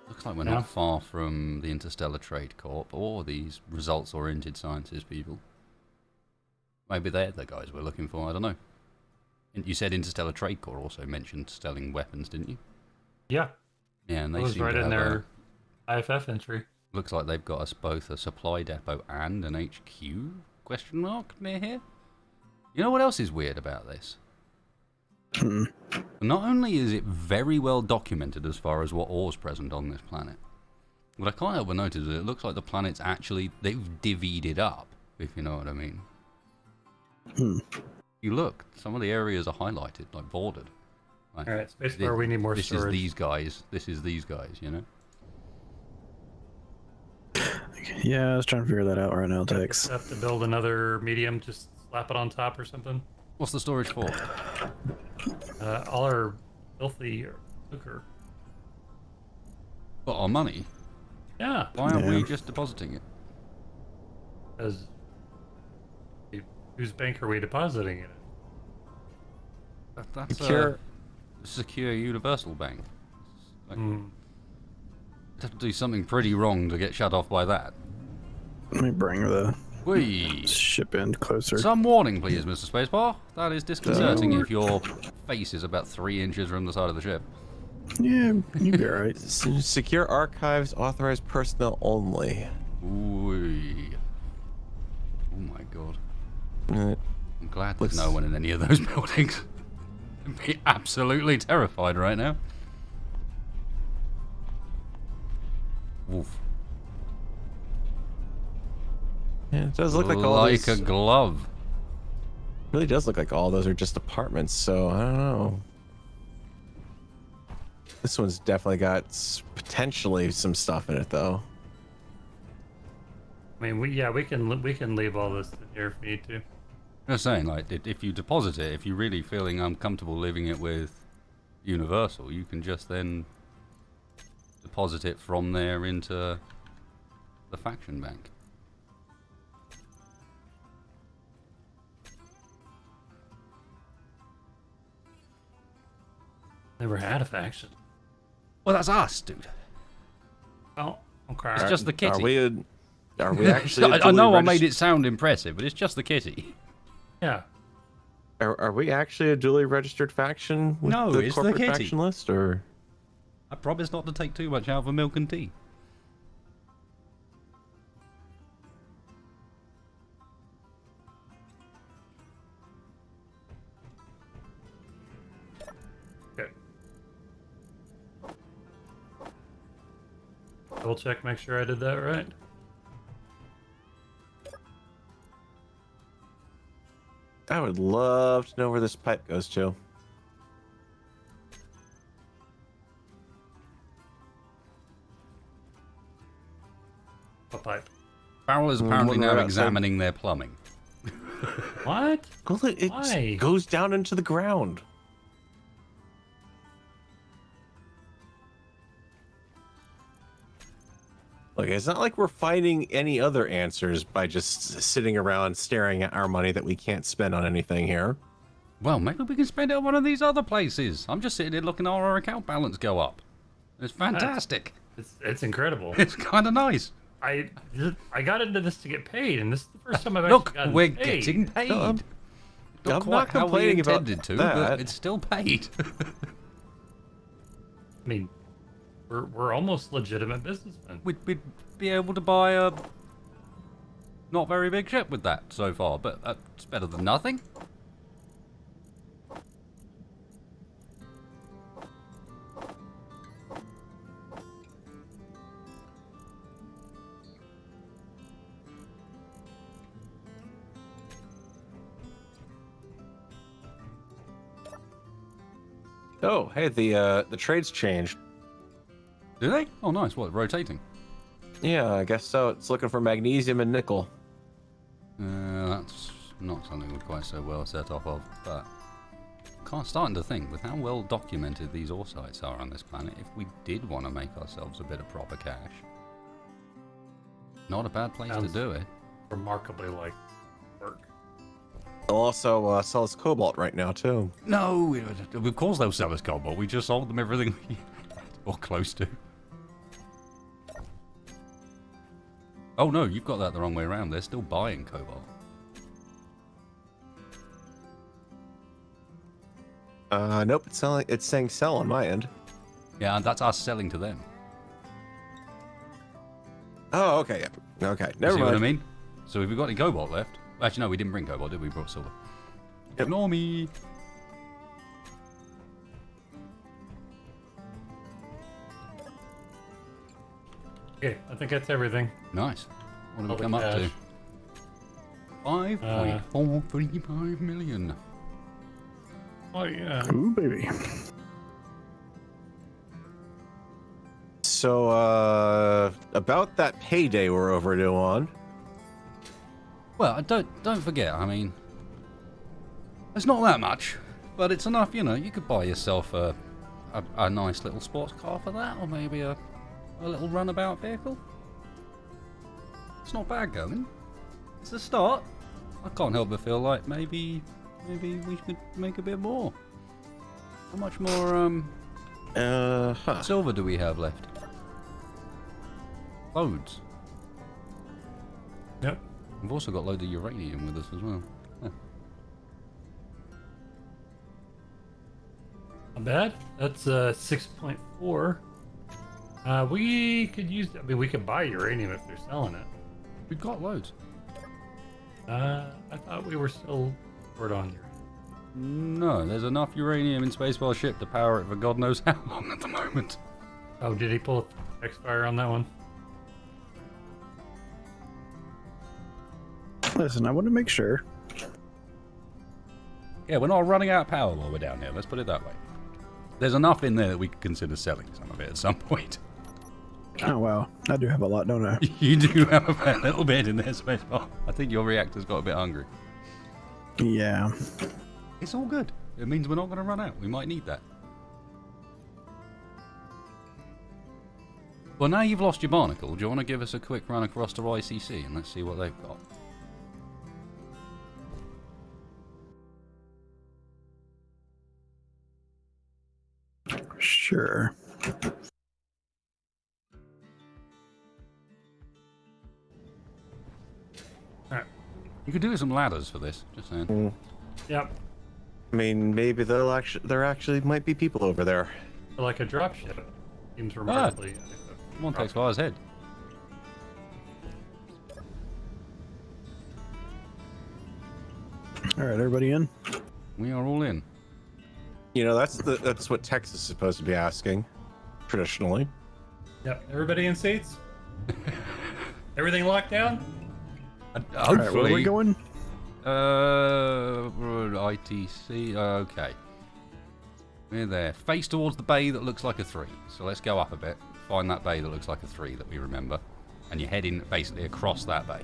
Looks like we're not far from the Interstellar Trade Corp or these results-oriented sciences people. Maybe they're the guys we're looking for, I don't know. You said Interstellar Trade Corp also mentioned selling weapons, didn't you? Yeah, Yeah, and they it was seem right to in have their IFF entry. looks like they've got us both a supply depot and an HQ? Question mark near here? You know what else is weird about this? Not only is it very well documented as far as what ore's present on this planet, but I can't help but notice that it looks like the planet's actually, they've divvied it up, if you know what I mean. You look, some of the areas are highlighted, like bordered. Like, Alright, spacebar, we need more this storage. is these guys, this is these guys, you know? Yeah, I was trying to figure that out right now, Tex. Have to build another medium, just slap it on top or something. What's the storage for? All our filthy liquor. What, our money? Yeah, Why aren't we Yeah. just depositing it? because whose bank are we depositing it in? That's Secure. a secure universal bank. Like, Hmm. you'd have to do something pretty wrong to get shut off by that. Let me bring the Whee! ship end closer. Some warning, please, Mr. Spacebar. That is disconcerting if your face is about 3 inches from the side of the ship. Yeah, you'd be alright. Secure archives, authorized personnel only. Ooh. Oh my god. Uh, I'm glad there's no one in any of those buildings. I'd be absolutely terrified right now. Oof. Yeah, it does look like all like those, a glove. really does look like all those are just apartments, so I don't know. This one's definitely got potentially some stuff in it, though. I mean, we can leave all this in here if we need to. I'm just saying, like, if you deposit it, if you're really feeling uncomfortable leaving it with Universal, you can just then deposit it from there into the faction bank. Never had a faction. Well, that's us, dude. Oh, okay. It's just the kitty. Are we actually? I know I made it sound impressive, but it's just the kitty. Yeah. Are we actually a duly registered faction with No, the it's the corporate kitty. faction list, or? I promise not to take too much out for milk and tea. Okay. Double check, make sure I did that right. I would love to know where this pipe goes to. What pipe? Farrell is apparently One now right outside. examining their plumbing. What? Well, it Why? goes down into the ground. Look, it's not like we're finding any other answers by just sitting around staring at our money that we can't spend on anything here. Well, maybe we can spend it on one of these other places. I'm just sitting here looking at our account balance go up. It's fantastic. It's incredible. It's kind of nice. I got into this to get paid, and this is the first time I've Look, actually gotten we're paid. getting paid. No, I'm quite not how we complaining about intended to, that. but it's still paid. I mean, we're almost legitimate businessmen. We'd be able to buy a not very big ship with that so far, but it's better than nothing. Oh, hey, the trade's changed. Do they? Oh, nice. What, rotating? Yeah, I guess so. It's looking for magnesium and nickel. That's not something we're quite so well set off of, but starting to think, with how well documented these ore sites are on this planet, if we did want to make ourselves a bit of proper cash, not a bad place to do it. Remarkably like work. They'll also sell us cobalt right now, too. No, of course they'll sell us cobalt. We just sold them everything we had, or close to. Oh no, you've got that the wrong way around. They're still buying cobalt. Nope, it's saying sell on my end. Yeah, and that's us selling to them. Oh, okay, yeah. Okay, You never see mind. what I mean? So have we got any cobalt left? Actually, no, we didn't bring cobalt, did we? We brought silver. Yep. Ignore me. Okay, I think that's everything. Nice. What did we All the come up to? cash. 5.435 million. Oh yeah. Ooh, baby. So, about that payday we're overdue on. Well, don't forget, I mean, it's not that much, but it's enough, you know, you could buy yourself a nice little sports car for that, or maybe a little runabout vehicle. It's not bad going. It's a start. I can't help but feel like maybe we could make a bit more. How much more silver do we have left? Loads. Yep. We've also got loads of uranium with us as well. Huh. Not bad. That's 6.4. We could use. I mean, we could buy uranium if they're selling it. We've got loads. I thought we were still short on uranium. No, there's enough uranium in Spacebar ship to power it for God knows how long at the moment. Oh, did he pull a X-Fire on that one? Listen, I want to make sure. Yeah, we're not running out of power while we're down here, let's put it that way. There's enough in there that we could consider selling some of it at some point. Oh, wow. I do have a lot, don't I? You do have a little bit in there, Spacebar. I think your reactor's got a bit hungry. Yeah. It's all good. It means we're not going to run out. We might need that. Well, now you've lost your barnacle, do you want to give us a quick run across to ICC and let's see what they've got? Sure. All right. You could do some ladders for this, just saying. Yep. I mean, maybe there actually might be people over there. Like a dropship. Seems remarkably. Come on, takes fire's head. All right, everybody in? We are all in. You know, that's what Texas is supposed to be asking, traditionally. Yep. Everybody in seats. Everything locked down. All right, where are we going? ITC. Okay. We're there. Face towards the bay that looks like a 3. So let's go up a bit. Find that bay that looks like a 3 that we remember. And you're heading basically across that bay.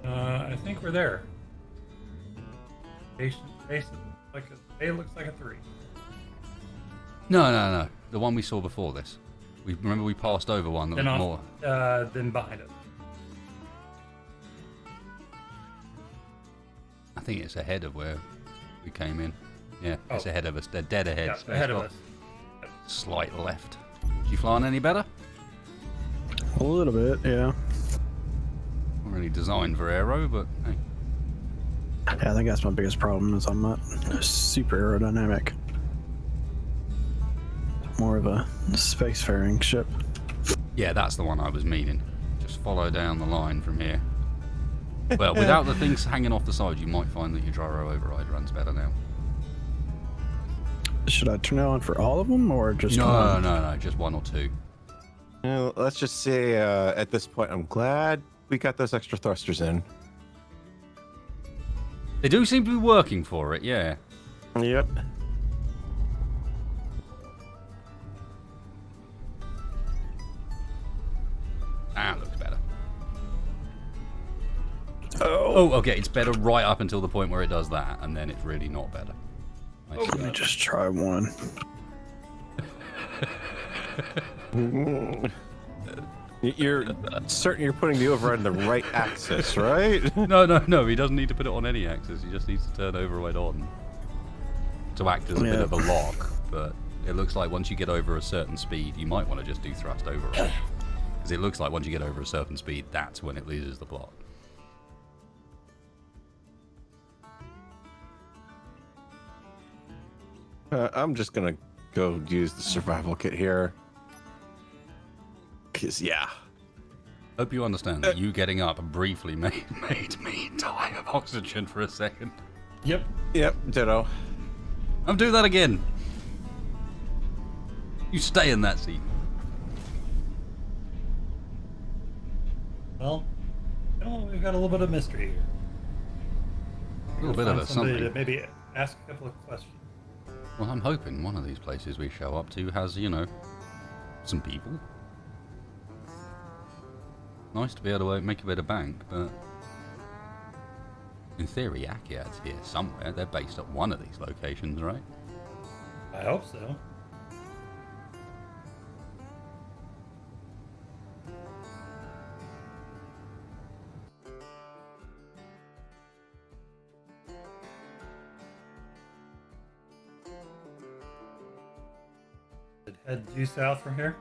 I think we're there. Patient base looks like a 3. No. The one we saw before this. Remember we passed over one that Then was on, more. then behind it. I think it's ahead of where we came in. Yeah, it's Oh. ahead of us. They're dead ahead. Yeah, Space ahead of Dock. us. Slight left. You flying any better? A little bit, yeah. Not really designed for aero, but hey. Yeah, I think that's my biggest problem is I'm not super aerodynamic. More of a spacefaring ship. Yeah, that's the one I was meaning. Just follow down the line from here. Well, without the things hanging off the side, you might find that your gyro override runs better now. Should I turn it on for all of them or just No, one? no, just one or two. You know, let's just say at this point, I'm glad we got those extra thrusters in. They do seem to be working for it, yeah. Yep. That looks better. Oh. Oh, okay, it's better right up until the point where it does that, and then it's really not better. I see Let me that. just try one. You're certain you're putting the override in the right axis, right? No, he doesn't need to put it on any axis, he just needs to turn override on to act as a bit Yeah. of a lock, but it looks like once you get over a certain speed, you might want to just do thrust override. Because it looks like once you get over a certain speed, that's when it loses the plot. I'm just gonna go use the survival kit here. Cause yeah. Hope you understand that you getting up briefly made me die of oxygen for a second. Yep. Yep, ditto. I'll do that again. You stay in that seat. Well, we've got a little bit of mystery here. A little bit of Find a somebody something. to maybe ask a couple of questions. Well, I'm hoping one of these places we show up to has, you know, some people. Nice to be able to make a bit of bank, but in theory, Akiad's here somewhere. They're based at one of these locations, right? I hope so. Head due south from here.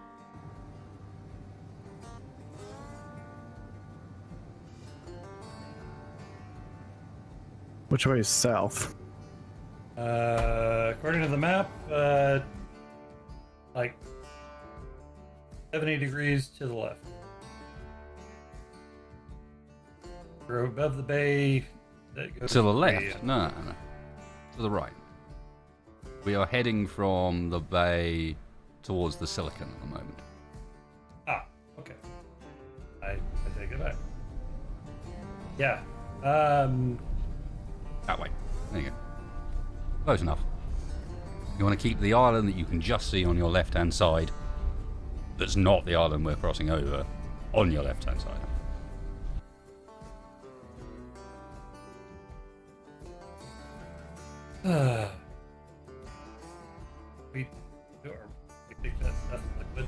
Which way is south? According to the map, like 70 degrees to the left. We're above the bay that goes To the to left? No. To the right. We are heading from the bay towards the Silicon at the moment. Ah, okay. I take it back. Yeah. That way. There you go. Close enough. You want to keep the island that you can just see on your left-hand side, that's not the island we're crossing over, on your left-hand side. We think that stuff liquid.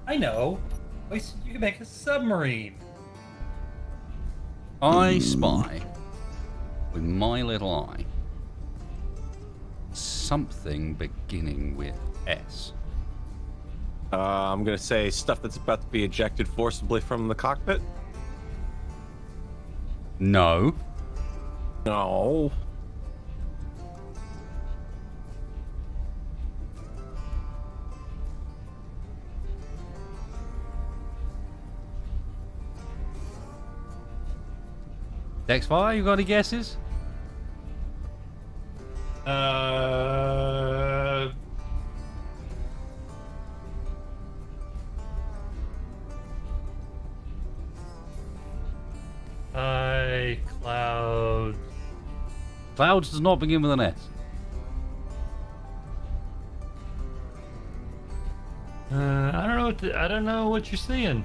I know. You can make a submarine. I spy, with my little eye, something beginning with S. I'm gonna say stuff that's about to be ejected forcibly from the cockpit. No. No. Dexfire, you got any guesses? Cloud. Clouds does not begin with an S. I don't know. I don't know what you're seeing.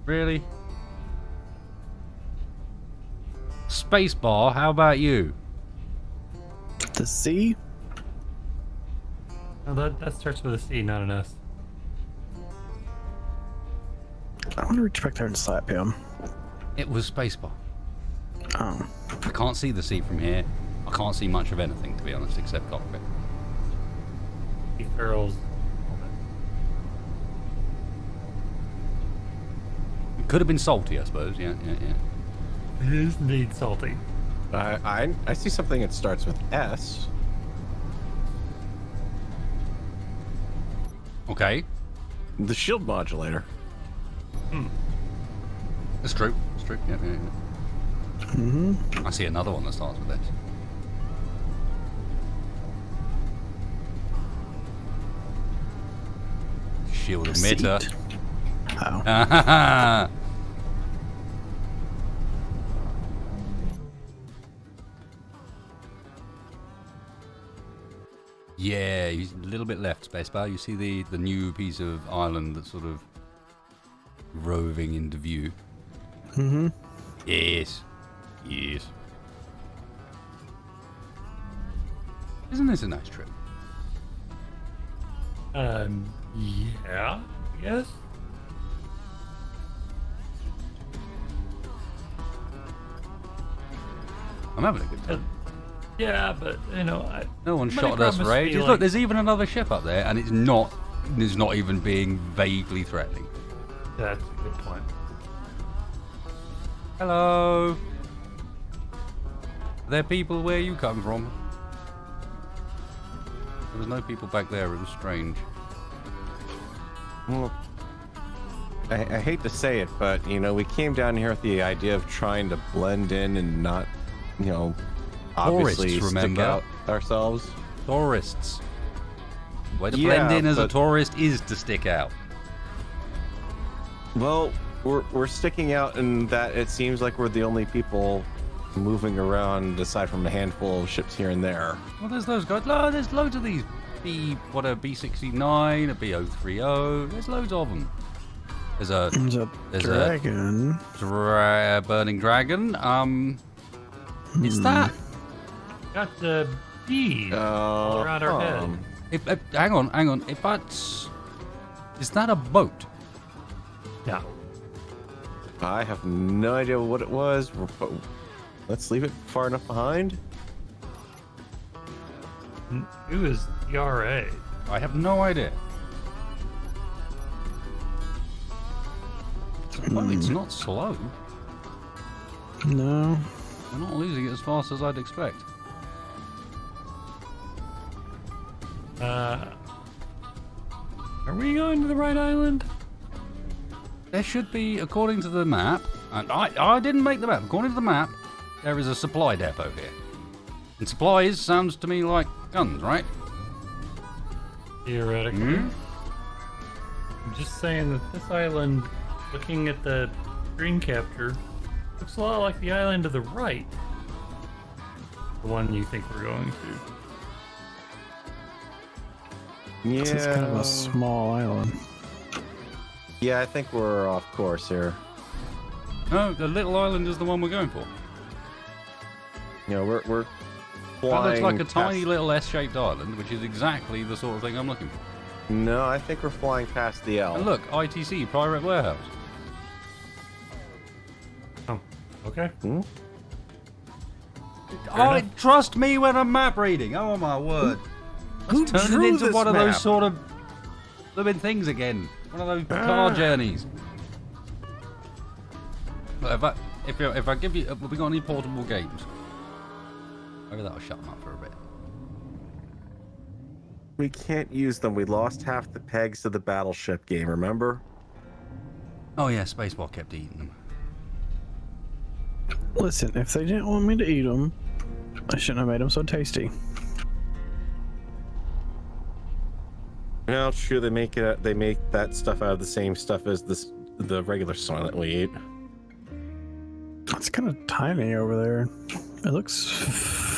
Really? Spacebar, how about you? The sea? No, that starts with a C, not an S. I want to reach back there and slap him. It was spacebar. Oh. I can't see the sea from here. I can't see much of anything, to be honest, except cockpit. He Farrell's. It could have been salty, I suppose. Yeah. It is indeed salty. I see something that starts with S. Okay. The shield modulator. It's true. It's true. Yeah. Mm-hmm. I see another one that starts with this. Shield emitter. Seat. Oh. Yeah, he's a little bit left, spacebar. You see the new piece of island that's sort of roving into view. Mm-hmm. Yes. Yes. Isn't this a nice trip? Yeah, I guess. I'm having a good time. Yeah, but you know, No one somebody shot at us promised for me, ages. like- Look, there's even another ship up there, and it's not even being vaguely threatening. that's a good point. Hello. Are there people where you come from? There was no people back there. It was strange. Well, I hate to say it, but you know, we came down here with the idea of trying to blend in and not, you know, obviously Tourists, stick remember? out ourselves. Tourists. Way to Yeah, blend in as a but- tourist is to stick out. Well, we're sticking out in that it seems like we're the only people moving around aside from a handful of ships here and there. Well, there's those guys. No, there's loads of these. B69, a B030. There's loads of them. There's a There's a dragon. burning dragon. It's that. Got the bees all around our head. Hang on. If that's, is that a boat? Yeah. I have no idea what it was. Let's leave it far enough behind. Who is ERA? I have no idea. Well, it's not slow. No. We're not losing it as fast as I'd expect. Are we going to the right island? There should be, according to the map, and I didn't make the map. According to the map, there is a supply depot here. And supplies sounds to me like guns, right? Theoretically. I'm just saying that this island, looking at the screen capture, looks a lot like the island to the right. The one you think we're going to. Yeah. It's kind of a small island. Yeah, I think we're off course here. No, the little island is the one we're going for. You know, we're That flying. looks like a past- tiny little S-shaped island, which is exactly the sort of thing I'm looking for. No, I think we're flying past the L. And look, ITC, Pirate Warehouse. Oh, okay. Hmm? Trust me when I'm map reading. Oh my word. Who Let's turn drew it into this one of those map? sort of living things again. One of those car journeys. Look, if I give you, have we got any portable games? Maybe that'll shut them up for a bit. We can't use them. We lost half the pegs to the battleship game, remember? Oh yeah, Spaceball kept eating them. Listen, if they didn't want me to eat them, I shouldn't have made them so tasty. No, true. They make that stuff out of the same stuff as the regular Silent we eat. It's kind of tiny over there. It looks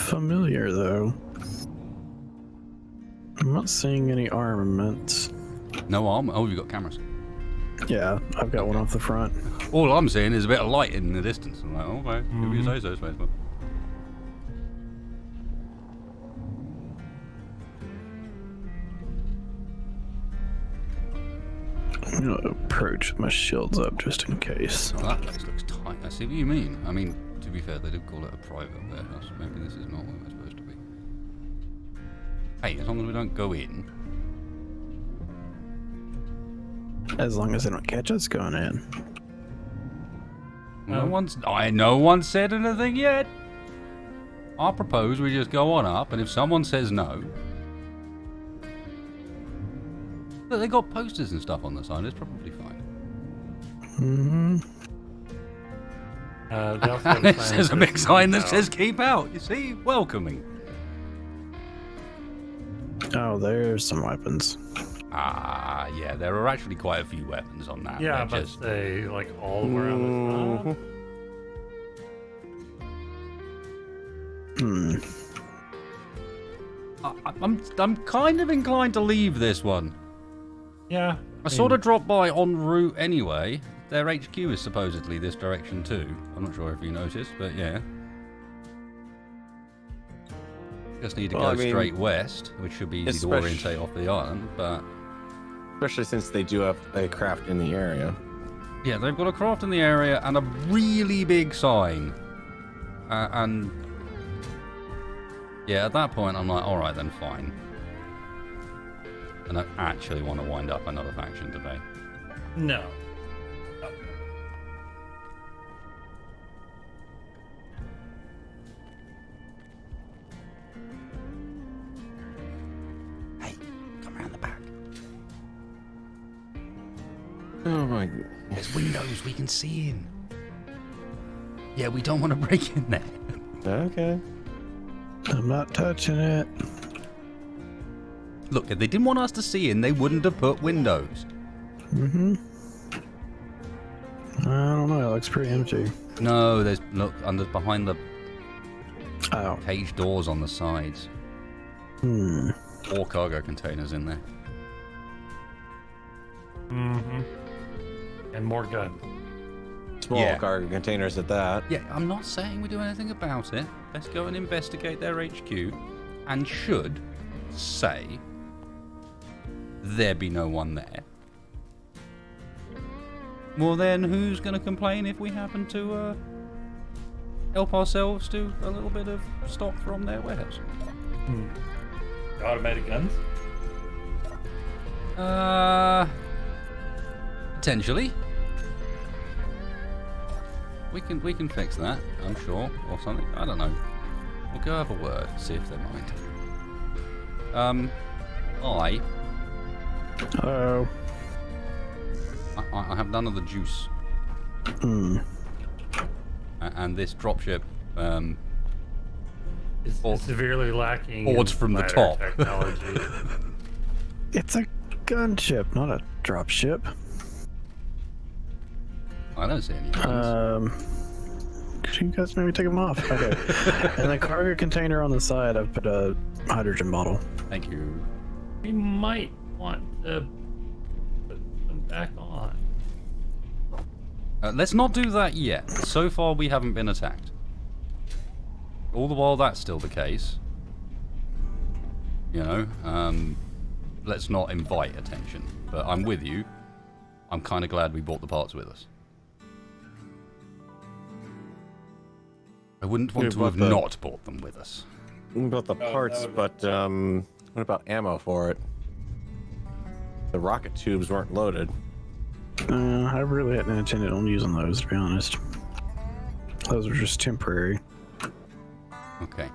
familiar, though. I'm not seeing any armaments. No armor. Oh, you got cameras. Yeah, I've got one off the front. All I'm seeing is a bit of light in the distance. I'm like, okay, if you say so, Spaceman. I'm gonna approach with my shields up just in case. Oh, that place looks tight. I see what you mean. I mean, to be fair, they did call it a private warehouse. Maybe this is not what we're supposed to be. Hey, as long as we don't go in. As long as they don't catch us going in. No one said anything yet. I propose we just go on up, and if someone says no, look, they got posters and stuff on the side. It's probably fine. They also have And it signs says a that big sign that out. says "Keep out." You see, welcoming. Oh, there's some weapons. Ah, yeah, there are actually quite a few weapons on that. Yeah, They're but just- they like all around the top. I'm kind of inclined to leave this one. Yeah. I sort of dropped by en route anyway. Their HQ is supposedly this direction too. I'm not sure if you noticed, but yeah. Just need to Well, go I mean, straight west, which should be easy to especially- orientate off the island, but... Especially since they do have a craft in the area. Yeah, they've got a craft in the area and a really big sign. And... Yeah, at that point I'm like, alright then, fine. I don't actually want to wind up another faction today. No. Hey, come around the back. Oh my. There's windows we can see in. Yeah, we don't want to break in there. Okay. I'm not touching it. Look, if they didn't want us to see in, they wouldn't have put windows. I don't know. It looks pretty empty. No, there's look behind the Oh. cage doors on the sides. 4 cargo containers in there. And more guns. Small Yeah. cargo containers at that. Yeah, I'm not saying we do anything about it. Let's go and investigate their HQ, and should say there be no one there. Well, then who's going to complain if we happen to help ourselves to a little bit of stock from their warehouse? Automatic guns? Potentially. We can fix that, I'm sure, or something. I don't know. We'll go have a word, see if they mind. Oh. I have none of the juice. And this dropship Is Or- severely lacking boards in from the ladder top. technology. It's a gunship, not a dropship. I don't see any guns. Could you guys maybe take them off? Okay. And the cargo container on the side, I've put a hydrogen bottle. Thank you. We might want to put them back on. Let's not do that yet. So far, we haven't been attacked. All the while that's still the case, you know, let's not invite attention. But I'm with you. I'm kind of glad we brought the parts with us. I wouldn't want We to have bought the- not brought them with us. We bought the parts, but what about ammo for it? The rocket tubes weren't loaded. I really hadn't intended on using those, to be honest. Those are just temporary. Okay.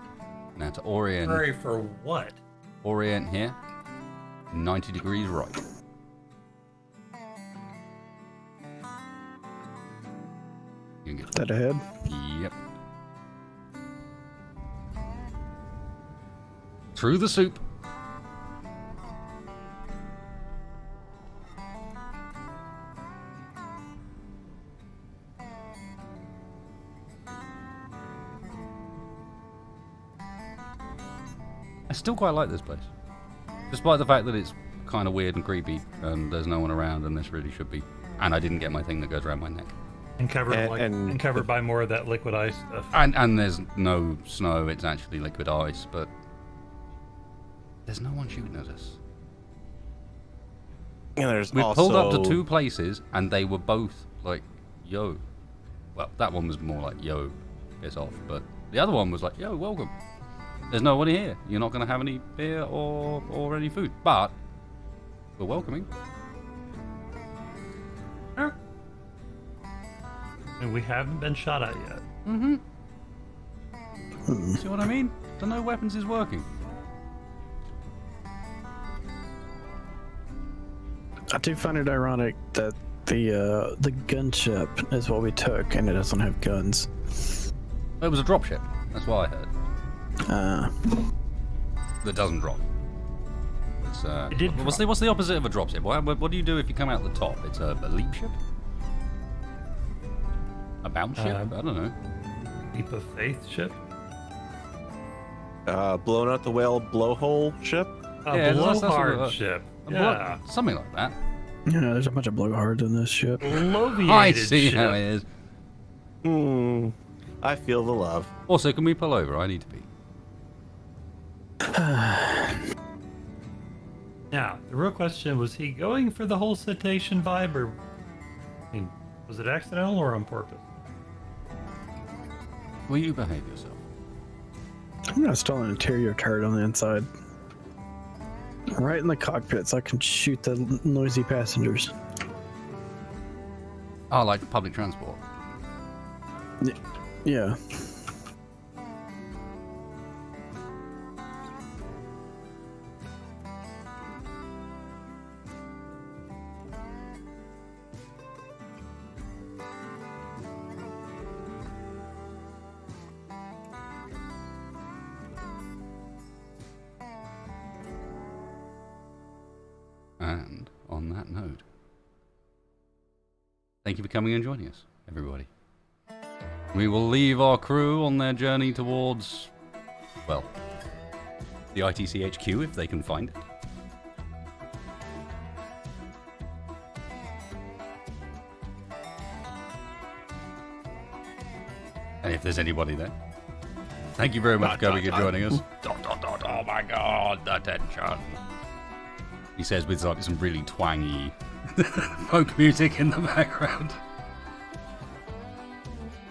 Now to orient. Hurry for what? Orient here. 90 degrees right. You can get That ahead? Yep. Through the soup. I still quite like this place. Despite the fact that it's kind of weird and creepy and there's no one around and this really should be and I didn't get my thing that goes around my neck. And covered, and covered by more of that liquid ice stuff. And there's no snow, it's actually liquid ice, but there's no one shooting at us. And there's We also... pulled up to 2 places, and they were both like, yo. Well, that one was more like, yo, piss off. But the other one was like, yo, welcome. There's no one here. You're not going to have any beer or any food. But we're welcoming. Sure. And we haven't been shot at yet. See what I mean? The no weapons is working. I do find it ironic that the gunship is what we took, and it doesn't have guns. It was a dropship. That's what I heard. That doesn't drop. It's, It did what's the opposite of a dropship? What do you do if you come out the top? It's a leap ship? A bounce ship? I don't know. Leap of faith ship. blown out the whale blowhole ship. A Yeah, that's blowhard ship. Yeah. Something like that. Yeah, there's a bunch of blowhards in this ship. Bloviated I see ship. how it is. I feel the love. Also, can we pull over? I need to pee. Now, the real question, was he going for the whole cetacean vibe, or I mean, was it accidental or on purpose? Will you behave yourself? I'm gonna install an interior turret on the inside. Right in the cockpit so I can shoot the noisy passengers. Oh, like public transport. Yeah. And on that note, thank you for coming and joining us, everybody. We will leave our crew on their journey towards, well, the ITC HQ if they can find it. And if there's anybody there. Thank you very much for coming and joining us. Oh my god, the tension. He says with like some really twangy folk music in the background.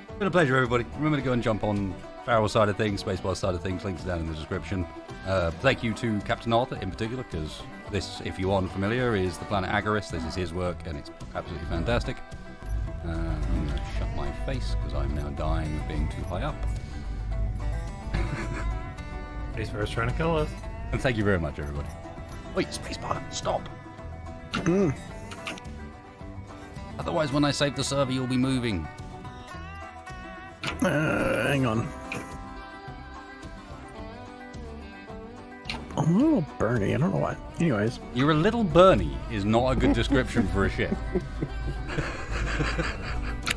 It's been a pleasure, everybody. Remember to go and jump on Farrell's side of things, Spacebar's side of things, links down in the description. Thank you to Captain Arthur in particular, because this, if you aren't familiar, is the planet Agaris. This is his work, and it's absolutely fantastic. I'm going to shut my face, because I'm now dying of being too high up. Spacefar's trying to kill us. And thank you very much, everybody. Wait, Spacebar, stop. Otherwise, when I save the server, you'll be moving. Hang on. I'm a little burny. I don't know why. Anyways. You're a little Bernie is not a good description for a ship.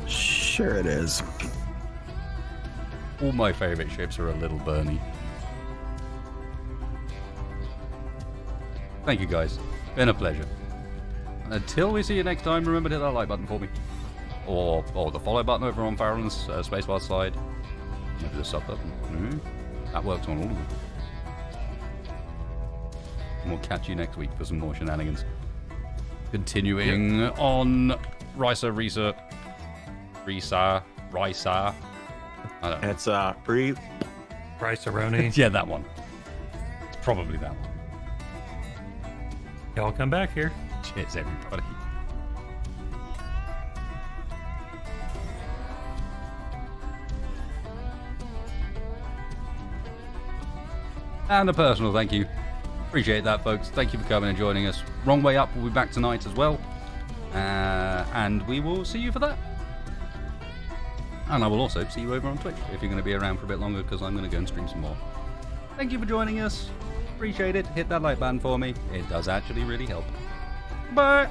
Sure it is. All my favorite ships are a little Bernie. Thank you, guys. Been a pleasure. Until we see you next time, remember to hit that like button for me. Or the follow button over on Farrell's Spacebar side. Maybe the sub button. That works on all of them. And we'll catch you next week for some more shenanigans. Continuing on Risa. I don't know. It's Bree. Rice-a-roni. Yeah, that one. It's probably that one. Y'all come back here. Cheers, everybody. And a personal thank you. Appreciate that, folks. Thank you for coming and joining us. Wrong Way Up will be back tonight as well. And we will see you for that. And I will also see you over on Twitch if you're going to be around for a bit longer, because I'm going to go and stream some more. Thank you for joining us. Appreciate it. Hit that like button for me. It does actually really help. Bye.